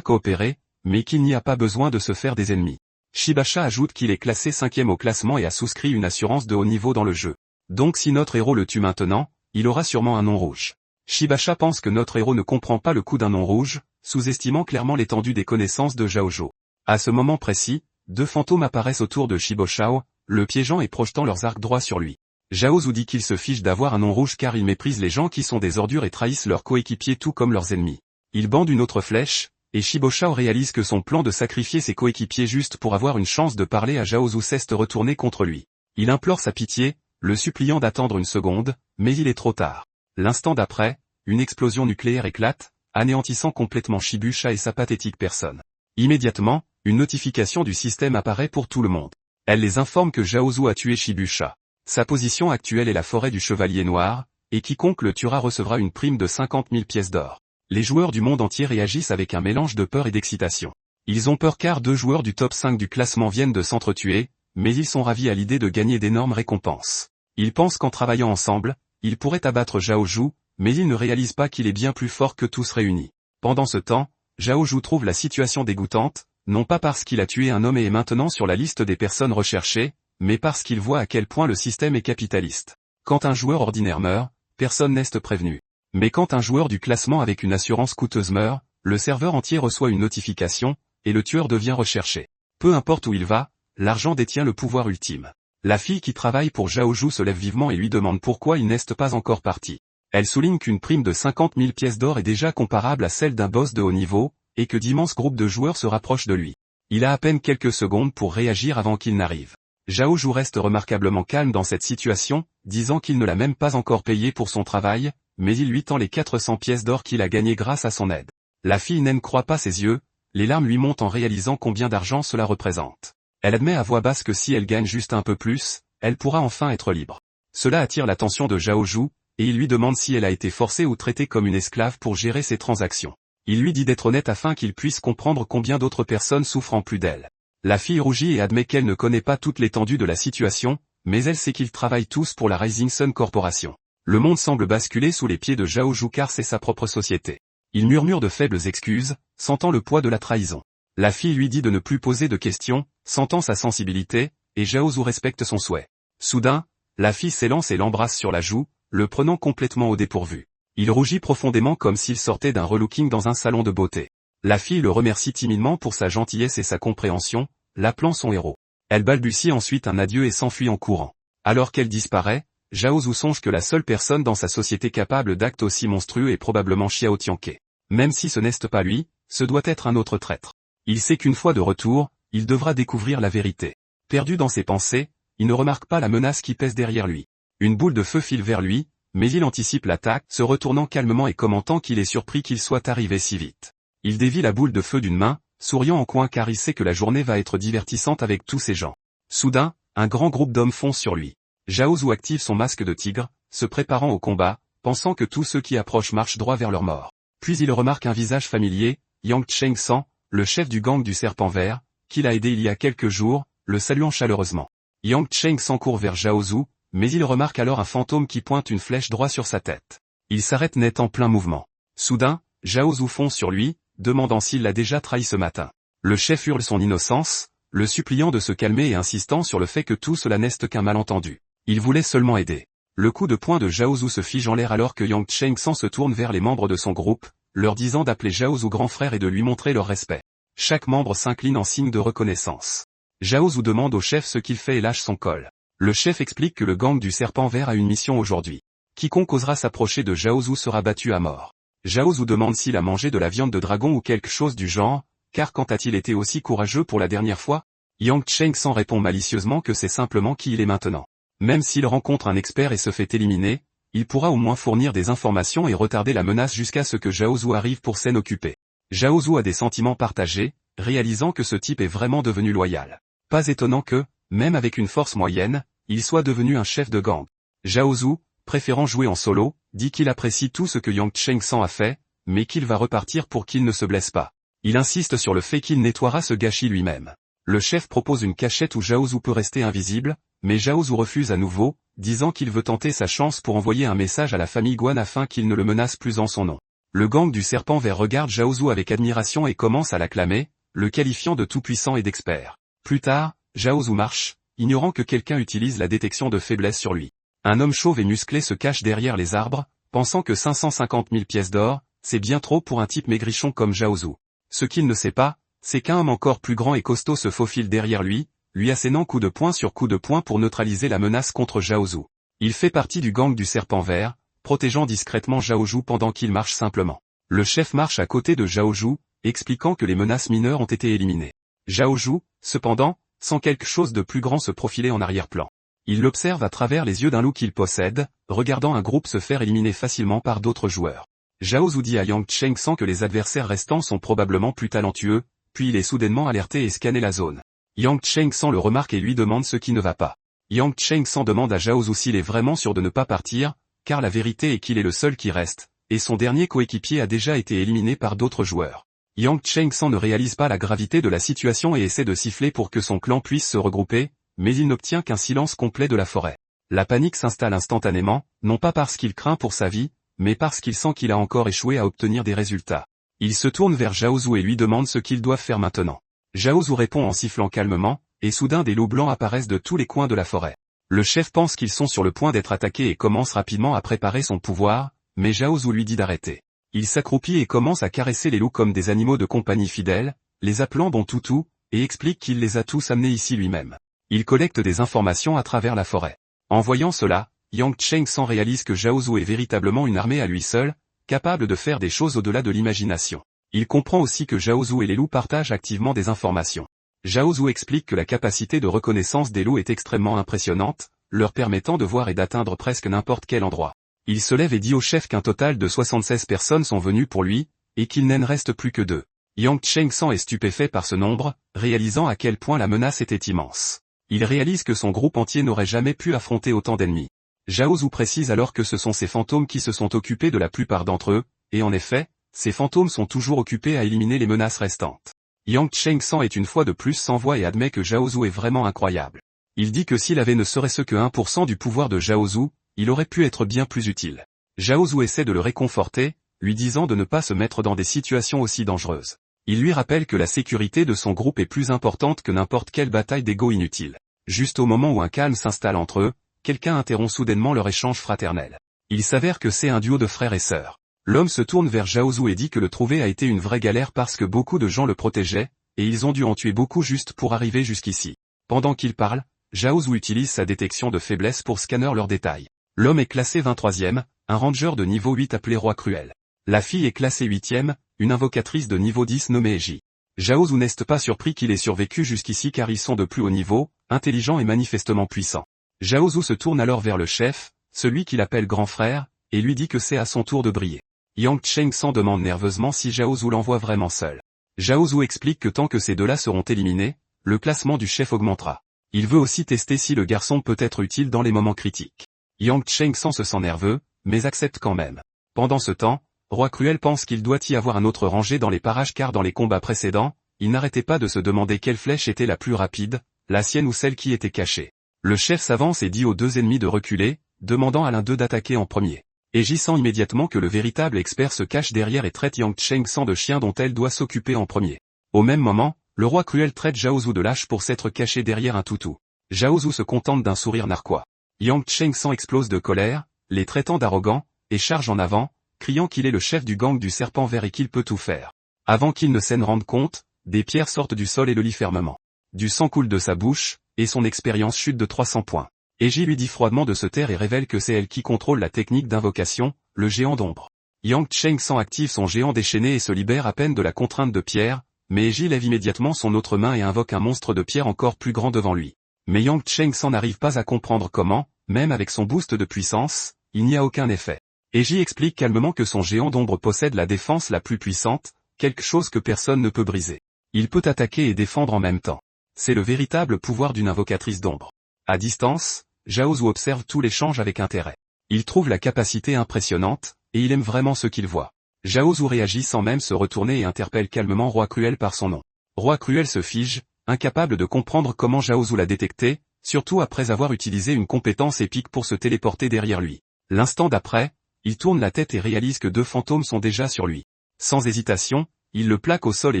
coopérer, mais qu'il n'y a pas besoin de se faire des ennemis. Shibuya ajoute qu'il est classé 5e au classement et a souscrit une assurance de haut niveau dans le jeu. Donc si notre héros le tue maintenant, il aura sûrement un nom rouge. Shibuya pense que notre héros ne comprend pas le coup d'un nom rouge, sous-estimant clairement l'étendue des connaissances de Zhao Zhu. À ce moment précis, deux fantômes apparaissent autour de Shibuya, le piégeant et projetant leurs arcs droits sur lui. Zhao Zhu dit qu'il se fiche d'avoir un nom rouge car il méprise les gens qui sont des ordures et trahissent leurs coéquipiers tout comme leurs ennemis. Il bande une autre flèche, et Shibuya réalise que son plan de sacrifier ses coéquipiers juste pour avoir une chance de parler à Zhao Zhu s'est retourné contre lui. Il implore sa pitié, le suppliant d'attendre une seconde, mais il est trop tard. L'instant d'après, une explosion nucléaire éclate, anéantissant complètement Shibuya et sa pathétique personne. Immédiatement, une notification du système apparaît pour tout le monde. Elle les informe que Zhao Zhu a tué Shibuya. Sa position actuelle est la forêt du Chevalier Noir, et quiconque le tuera recevra une prime de 50 000 pièces d'or. Les joueurs du monde entier réagissent avec un mélange de peur et d'excitation. Ils ont peur car deux joueurs du top 5 du classement viennent de s'entretuer, mais ils sont ravis à l'idée de gagner d'énormes récompenses. Ils pensent qu'en travaillant ensemble, ils pourraient abattre Zhao Zhu, mais ils ne réalisent pas qu'il est bien plus fort que tous réunis. Pendant ce temps, Zhao Zhu trouve la situation dégoûtante, non pas parce qu'il a tué un homme et est maintenant sur la liste des personnes recherchées, mais parce qu'il voit à quel point le système est capitaliste. Quand un joueur ordinaire meurt, personne n'est prévenu. Mais quand un joueur du classement avec une assurance coûteuse meurt, le serveur entier reçoit une notification, et le tueur devient recherché. Peu importe où il va, l'argent détient le pouvoir ultime. La fille qui travaille pour Zhao Zhu se lève vivement et lui demande pourquoi il n'est pas encore parti. Elle souligne qu'une prime de 50 000 pièces d'or est déjà comparable à celle d'un boss de haut niveau, et que d'immenses groupes de joueurs se rapprochent de lui. Il a à peine quelques secondes pour réagir avant qu'il n'arrive. Zhao Zhu reste remarquablement calme dans cette situation, disant qu'il ne l'a même pas encore payé pour son travail, mais il lui tend les 400 pièces d'or qu'il a gagnées grâce à son aide. La fille ne croit pas ses yeux, les larmes lui montent en réalisant combien d'argent cela représente. Elle admet à voix basse que si elle gagne juste un peu plus, elle pourra enfin être libre. Cela attire l'attention de Zhao Zhu, et il lui demande si elle a été forcée ou traitée comme une esclave pour gérer ses transactions. Il lui dit d'être honnête afin qu'il puisse comprendre combien d'autres personnes souffrent en plus d'elle. La fille rougit et admet qu'elle ne connaît pas toute l'étendue de la situation, mais elle sait qu'ils travaillent tous pour la Rising Sun Corporation. Le monde semble basculer sous les pieds de Zhao Zhu car c'est sa propre société. Il murmure de faibles excuses, sentant le poids de la trahison. La fille lui dit de ne plus poser de questions, sentant sa sensibilité, et Zhao Zhu respecte son souhait. Soudain, la fille s'élance et l'embrasse sur la joue, le prenant complètement au dépourvu. Il rougit profondément comme s'il sortait d'un relooking dans un salon de beauté. La fille le remercie timidement pour sa gentillesse et sa compréhension, l'appelant son héros. Elle balbutie ensuite un adieu et s'enfuit en courant. Alors qu'elle disparaît, Zhao Zhu songe que la seule personne dans sa société capable d'actes aussi monstrueux est probablement Xiao Tianke. Même si ce n'est pas lui, ce doit être un autre traître. Il sait qu'une fois de retour, il devra découvrir la vérité. Perdu dans ses pensées, il ne remarque pas la menace qui pèse derrière lui. Une boule de feu file vers lui, mais il anticipe l'attaque, se retournant calmement et commentant qu'il est surpris qu'il soit arrivé si vite. Il dévie la boule de feu d'une main, souriant en coin car il sait que la journée va être divertissante avec tous ces gens. Soudain, un grand groupe d'hommes fonce sur lui. Zhao Zhu active son masque de tigre, se préparant au combat, pensant que tous ceux qui approchent marchent droit vers leur mort. Puis il remarque un visage familier, Yang Cheng-san, le chef du gang du Serpent Vert, qui l'a aidé il y a quelques jours, le saluant chaleureusement. Yang Cheng-san court vers Zhao Zhu, mais il remarque alors un fantôme qui pointe une flèche droit sur sa tête. Il s'arrête net en plein mouvement. Soudain, Zhao Zhu fonce sur lui, demandant s'il l'a déjà trahi ce matin. Le chef hurle son innocence, le suppliant de se calmer et insistant sur le fait que tout cela n'est qu'un malentendu. Il voulait seulement aider. Le coup de poing de Zhao Zhu se fige en l'air alors que Yang Cheng-san se tourne vers les membres de son groupe, leur disant d'appeler Zhao Zhu grand frère et de lui montrer leur respect. Chaque membre s'incline en signe de reconnaissance. Zhao Zhu demande au chef ce qu'il fait et lâche son col. Le chef explique que le gang du Serpent Vert a une mission aujourd'hui. Quiconque osera s'approcher de Zhao Zhu sera battu à mort. Zhao Zhu demande s'il a mangé de la viande de dragon ou quelque chose du genre, car quand a-t-il été aussi courageux pour la dernière fois? Yang Cheng-san répond malicieusement que c'est simplement qui il est maintenant. Même s'il rencontre un expert et se fait éliminer, il pourra au moins fournir des informations et retarder la menace jusqu'à ce que Zhao Zhu arrive pour s'en occuper. Zhao Zhu a des sentiments partagés, réalisant que ce type est vraiment devenu loyal. Pas étonnant que, même avec une force moyenne, il soit devenu un chef de gang. Zhao Zhu, préférant jouer en solo, dit qu'il apprécie tout ce que Yang Cheng-san a fait, mais qu'il va repartir pour qu'il ne se blesse pas. Il insiste sur le fait qu'il nettoiera ce gâchis lui-même. Le chef propose une cachette où Zhao Zhu peut rester invisible, mais Zhao Zhu refuse à nouveau, disant qu'il veut tenter sa chance pour envoyer un message à la famille Guan afin qu'il ne le menace plus en son nom. Le gang du Serpent Vert regarde Zhao Zhu avec admiration et commence à l'acclamer, le qualifiant de tout-puissant et d'expert. Plus tard, Zhao Zhu marche, ignorant que quelqu'un utilise la détection de faiblesse sur lui. Un homme chauve et musclé se cache derrière les arbres, pensant que 550 000 pièces d'or, c'est bien trop pour un type maigrichon comme Zhao Zhu. Ce qu'il ne sait pas, c'est qu'un homme encore plus grand et costaud se faufile derrière lui assénant coup de poing sur coup de poing pour neutraliser la menace contre Zhao Zhu. Il fait partie du gang du Serpent Vert, protégeant discrètement Zhao Zhu pendant qu'il marche simplement. Le chef marche à côté de Zhao Zhu, expliquant que les menaces mineures ont été éliminées. Zhao Zhu, cependant, sent quelque chose de plus grand se profiler en arrière-plan. Il l'observe à travers les yeux d'un loup qu'il possède, regardant un groupe se faire éliminer facilement par d'autres joueurs. Zhao Zhu dit à Yang Cheng-san que les adversaires restants sont probablement plus talentueux, puis il est soudainement alerté et scanné la zone. Yang Cheng-san le remarque et lui demande ce qui ne va pas. Yang Cheng-san demande à Zhao Zhu s'il est vraiment sûr de ne pas partir, car la vérité est qu'il est le seul qui reste, et son dernier coéquipier a déjà été éliminé par d'autres joueurs. Yang Cheng-san ne réalise pas la gravité de la situation et essaie de siffler pour que son clan puisse se regrouper, mais il n'obtient qu'un silence complet de la forêt. La panique s'installe instantanément, non pas parce qu'il craint pour sa vie, mais parce qu'il sent qu'il a encore échoué à obtenir des résultats. Il se tourne vers Zhao Zhu et lui demande ce qu'ils doivent faire maintenant. Zhao Zhu répond en sifflant calmement, et soudain des loups blancs apparaissent de tous les coins de la forêt. Le chef pense qu'ils sont sur le point d'être attaqués et commence rapidement à préparer son pouvoir, mais Zhao Zhu lui dit d'arrêter. Il s'accroupit et commence à caresser les loups comme des animaux de compagnie fidèles, les appelant bon toutou, et explique qu'il les a tous amenés ici lui-même. Il collecte des informations à travers la forêt. En voyant cela, Yang Cheng-san réalise que Zhao Zhu est véritablement une armée à lui seul, capable de faire des choses au-delà de l'imagination. Il comprend aussi que Zhao Zhu et les loups partagent activement des informations. Zhao Zhu explique que la capacité de reconnaissance des loups est extrêmement impressionnante, leur permettant de voir et d'atteindre presque n'importe quel endroit. Il se lève et dit au chef qu'un total de 76 personnes sont venues pour lui, et qu'il n'en reste plus que 2. Yang Cheng-san est stupéfait par ce nombre, réalisant à quel point la menace était immense. Il réalise que son groupe entier n'aurait jamais pu affronter autant d'ennemis. Zhao Zhu précise alors que ce sont ces fantômes qui se sont occupés de la plupart d'entre eux, et en effet, ces fantômes sont toujours occupés à éliminer les menaces restantes. Yang Cheng-san est une fois de plus sans voix et admet que Zhao Zhu est vraiment incroyable. Il dit que s'il avait ne serait-ce que 1% du pouvoir de Zhao Zhu, il aurait pu être bien plus utile. Zhao Zhu essaie de le réconforter, lui disant de ne pas se mettre dans des situations aussi dangereuses. Il lui rappelle que la sécurité de son groupe est plus importante que n'importe quelle bataille d'ego inutile. Juste au moment où un calme s'installe entre eux, quelqu'un interrompt soudainement leur échange fraternel. Il s'avère que c'est un duo de frères et sœurs. L'homme se tourne vers Zhao et dit que le trouver a été une vraie galère parce que beaucoup de gens le protégeaient, et ils ont dû en tuer beaucoup juste pour arriver jusqu'ici. Pendant qu'il parle, Zhao utilise sa détection de faiblesse pour scanner leurs détails. L'homme est classé 23e, un ranger de niveau 8 appelé Roi Cruel. La fille est classée 8e, une invocatrice de niveau 10 nommée Eji. Zhao n'est pas surpris qu'il ait survécu jusqu'ici car ils sont de plus haut niveau, intelligents et manifestement puissants. Zhao se tourne alors vers le chef, celui qu'il appelle grand frère, et lui dit que c'est à son tour de briller. Yang Cheng s'en demande nerveusement si Zhao l'envoie vraiment seul. Zhao explique que tant que ces deux-là seront éliminés, le classement du chef augmentera. Il veut aussi tester si le garçon peut être utile dans les moments critiques. Yang Cheng se sent nerveux, mais accepte quand même. Pendant ce temps, Roi Cruel pense qu'il doit y avoir un autre rangé dans les parages car dans les combats précédents, il n'arrêtait pas de se demander quelle flèche était la plus rapide, la sienne ou celle qui était cachée. Le chef s'avance et dit aux deux ennemis de reculer, demandant à l'un d'eux d'attaquer en premier. Eji sent immédiatement que le véritable expert se cache derrière et traite Yang Cheng de chien dont elle doit s'occuper en premier. Au même moment, le Roi Cruel traite Zhao de lâche pour s'être caché derrière un toutou. Zhao se contente d'un sourire narquois. Yang Cheng explose de colère, les traitant d'arrogants, et charge en avant, criant qu'il est le chef du gang du serpent vert et qu'il peut tout faire. Avant qu'il ne s'en rende compte, des pierres sortent du sol et le lient fermement. Du sang coule de sa bouche, et son expérience chute de 300 points. Eji lui dit froidement de se taire et révèle que c'est elle qui contrôle la technique d'invocation, le géant d'ombre. Yang Cheng active son géant déchaîné et se libère à peine de la contrainte de pierre, mais Eji lève immédiatement son autre main et invoque un monstre de pierre encore plus grand devant lui. Mais Yang Cheng n'arrive pas à comprendre comment, même avec son boost de puissance, il n'y a aucun effet. Eji explique calmement que son géant d'ombre possède la défense la plus puissante, quelque chose que personne ne peut briser. Il peut attaquer et défendre en même temps. C'est le véritable pouvoir d'une invocatrice d'ombre. À distance, Zhao observe tout l'échange avec intérêt. Il trouve la capacité impressionnante, et il aime vraiment ce qu'il voit. Zhao réagit sans même se retourner et interpelle calmement Roi Cruel par son nom. Roi Cruel se fige, incapable de comprendre comment Zhao l'a détecté, surtout après avoir utilisé une compétence épique pour se téléporter derrière lui. L'instant d'après, il tourne la tête et réalise que deux fantômes sont déjà sur lui. Sans hésitation, il le plaque au sol et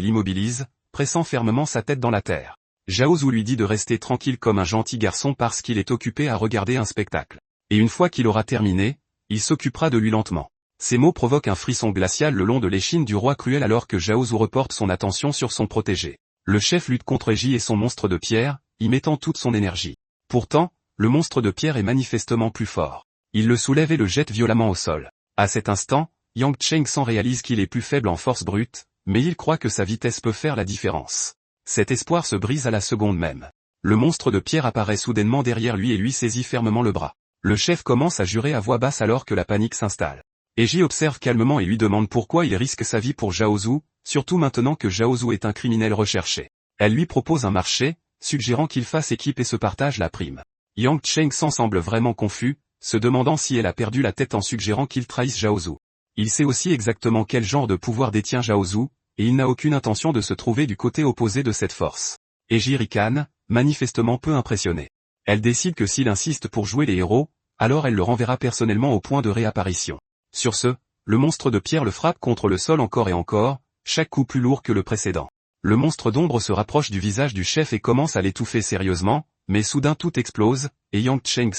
l'immobilise, pressant fermement sa tête dans la terre. Zhao lui dit de rester tranquille comme un gentil garçon parce qu'il est occupé à regarder un spectacle. Et une fois qu'il aura terminé, il s'occupera de lui lentement. Ces mots provoquent un frisson glacial le long de l'échine du Roi Cruel alors que Zhao reporte son attention sur son protégé. Le chef lutte contre Eji et son monstre de pierre, y mettant toute son énergie. Pourtant, le monstre de pierre est manifestement plus fort. Il le soulève et le jette violemment au sol. À cet instant, Yang Cheng réalise qu'il est plus faible en force brute, mais il croit que sa vitesse peut faire la différence. Cet espoir se brise à la seconde même. Le monstre de pierre apparaît soudainement derrière lui et lui saisit fermement le bras. Le chef commence à jurer à voix basse alors que la panique s'installe. Eji observe calmement et lui demande pourquoi il risque sa vie pour Zhao, surtout maintenant que Zhao est un criminel recherché. Elle lui propose un marché, suggérant qu'il fasse équipe et se partage la prime. Yang Cheng semble vraiment confus, se demandant si elle a perdu la tête en suggérant qu'il trahisse Zhao. Il sait aussi exactement quel genre de pouvoir détient Zhao, et il n'a aucune intention de se trouver du côté opposé de cette force. Eji ricane, manifestement peu impressionnée. Elle décide que s'il insiste pour jouer les héros, alors elle le renverra personnellement au point de réapparition. Sur ce, le monstre de pierre le frappe contre le sol encore et encore, chaque coup plus lourd que le précédent. Le monstre d'ombre se rapproche du visage du chef et commence à l'étouffer sérieusement, mais soudain tout explose, et Yang Cheng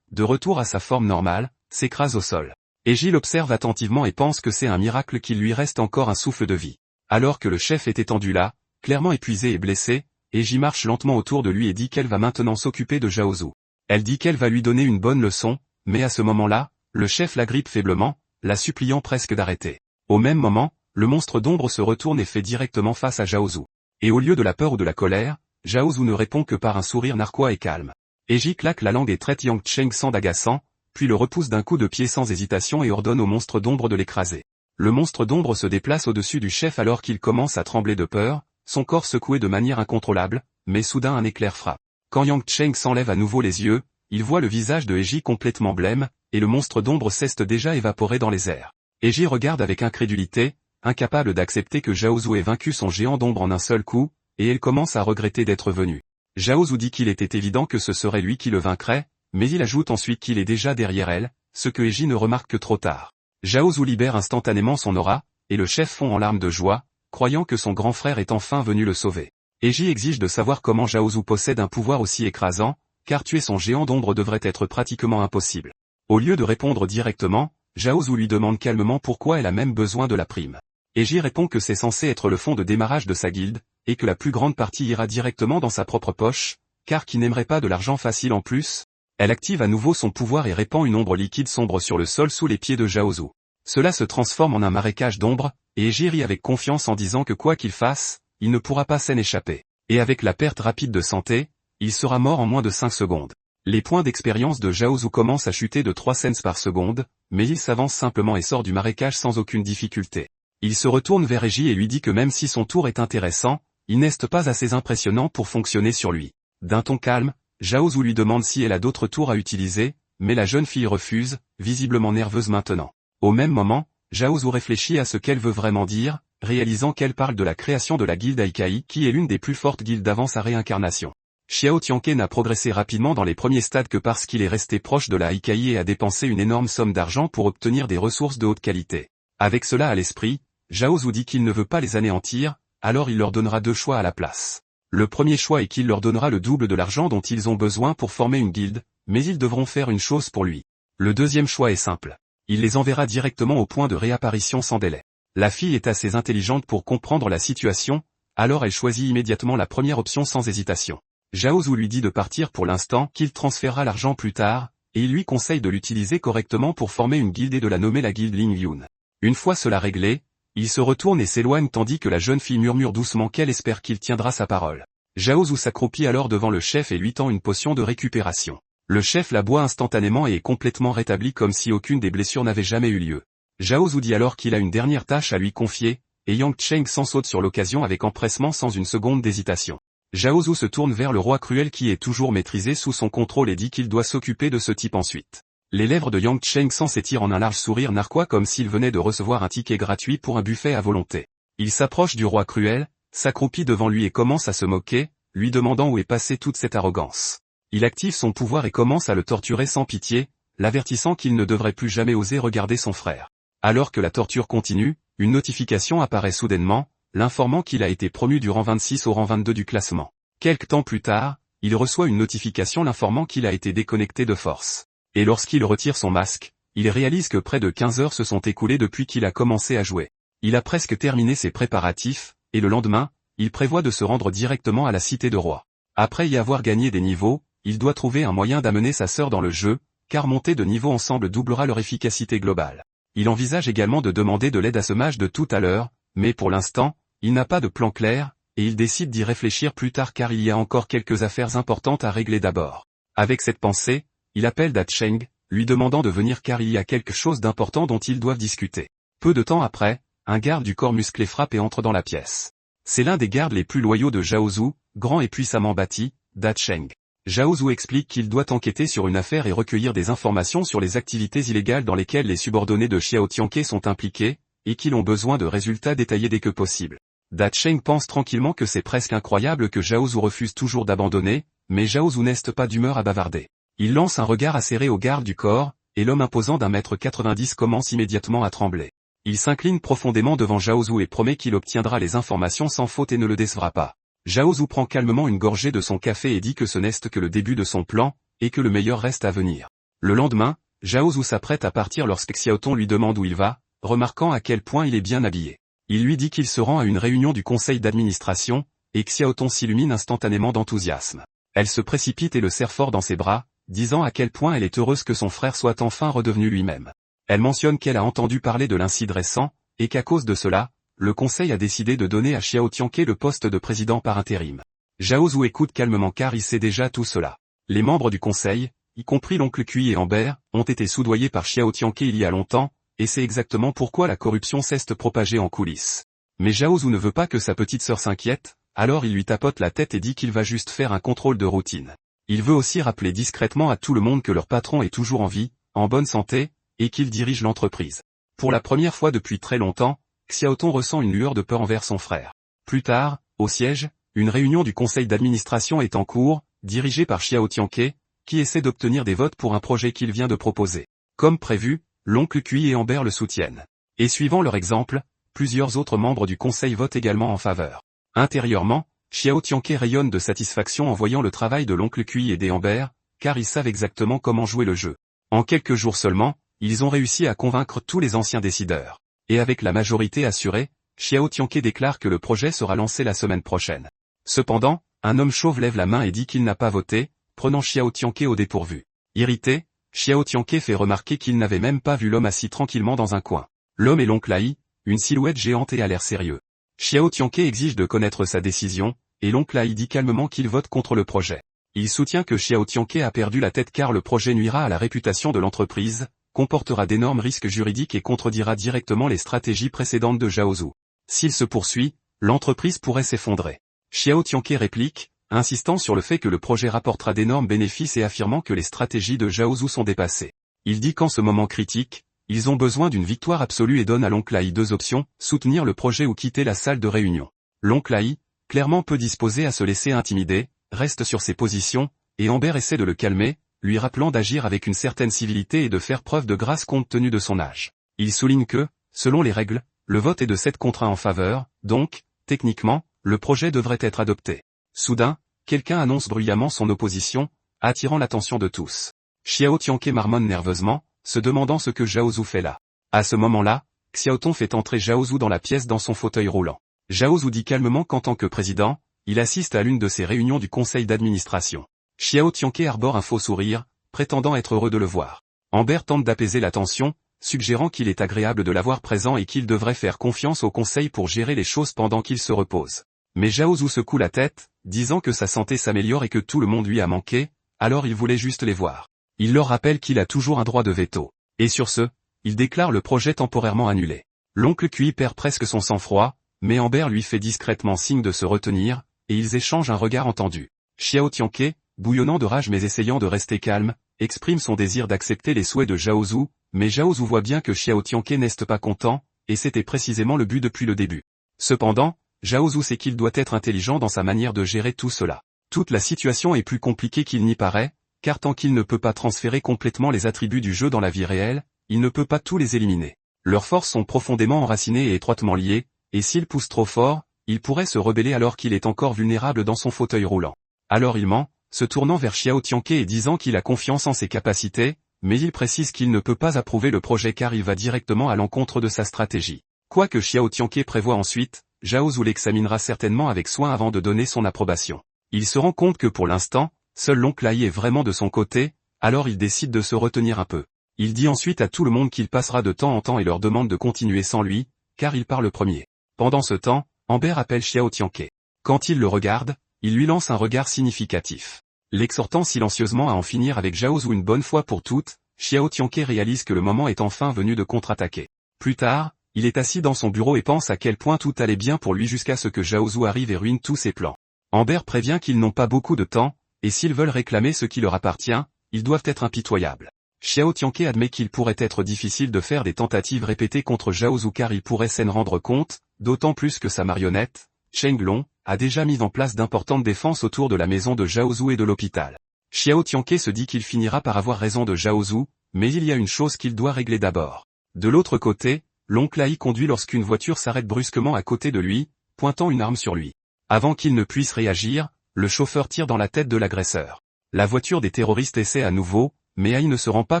de retour à sa forme normale, s'écrase au sol. Eji l'observe attentivement et pense que c'est un miracle qu'il lui reste encore un souffle de vie. Alors que le chef est étendu là, clairement épuisé et blessé, Eji marche lentement autour de lui et dit qu'elle va maintenant s'occuper de Zhao. Elle dit qu'elle va lui donner une bonne leçon, mais à ce moment-là, le chef l'agrippe faiblement, la suppliant presque d'arrêter. Au même moment, le monstre d'ombre se retourne et fait directement face à Zhao. Et au lieu de la peur ou de la colère, Zhao ne répond que par un sourire narquois et calme. Eji claque la langue et traite Yang Cheng d'agaçant, puis le repousse d'un coup de pied sans hésitation et ordonne au monstre d'ombre de l'écraser. Le monstre d'ombre se déplace au-dessus du chef alors qu'il commence à trembler de peur, son corps secoué de manière incontrôlable, mais soudain un éclair frappe. Quand Yang Cheng s'enlève à nouveau les yeux, il voit le visage de Eji complètement blême, et le monstre d'ombre s'est déjà évaporé dans les airs. Eji regarde avec incrédulité, incapable d'accepter que Zhao ait vaincu son géant d'ombre en un seul coup, et elle commence à regretter d'être venue. Zhao dit qu'il était évident que ce serait lui qui le vaincrait, mais il ajoute ensuite qu'il est déjà derrière elle, ce que Eji ne remarque que trop tard. Zhao libère instantanément son aura, et le chef fond en larmes de joie, croyant que son grand frère est enfin venu le sauver. Eji exige de savoir comment Zhao possède un pouvoir aussi écrasant, car tuer son géant d'ombre devrait être pratiquement impossible. Au lieu de répondre directement, Zhao Zhu lui demande calmement pourquoi elle a même besoin de la prime. Eiji répond que c'est censé être le fonds de démarrage de sa guilde, et que la plus grande partie ira directement dans sa propre poche, car qui n'aimerait pas de l'argent facile en plus. Elle active à nouveau son pouvoir et répand une ombre liquide sombre sur le sol sous les pieds de Zhao Zhu. Cela se transforme en un marécage d'ombre, et Eiji rit avec confiance en disant que quoi qu'il fasse, il ne pourra pas s'en échapper. Et avec la perte rapide de santé, il sera mort en moins de 5 secondes. Les points d'expérience de Zhao Zhu commencent à chuter de 3 cents par seconde, mais il s'avance simplement et sort du marécage sans aucune difficulté. Il se retourne vers Eiji et lui dit que même si son tour est intéressant, il n'est pas assez impressionnant pour fonctionner sur lui. D'un ton calme, Zhao Zhu lui demande si elle a d'autres tours à utiliser, mais la jeune fille refuse, visiblement nerveuse maintenant. Au même moment, Zhao Zhu réfléchit à ce qu'elle veut vraiment dire, réalisant qu'elle parle de la création de la guilde Aikai qui est l'une des plus fortes guildes avant sa réincarnation. Xiao Tianke n'a progressé rapidement dans les premiers stades que parce qu'il est resté proche de la Aikai et a dépensé une énorme somme d'argent pour obtenir des ressources de haute qualité. Avec cela à l'esprit, Zhao Zhu dit qu'il ne veut pas les anéantir, alors il leur donnera 2 choix à la place. Le premier choix est qu'il leur donnera le double de l'argent dont ils ont besoin pour former une guilde, mais ils devront faire une chose pour lui. Le deuxième choix est simple. Il les enverra directement au point de réapparition sans délai. La fille est assez intelligente pour comprendre la situation, alors elle choisit immédiatement la première option sans hésitation. Zhao Zhu lui dit de partir pour l'instant, qu'il transférera l'argent plus tard, et il lui conseille de l'utiliser correctement pour former une guilde et de la nommer la guilde Ling Yun. Une fois cela réglé, il se retourne et s'éloigne tandis que la jeune fille murmure doucement qu'elle espère qu'il tiendra sa parole. Zhao Zhu s'accroupit alors devant le chef et lui tend une potion de récupération. Le chef la boit instantanément et est complètement rétabli comme si aucune des blessures n'avait jamais eu lieu. Zhao Zhu dit alors qu'il a une dernière tâche à lui confier, et Yang Cheng s'en saute sur l'occasion avec empressement sans une seconde d'hésitation. Zhao Zhu se tourne vers le roi cruel qui est toujours maîtrisé sous son contrôle et dit qu'il doit s'occuper de ce type ensuite. Les lèvres de Yang Cheng s'étirent en un large sourire narquois comme s'il venait de recevoir un ticket gratuit pour un buffet à volonté. Il s'approche du roi cruel, s'accroupit devant lui et commence à se moquer, lui demandant où est passée toute cette arrogance. Il active son pouvoir et commence à le torturer sans pitié, l'avertissant qu'il ne devrait plus jamais oser regarder son frère. Alors que la torture continue, une notification apparaît soudainement, l'informant qu'il a été promu du rang 26 au rang 22 du classement. Quelque temps plus tard, il reçoit une notification l'informant qu'il a été déconnecté de force. Et lorsqu'il retire son masque, il réalise que près de 15 heures se sont écoulées depuis qu'il a commencé à jouer. Il a presque terminé ses préparatifs, et le lendemain, il prévoit de se rendre directement à la cité de roi. Après y avoir gagné des niveaux, il doit trouver un moyen d'amener sa sœur dans le jeu, car monter de niveau ensemble doublera leur efficacité globale. Il envisage également de demander de l'aide à ce mage de tout à l'heure, mais pour l'instant, il n'a pas de plan clair, et il décide d'y réfléchir plus tard car il y a encore quelques affaires importantes à régler d'abord. Avec cette pensée, il appelle Da Cheng, lui demandant de venir car il y a quelque chose d'important dont ils doivent discuter. Peu de temps après, un garde du corps musclé frappe et entre dans la pièce. C'est l'un des gardes les plus loyaux de Zhao Zhu, grand et puissamment bâti, Da Cheng. Zhao Zhu explique qu'il doit enquêter sur une affaire et recueillir des informations sur les activités illégales dans lesquelles les subordonnés de Xiao Tianke sont impliqués, et qu'ils ont besoin de résultats détaillés dès que possible. Da Cheng pense tranquillement que c'est presque incroyable que Zhao Zhu refuse toujours d'abandonner, mais Zhao Zhu n'est pas d'humeur à bavarder. Il lance un regard acéré au garde du corps, et l'homme imposant d'1,90 m commence immédiatement à trembler. Il s'incline profondément devant Zhao Zhu et promet qu'il obtiendra les informations sans faute et ne le décevra pas. Zhao Zhu prend calmement une gorgée de son café et dit que ce n'est que le début de son plan, et que le meilleur reste à venir. Le lendemain, Zhao Zhu s'apprête à partir lorsque Xiaoton lui demande où il va, remarquant à quel point il est bien habillé. Il lui dit qu'il se rend à une réunion du conseil d'administration, et Xiaoton s'illumine instantanément d'enthousiasme. Elle se précipite et le serre fort dans ses bras, disant à quel point elle est heureuse que son frère soit enfin redevenu lui-même. Elle mentionne qu'elle a entendu parler de l'incident récent, et qu'à cause de cela, le conseil a décidé de donner à Xiao Tianke le poste de président par intérim. Zhao Zhu écoute calmement car il sait déjà tout cela. Les membres du conseil, y compris l'oncle Cui et Amber, ont été soudoyés par Xiao Tianke il y a longtemps, et c'est exactement pourquoi la corruption s'est propagée en coulisses. Mais Zhao Zhu ne veut pas que sa petite sœur s'inquiète, alors il lui tapote la tête et dit qu'il va juste faire un contrôle de routine. Il veut aussi rappeler discrètement à tout le monde que leur patron est toujours en vie, en bonne santé, et qu'il dirige l'entreprise. Pour la première fois depuis très longtemps, Xiaoton ressent une lueur de peur envers son frère. Plus tard, au siège, une réunion du conseil d'administration est en cours, dirigée par Xiao Tianke, qui essaie d'obtenir des votes pour un projet qu'il vient de proposer. Comme prévu, l'oncle Cui et Amber le soutiennent. Et suivant leur exemple, plusieurs autres membres du conseil votent également en faveur. Intérieurement, Xiao Tianke rayonne de satisfaction en voyant le travail de l'oncle Cui et des Amber, car ils savent exactement comment jouer le jeu. En quelques jours seulement, ils ont réussi à convaincre tous les anciens décideurs. Et avec la majorité assurée, Xiao Tianke déclare que le projet sera lancé la semaine prochaine. Cependant, un homme chauve lève la main et dit qu'il n'a pas voté, prenant Xiao Tianke au dépourvu. Irrité, Xiao Tianke fait remarquer qu'il n'avait même pas vu l'homme assis tranquillement dans un coin. L'homme est l'oncle Ai, une silhouette géante et a l'air sérieux. Xiao Tianke exige de connaître sa décision, et l'oncle Ai dit calmement qu'il vote contre le projet. Il soutient que Xiao Tianke a perdu la tête car le projet nuira à la réputation de l'entreprise, comportera d'énormes risques juridiques et contredira directement les stratégies précédentes de Zhaozu. S'il se poursuit, l'entreprise pourrait s'effondrer. Xiao Tianke réplique, insistant sur le fait que le projet rapportera d'énormes bénéfices et affirmant que les stratégies de Zhaozu sont dépassées. Il dit qu'en ce moment critique, ils ont besoin d'une victoire absolue et donne à l'oncle Ai deux options, soutenir le projet ou quitter la salle de réunion. L'oncle Ai, clairement peu disposé à se laisser intimider, reste sur ses positions, et Amber essaie de le calmer, lui rappelant d'agir avec une certaine civilité et de faire preuve de grâce compte tenu de son âge. Il souligne que, selon les règles, le vote est de 7 contre 1 en faveur, donc, techniquement, le projet devrait être adopté. Soudain, quelqu'un annonce bruyamment son opposition, attirant l'attention de tous. Xiao Tianke marmonne nerveusement, se demandant ce que Zhaozu fait là. À ce moment-là, Xiaotong fait entrer Zhaozu dans la pièce dans son fauteuil roulant. Zhaozu dit calmement qu'en tant que président, il assiste à l'une de ces réunions du conseil d'administration. Xiao Tianke arbore un faux sourire, prétendant être heureux de le voir. Amber tente d'apaiser la tension, suggérant qu'il est agréable de l'avoir présent et qu'il devrait faire confiance au conseil pour gérer les choses pendant qu'il se repose. Mais Zhaozu secoue la tête, disant que sa santé s'améliore et que tout le monde lui a manqué, alors il voulait juste les voir. Il leur rappelle qu'il a toujours un droit de veto. Et sur ce, il déclare le projet temporairement annulé. L'oncle Kui perd presque son sang-froid, mais Amber lui fait discrètement signe de se retenir, et ils échangent un regard entendu. Xiao Tianke, bouillonnant de rage mais essayant de rester calme, exprime son désir d'accepter les souhaits de Zhaozu, mais Zhaozu voit bien que Xiao Tianke n'est pas content, et c'était précisément le but depuis le début. Cependant, Zhaozu sait qu'il doit être intelligent dans sa manière de gérer tout cela. Toute la situation est plus compliquée qu'il n'y paraît, car tant qu'il ne peut pas transférer complètement les attributs du jeu dans la vie réelle, il ne peut pas tous les éliminer. Leurs forces sont profondément enracinées et étroitement liées, et s'il pousse trop fort, il pourrait se rebeller alors qu'il est encore vulnérable dans son fauteuil roulant. Alors il ment, se tournant vers Xiao Tianke et disant qu'il a confiance en ses capacités, mais il précise qu'il ne peut pas approuver le projet car il va directement à l'encontre de sa stratégie. Quoique Xiao Tianke prévoit ensuite, Zhaozu l'examinera certainement avec soin avant de donner son approbation. Il se rend compte que pour l'instant, seul l'oncle Ai est vraiment de son côté, alors il décide de se retenir un peu. Il dit ensuite à tout le monde qu'il passera de temps en temps et leur demande de continuer sans lui, car il part le premier. Pendant ce temps, Amber appelle Xiao Tianke. Quand il le regarde, il lui lance un regard significatif. L'exhortant silencieusement à en finir avec Zhaozu une bonne fois pour toutes, Xiao Tianke réalise que le moment est enfin venu de contre-attaquer. Plus tard, il est assis dans son bureau et pense à quel point tout allait bien pour lui jusqu'à ce que Zhaozu arrive et ruine tous ses plans. Amber prévient qu'ils n'ont pas beaucoup de temps, et s'ils veulent réclamer ce qui leur appartient, ils doivent être impitoyables. Xiao Tianke admet qu'il pourrait être difficile de faire des tentatives répétées contre Zhaozu car il pourrait s'en rendre compte, d'autant plus que sa marionnette, Chenglong, a déjà mis en place d'importantes défenses autour de la maison de Zhaozu et de l'hôpital. Xiao Tianke se dit qu'il finira par avoir raison de Zhaozu, mais il y a une chose qu'il doit régler d'abord. De l'autre côté, l'oncle Ai conduit lorsqu'une voiture s'arrête brusquement à côté de lui, pointant une arme sur lui. Avant qu'il ne puisse réagir, le chauffeur tire dans la tête de l'agresseur. La voiture des terroristes essaie à nouveau, mais Ai ne se rend pas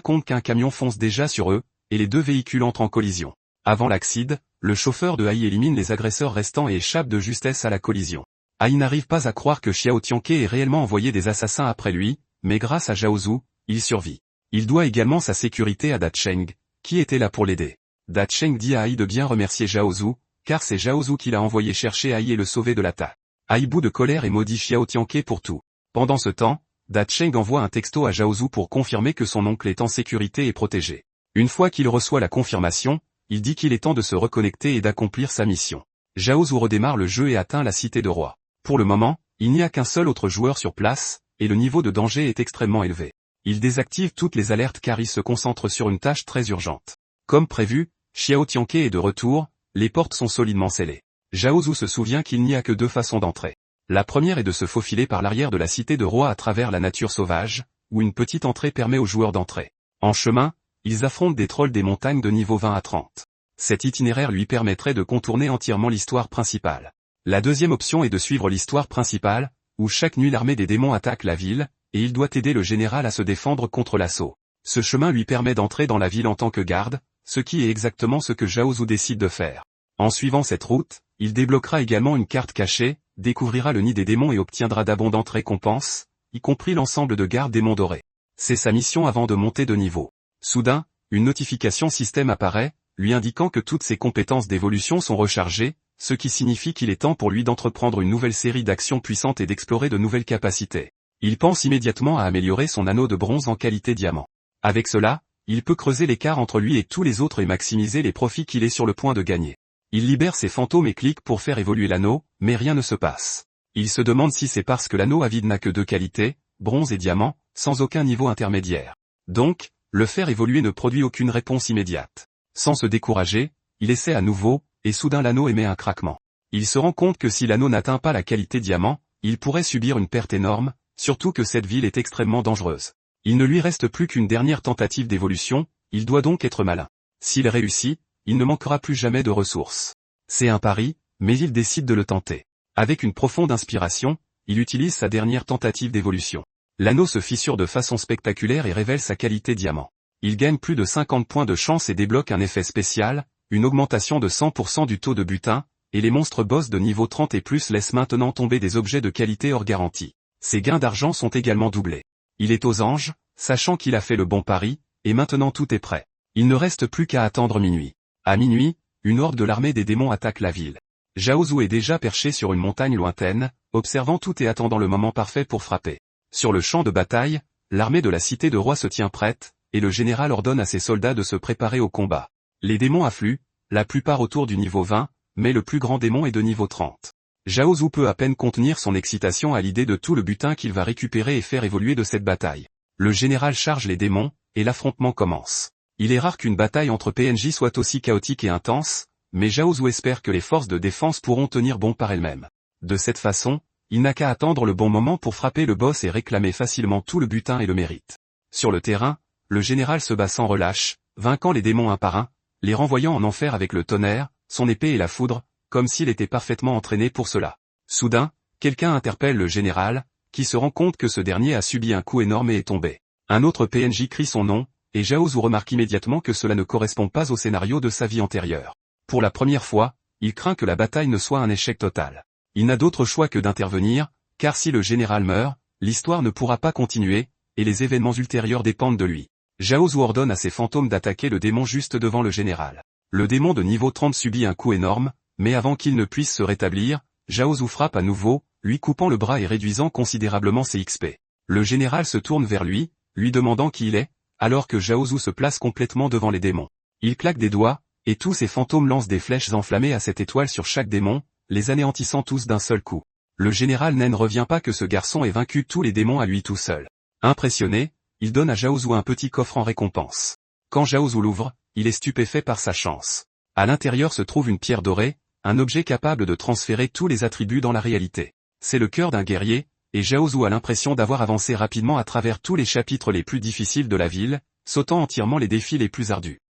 compte qu'un camion fonce déjà sur eux, et les deux véhicules entrent en collision. Avant l'accident, le chauffeur de Ai élimine les agresseurs restants et échappe de justesse à la collision. Ai n'arrive pas à croire que Xiao Tianke ait réellement envoyé des assassins après lui, mais grâce à Zhaozu, il survit. Il doit également sa sécurité à Da Cheng, qui était là pour l'aider. Da Cheng dit à Ai de bien remercier Zhaozu, car c'est Zhaozu qui l'a envoyé chercher Ai et le sauver de l'attaque. Ai bout de colère et maudit Xiao Tianke pour tout. Pendant ce temps, Da Cheng envoie un texto à Zhaozu pour confirmer que son oncle est en sécurité et protégé. Une fois qu'il reçoit la confirmation, il dit qu'il est temps de se reconnecter et d'accomplir sa mission. Zhaozu redémarre le jeu et atteint la cité de roi. Pour le moment, il n'y a qu'un seul autre joueur sur place, et le niveau de danger est extrêmement élevé. Il désactive toutes les alertes car il se concentre sur une tâche très urgente. Comme prévu, Xiao Tianke est de retour, les portes sont solidement scellées. Zhaozu se souvient qu'il n'y a que deux façons d'entrer. La première est de se faufiler par l'arrière de la cité de roi à travers la nature sauvage, où une petite entrée permet aux joueurs d'entrer. En chemin, ils affrontent des trolls des montagnes de niveau 20 à 30. Cet itinéraire lui permettrait de contourner entièrement l'histoire principale. La deuxième option est de suivre l'histoire principale, où chaque nuit l'armée des démons attaque la ville, et il doit aider le général à se défendre contre l'assaut. Ce chemin lui permet d'entrer dans la ville en tant que garde, ce qui est exactement ce que Zhao Zhu décide de faire. En suivant cette route, il débloquera également une carte cachée, découvrira le nid des démons et obtiendra d'abondantes récompenses, y compris l'ensemble de gardes démons dorés. C'est sa mission avant de monter de niveau. Soudain, une notification système apparaît, lui indiquant que toutes ses compétences d'évolution sont rechargées, ce qui signifie qu'il est temps pour lui d'entreprendre une nouvelle série d'actions puissantes et d'explorer de nouvelles capacités. Il pense immédiatement à améliorer son anneau de bronze en qualité diamant. Avec cela, il peut creuser l'écart entre lui et tous les autres et maximiser les profits qu'il est sur le point de gagner. Il libère ses fantômes et clique pour faire évoluer l'anneau, mais rien ne se passe. Il se demande si c'est parce que l'anneau à vide n'a que 2 qualités, bronze et diamant, sans aucun niveau intermédiaire. Donc, le faire évoluer ne produit aucune réponse immédiate. Sans se décourager, il essaie à nouveau, et soudain l'anneau émet un craquement. Il se rend compte que si l'anneau n'atteint pas la qualité diamant, il pourrait subir une perte énorme, surtout que cette ville est extrêmement dangereuse. Il ne lui reste plus qu'une dernière tentative d'évolution, il doit donc être malin. S'il réussit, il ne manquera plus jamais de ressources. C'est un pari, mais il décide de le tenter. Avec une profonde inspiration, il utilise sa dernière tentative d'évolution. L'anneau se fissure de façon spectaculaire et révèle sa qualité diamant. Il gagne plus de 50 points de chance et débloque un effet spécial, une augmentation de 100% du taux de butin, et les monstres boss de niveau 30 et plus laissent maintenant tomber des objets de qualité hors garantie. Ses gains d'argent sont également doublés. Il est aux anges, sachant qu'il a fait le bon pari, et maintenant tout est prêt. Il ne reste plus qu'à attendre minuit. À minuit, une horde de l'armée des démons attaque la ville. Zhao Zhu est déjà perché sur une montagne lointaine, observant tout et attendant le moment parfait pour frapper. Sur le champ de bataille, l'armée de la cité de roi se tient prête, et le général ordonne à ses soldats de se préparer au combat. Les démons affluent, la plupart autour du niveau 20, mais le plus grand démon est de niveau 30. Zhao Zhu peut à peine contenir son excitation à l'idée de tout le butin qu'il va récupérer et faire évoluer de cette bataille. Le général charge les démons, et l'affrontement commence. Il est rare qu'une bataille entre PNJ soit aussi chaotique et intense, mais Zhao Zhu espère que les forces de défense pourront tenir bon par elles-mêmes. De cette façon, il n'a qu'à attendre le bon moment pour frapper le boss et réclamer facilement tout le butin et le mérite. Sur le terrain, le général se bat sans relâche, vainquant les démons un par un, les renvoyant en enfer avec le tonnerre, son épée et la foudre, comme s'il était parfaitement entraîné pour cela. Soudain, quelqu'un interpelle le général, qui se rend compte que ce dernier a subi un coup énorme et est tombé. Un autre PNJ crie son nom, et Zhao Zhu remarque immédiatement que cela ne correspond pas au scénario de sa vie antérieure. Pour la première fois, il craint que la bataille ne soit un échec total. Il n'a d'autre choix que d'intervenir, car si le général meurt, l'histoire ne pourra pas continuer, et les événements ultérieurs dépendent de lui. Zhao Zhu ordonne à ses fantômes d'attaquer le démon juste devant le général. Le démon de niveau 30 subit un coup énorme, mais avant qu'il ne puisse se rétablir, Zhao Zhu frappe à nouveau, lui coupant le bras et réduisant considérablement ses XP. Le général se tourne vers lui demandant qui il est, alors que Zhao Zhu se place complètement devant les démons. Il claque des doigts, et tous ses fantômes lancent des flèches enflammées à cette étoile sur chaque démon, les anéantissant tous d'un seul coup. Le général ne revient pas que ce garçon ait vaincu tous les démons à lui tout seul. Impressionné, il donne à Zhao Zhu un petit coffre en récompense. Quand Zhao Zhu l'ouvre, il est stupéfait par sa chance. À l'intérieur se trouve une pierre dorée, un objet capable de transférer tous les attributs dans la réalité. C'est le cœur d'un guerrier, et Zhao Zhu a l'impression d'avoir avancé rapidement à travers tous les chapitres les plus difficiles de la ville, sautant entièrement les défis les plus ardus.